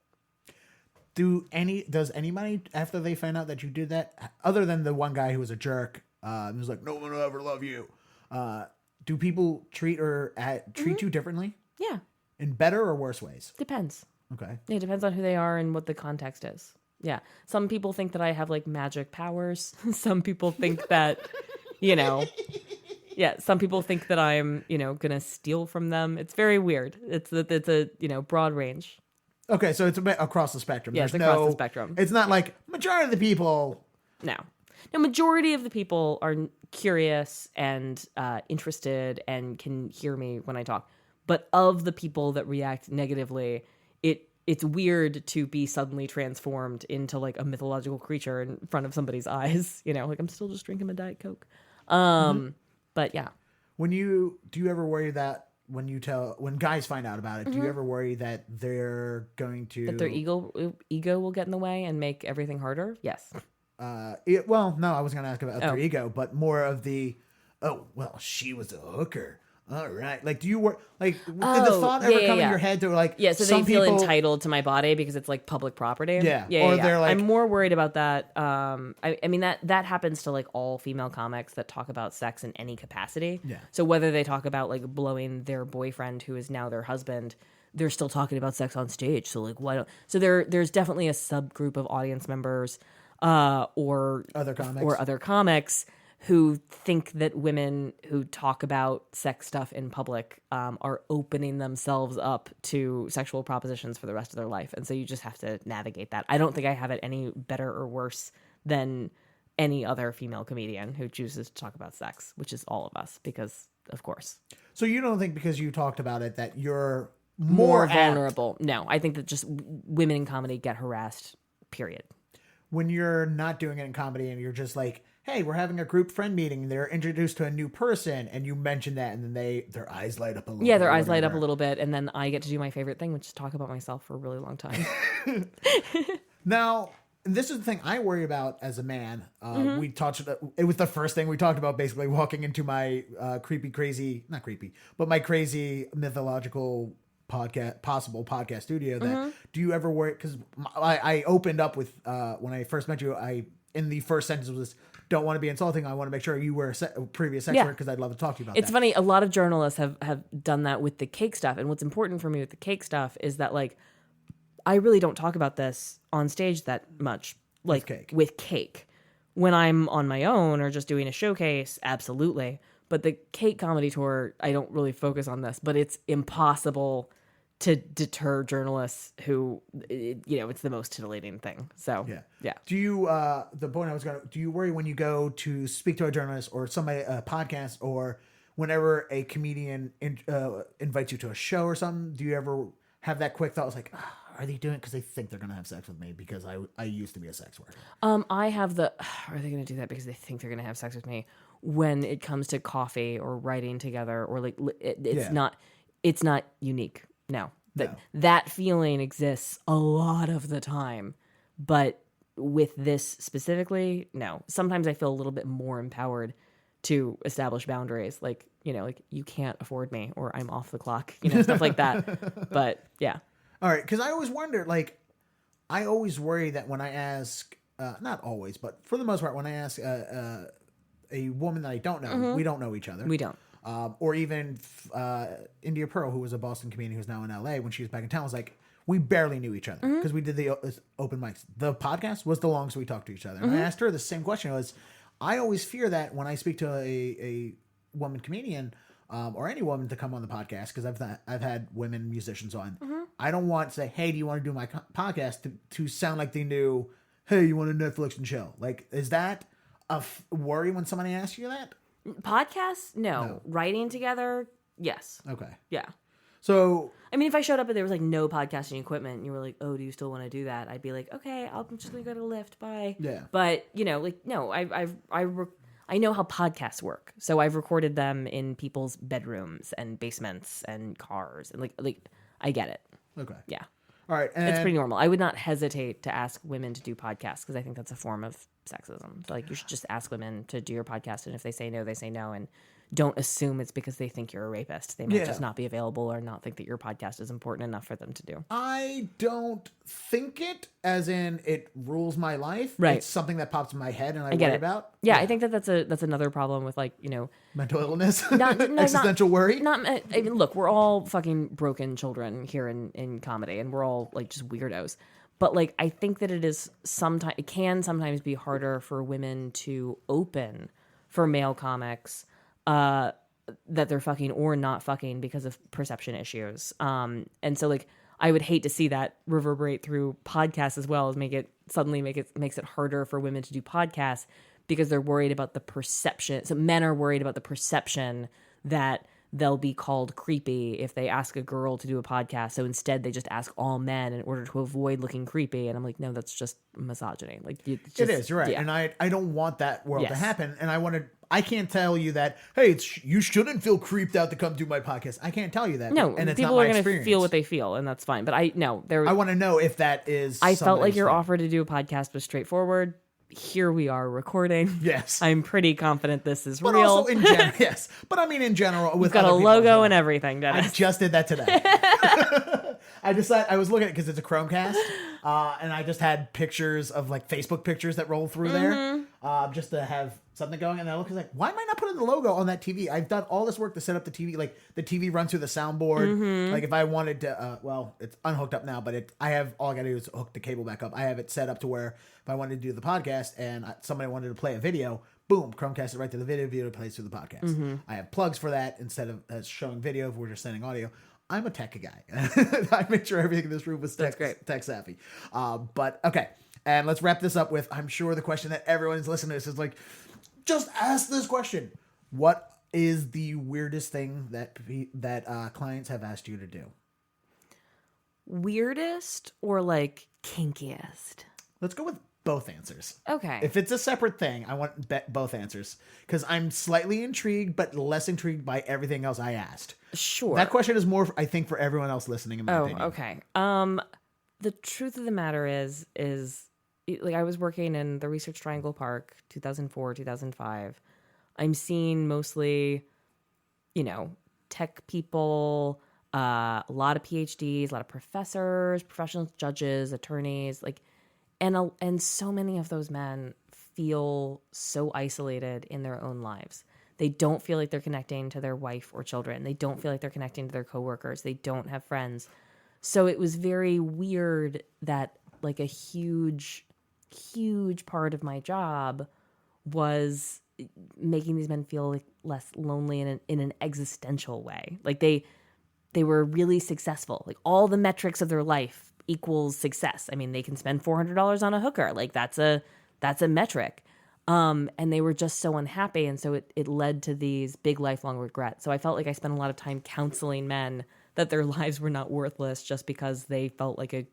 Does anybody, after they find out that you did that, other than the one guy who was a jerk, who's like, no one will ever love you, do people treat you differently? Yeah. In better or worse ways? Depends. Okay. Yeah, it depends on who they are and what the context is. Yeah. Some people think that I have like magic powers. Some people think that, yeah, some people think that I'm, gonna steal from them. It's very weird. It's a broad range. Okay, so it's a bit across the spectrum. Yeah, it's across the spectrum. It's not like majority of the people. No, majority of the people are curious and interested and can hear me when I talk. But of the people that react negatively, it's weird to be suddenly transformed into like a mythological creature in front of somebody's eyes. Like I'm still just drinking my Diet Coke. But yeah. Do you ever worry that when guys find out about it, do you ever worry that they're going to... That their ego will get in the way and make everything harder? Yes. Well, no, I was going to ask about their ego, but more of the, she was a hooker. All right. Like, do you work... Like, did the thought ever come in your head to like... Yeah, so they feel entitled to my body because it's like public property. Yeah. Or they're like... I'm more worried about that. I mean, that happens to like all female comics that talk about sex in any capacity. Yeah. So whether they talk about like blowing their boyfriend who is now their husband, they're still talking about sex on stage. So like, why don't... So there's definitely a subgroup of audience members or other comics who think that women who talk about sex stuff in public are opening themselves up to sexual propositions for the rest of their life. And so you just have to navigate that. I don't think I have it any better or worse than any other female comedian who chooses to talk about sex, which is all of us, because of course. So you don't think because you talked about it that you're more vulnerable? No, I think that just women in comedy get harassed, period. When you're not doing it in comedy and you're just like, hey, we're having a group friend meeting, and they're introduced to a new person, and you mention that, and then their eyes light up a little bit. Yeah, their eyes light up a little bit, and then I get to do my favorite thing, which is talk about myself for a really long time. Now, this is the thing I worry about as a man. We talked. It was the first thing we talked about, basically walking into my not crazy mythological possible podcast studio. That do you ever worry? Because I opened up with when I first met you. In the first sentence was, don't want to be insulting. I want to make sure you were a previous sex worker because I'd love to talk to you about It's that. funny. A lot of journalists have done that with the cake stuff. And what's important for me with the cake stuff is that like, I really don't talk about this on stage that much. Like with cake. When I'm on my own or just doing a showcase, absolutely. But the Kate comedy tour, I don't really focus on this, but it's impossible to deter journalists who, it's the most titillating thing. So, yeah. Do you, the point I was going to, do you worry when you go to speak to a journalist or somebody, a podcast, or whenever a comedian invites you to a show or something, do you ever have that quick thought? It's like, are they doing it because they think they're going to have sex with me because I used to be a sex worker? I have the, are they going to do that because they think they're going to have sex with me? When it comes to coffee or writing together or like, it's not unique. No. That feeling exists a lot of the time. But with this specifically, no. Sometimes I feel a little bit more empowered to establish boundaries. Like, like you can't afford me or I'm off the clock, stuff like that. But yeah. All right, because I always wonder, like, I always worry that when I ask, not always, but for the most part, when I ask a woman that I don't know, we don't know each other. We don't. Or even India Pearl, who was a Boston comedian who's now in LA, when she was back in town, was like, we barely knew each other because we did the open mics. The podcast was the longest we talked to each other. And I asked her the same question. I always fear that when I speak to a woman comedian, or any woman to come on the podcast, because I've had women musicians on. I don't want to say, hey, do you want to do my podcast to sound like they knew, hey, you want a Netflix and chill? Like, is that a worry when somebody asks you that? Podcasts? No. Writing together? Yes. Okay. Yeah. So, I mean, if I showed up and there was like no podcasting equipment and you were like, oh, do you still want to do that? I'd be like, okay, I'm just going to go to Lyft. Bye. Yeah. But, no, I know how podcasts work. So I've recorded them in people's bedrooms and basements and cars. And like I get it. Okay. Yeah. All right. And it's pretty normal. I would not hesitate to ask women to do podcasts because I think that's a form of sexism. So, like, you should just ask women to do your podcast. And if they say no, they say no. And don't assume it's because they think you're a rapist. They might just not be available or not think that your podcast is important enough for them to do. I don't think it, as in it rules my life. Right. It's something that pops in my head and I get worry it. about. Yeah, I think that's another problem with, like, mental illness, not existential worry. I mean, look, we're all fucking broken children here in comedy, and we're all like just weirdos. But like, I think that it can sometimes be harder for women to open for male comics that they're fucking or not fucking because of perception issues. And so like, I would hate to see that reverberate through podcasts as well, as makes it harder for women to do podcasts because they're worried about the perception. So men are worried about the perception that they'll be called creepy if they ask a girl to do a podcast. So instead they just ask all men in order to avoid looking creepy. And I'm like, no, that's just misogyny. Like, it is, you're right. Yeah. And I don't want that world to happen. And I can't tell you that, hey, you shouldn't feel creeped out to come do my podcast. I can't tell you that. No, and it's people not are going to feel what they feel, and that's fine. But I want to know if that is. I felt like your offer to do a podcast was straightforward. Here we are recording. Yes. I'm pretty confident this is but real. Also in general, yes. But I mean, in general, with we've got a logo and everything, Dennis. I just did that today. I was looking at it because it's a Chromecast, and I just had pictures of like Facebook pictures that roll through there, just to have something going. And I look like, why am I not putting the logo on that TV? I've done all this work to set up the TV. Like the TV runs through the soundboard. Like if I wanted to, well, it's unhooked up now, but all I got to do is hook the cable back up. I have it set up to where if I wanted to do the podcast and somebody wanted to play a video, boom, Chromecast it right to the video plays through the podcast. I have plugs for that instead of showing video if we're just sending audio. I'm a tech guy. I make sure everything in this room was tech savvy. But okay. And let's wrap this up with, I'm sure the question that everyone's listening to this is like, just ask this question. What is the weirdest thing that clients have asked you to do? Weirdest or like kinkiest? Let's go with both answers. Okay. If it's a separate thing, I want both answers because I'm slightly intrigued, but less intrigued by everything else I asked. Sure. That question is more, I think, for everyone else listening. In my opinion. Okay. The truth of the matter is like I was working in the Research Triangle Park, 2004, 2005. I'm seeing mostly, tech people, a lot of PhDs, a lot of professors, professional judges, attorneys, like. And so many of those men feel so isolated in their own lives. They don't feel like they're connecting to their wife or children. They don't feel like they're connecting to their coworkers. They don't have friends. So it was very weird that like a huge, huge part of my job was making these men feel like less lonely in an existential way. Like they were really successful. Like all the metrics of their life equals success. I mean, they can spend $400 on a hooker. Like that's a metric. And they were just so unhappy. And so it led to these big lifelong regrets. So I felt like I spent a lot of time counseling men that their lives were not worthless just because they felt like a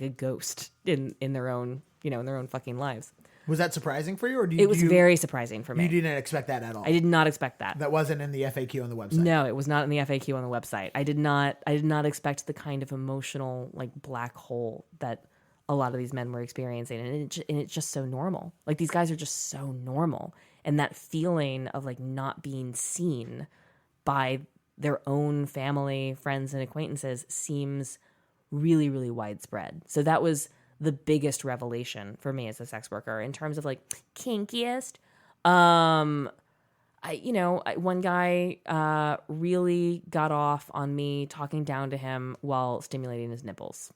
ghost in their own, in their own fucking lives. Was that surprising for you, or it was very surprising for me? You didn't expect that at all. I did not expect that. That wasn't in the FAQ on the website. No, it was not in the FAQ on the website. I did not expect the kind of emotional like black hole that a lot of these men were experiencing, and it's just so normal. Like these guys are just so normal, and that feeling of like not being seen by their own family, friends, and acquaintances seems really, really widespread. So that was the biggest revelation for me as a sex worker in terms of like kinkiest. One guy really got off on me talking down to him while stimulating his nipples.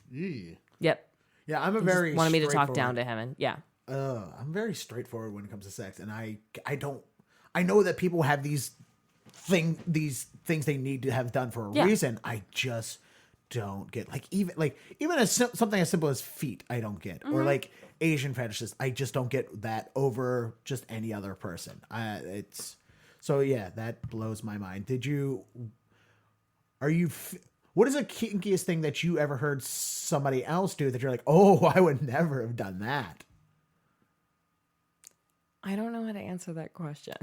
Yeah. Yep. Yeah, I'm He wanted me to talk down to him, and yeah. I'm very straightforward when it comes to sex, and I know that people have these things they need to have done for a reason. I just don't get even as something as simple as feet. I don't get, or like Asian fetishes. I just don't get that over just any other person. That blows my mind. What is the kinkiest thing that you ever heard somebody else do that you're like, oh, I would never have done that? I don't know how to answer that question.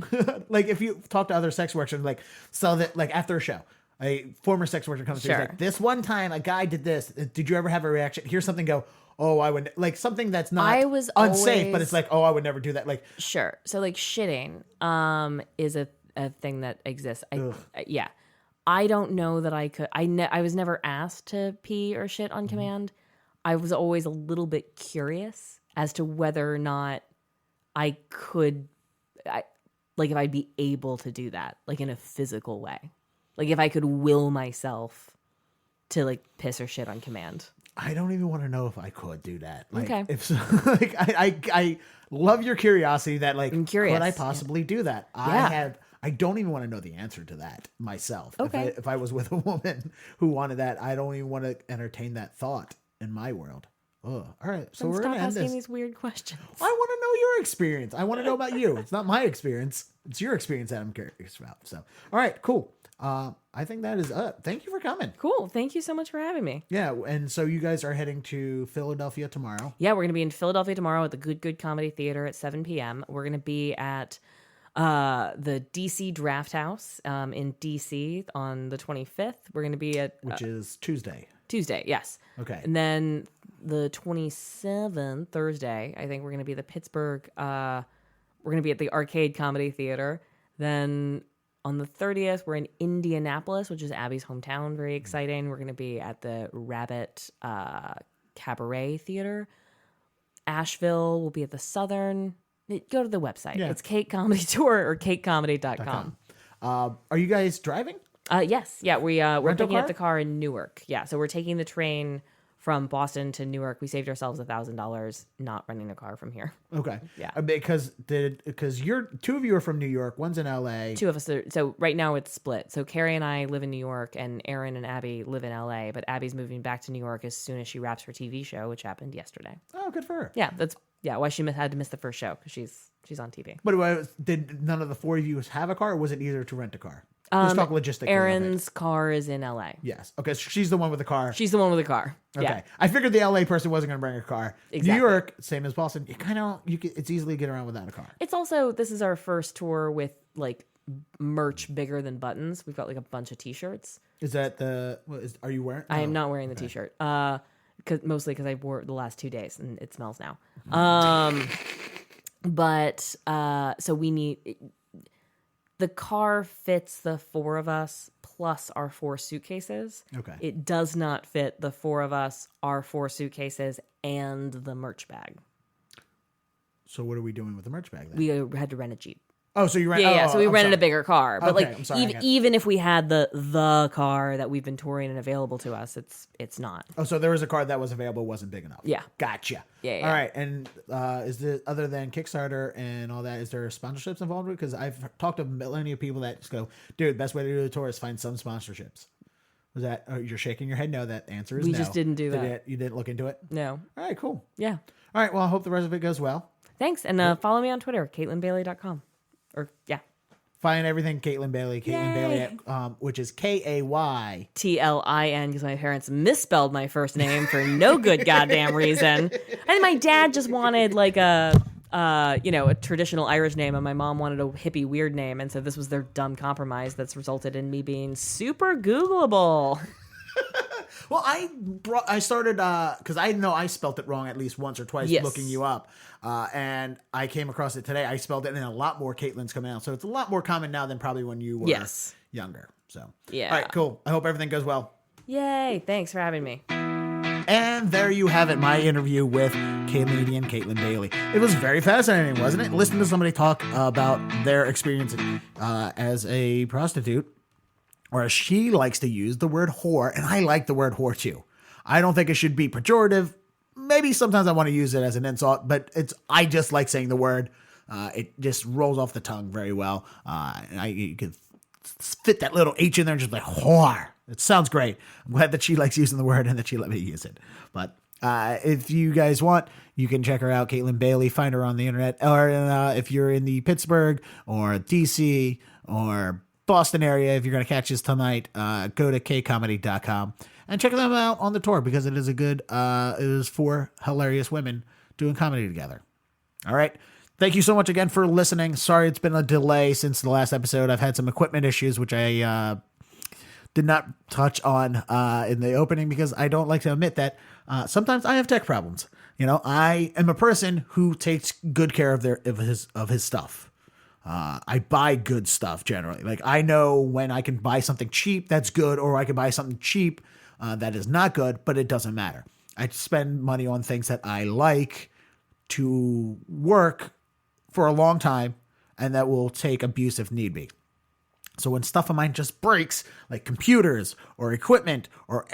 Like if you talk to other sex workers, after a show, a former sex worker comes to you, like, this one time a guy did this. Did you ever have a reaction? Here's something go, oh, I would, like something that's not unsafe, but it's like, oh, I would never do that. Like, sure. So like shitting is a thing that exists. I don't know that I could. I was never asked to pee or shit on command. I was always a little bit curious as to whether or not I could, if I'd be able to do that, like in a physical way. Like if I could will myself to like piss or shit on command. I don't even want to know if I could do that. Like, okay. If I love your curiosity that like, I'm curious. Could I possibly do that? Yeah. I don't even want to know the answer to that myself. Okay. If I was with a woman who wanted that, I don't even want to entertain that thought in my world. Oh, all right. So we're gonna end asking this. These weird questions. I want to know your experience. I want to know about you. It's not my experience. It's your experience that I'm curious about. So, all right, cool. I think that is up. Thank you for coming. Cool. Thank you so much for having me. Yeah, and so you guys are heading to Philadelphia tomorrow. Yeah, we're going to be in Philadelphia tomorrow at the Good Comedy Theater at 7 p.m. We're going to be at the DC Draft House in DC on the 25th. We're going to be at... which is Tuesday. Tuesday, yes. Okay. And then the 27th, Thursday, I think we're going to be at the Pittsburgh... we're going to be at the Arcade Comedy Theater. Then... on the 30th, we're in Indianapolis, which is Abby's hometown. Very exciting. We're going to be at the Rabbit Cabaret Theater. Asheville, we'll be at the Southern. Go to the website. Yeah. It's Kate Comedy Tour or katecomedy.com. Are you guys driving? Yes. Yeah, we're picking up car? the car in Newark. Yeah, so we're taking the train from Boston to Newark. We saved ourselves $1,000 not renting a car from here. Okay. Yeah. Because you're two of you are from New York. One's in LA. Two of us. So right now it's split. So Carrie and I live in New York, and Aaron and Abby live in LA. But Abby's moving back to New York as soon as she wraps her TV show, which happened yesterday. Oh, good for her. Yeah, that's why she had to miss the first show because she's on TV. But did none of the four of you have a car, or was it easier to rent a car? Let's talk logistically. Aaron's car is in LA. Yes. Okay. So she's the one with the car. She's the one with the car. Okay. Yeah. I figured the LA person wasn't going to bring a car. Exactly. New York, same as Boston. It's easily to get around without a car. It's also, this is our first tour with like merch bigger than buttons. We've got like a bunch of t-shirts. Is that are you wearing? I am not wearing the t-shirt. Mostly because I wore it the last 2 days and it smells now. So we need... The car fits the four of us plus our 4 suitcases. Okay. It does not fit the 4 of us, our 4 suitcases, and the merch bag. So what are we doing with the merch bag then? We had to rent a Jeep. Oh, so you rent? Yeah. Oh, So we I'm rented sorry. a bigger car, but Okay, I'm sorry, I like got it. even if we had the car that we've been touring and available to us, it's not. Oh, so there was a card that was available, wasn't big enough. Yeah. Gotcha. Yeah. All right. And is there, other than Kickstarter and all that, is there sponsorships involved with it? Because I've talked to plenty of people that just go, dude, best way to do the tour is find some sponsorships. Was that, you're shaking your head no, that answer is We no. just didn't do that. You didn't look into it? No. All right, cool. Yeah. All right, well, I hope the rest of it goes well. Thanks, and follow me on Twitter, KaytlinBailey.com. Or yeah. Find everything Kaytlin Bailey, Kaytlin Yay. Bailey, which is K-A-Y. TLIN, because my parents misspelled my first name for no good goddamn reason. And my dad just wanted like a traditional Irish name, and my mom wanted a hippie weird name, and so this was their dumb compromise that's resulted in me being super Googleable. Well, I started because I know I spelt it wrong at least once or twice Yes. looking you up, and I came across it today. I spelled it, and a lot more Kaytlin's coming out, so it's a lot more common now than probably when you were younger. So Yeah. all right, cool. I hope everything goes well. Yay! Thanks for having me. And there you have it, my interview with comedian Kaytlin Bailey. It was very fascinating, wasn't it? Listen to somebody talk about their experience as a prostitute. Or as she likes to use the word whore, and I like the word whore too. I don't think it should be pejorative. Maybe sometimes I want to use it as an insult, but I just like saying the word. It just rolls off the tongue very well. You can fit that little H in there and just like whore. It sounds great. I'm glad that she likes using the word and that she let me use it. But if you guys want, you can check her out, Kaytlin Bailey. Find her on the internet. Or if you're in the Pittsburgh or DC or Boston area, if you're going to catch us tonight, go to kcomedy.com and check them out on the tour, because it is it is 4 hilarious women doing comedy together. All right. Thank you so much again for listening. Sorry it's been a delay since the last episode. I've had some equipment issues, which I did not touch on in the opening, because I don't like to admit that sometimes I have tech problems. I am a person who takes good care of his stuff. I buy good stuff generally. Like, I know when I can buy something cheap that's good, or I can buy something cheap that is not good, but it doesn't matter. I spend money on things that I like to work for a long time, and that will take abuse if need be. So when stuff of mine just breaks, like computers or equipment or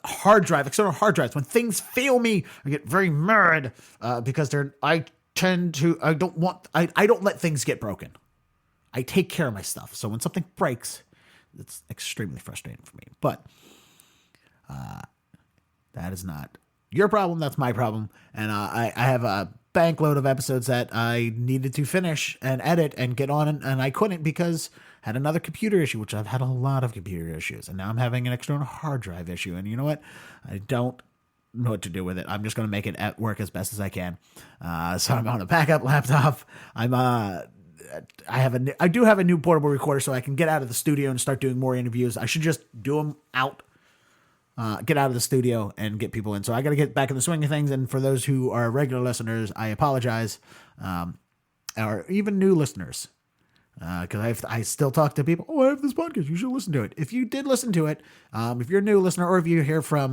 hard drive, external hard drives, when things fail me, I get very mad because I don't let things get broken. I take care of my stuff. So when something breaks, it's extremely frustrating for me. But that is not your problem. That's my problem. And I have a bank load of episodes that I needed to finish and edit and get on, and I couldn't because I had another computer issue, which I've had a lot of computer issues. And now I'm having an external hard drive issue. And you know what? I don't know what to do with it. I'm just going to make it at work as best as I can. So I'm on a backup laptop. I do have a new portable recorder, so I can get out of the studio and start doing more interviews. I should just do them out, get out of the studio and get people in. So I got to get back in the swing of things. And for those who are regular listeners, I apologize. Or even new listeners. Because I still talk to people. Oh, I have this podcast. You should listen to it. If you did listen to it, if you're a new listener, or if you hear from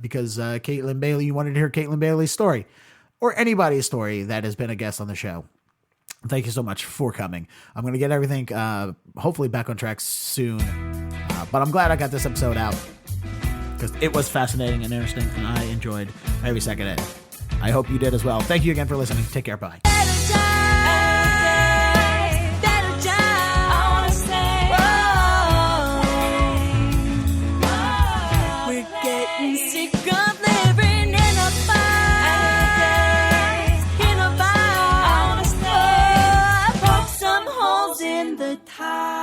because Kaytlin Bailey, you wanted to hear Kaytlin Bailey's story, or anybody's story that has been a guest on the show, thank you so much for coming. I'm going to get everything hopefully back on track soon. But I'm glad I got this episode out, because it was fascinating and interesting, and I enjoyed every second of it. I hope you did as well. Thank you again for listening. Take care. Bye. Time.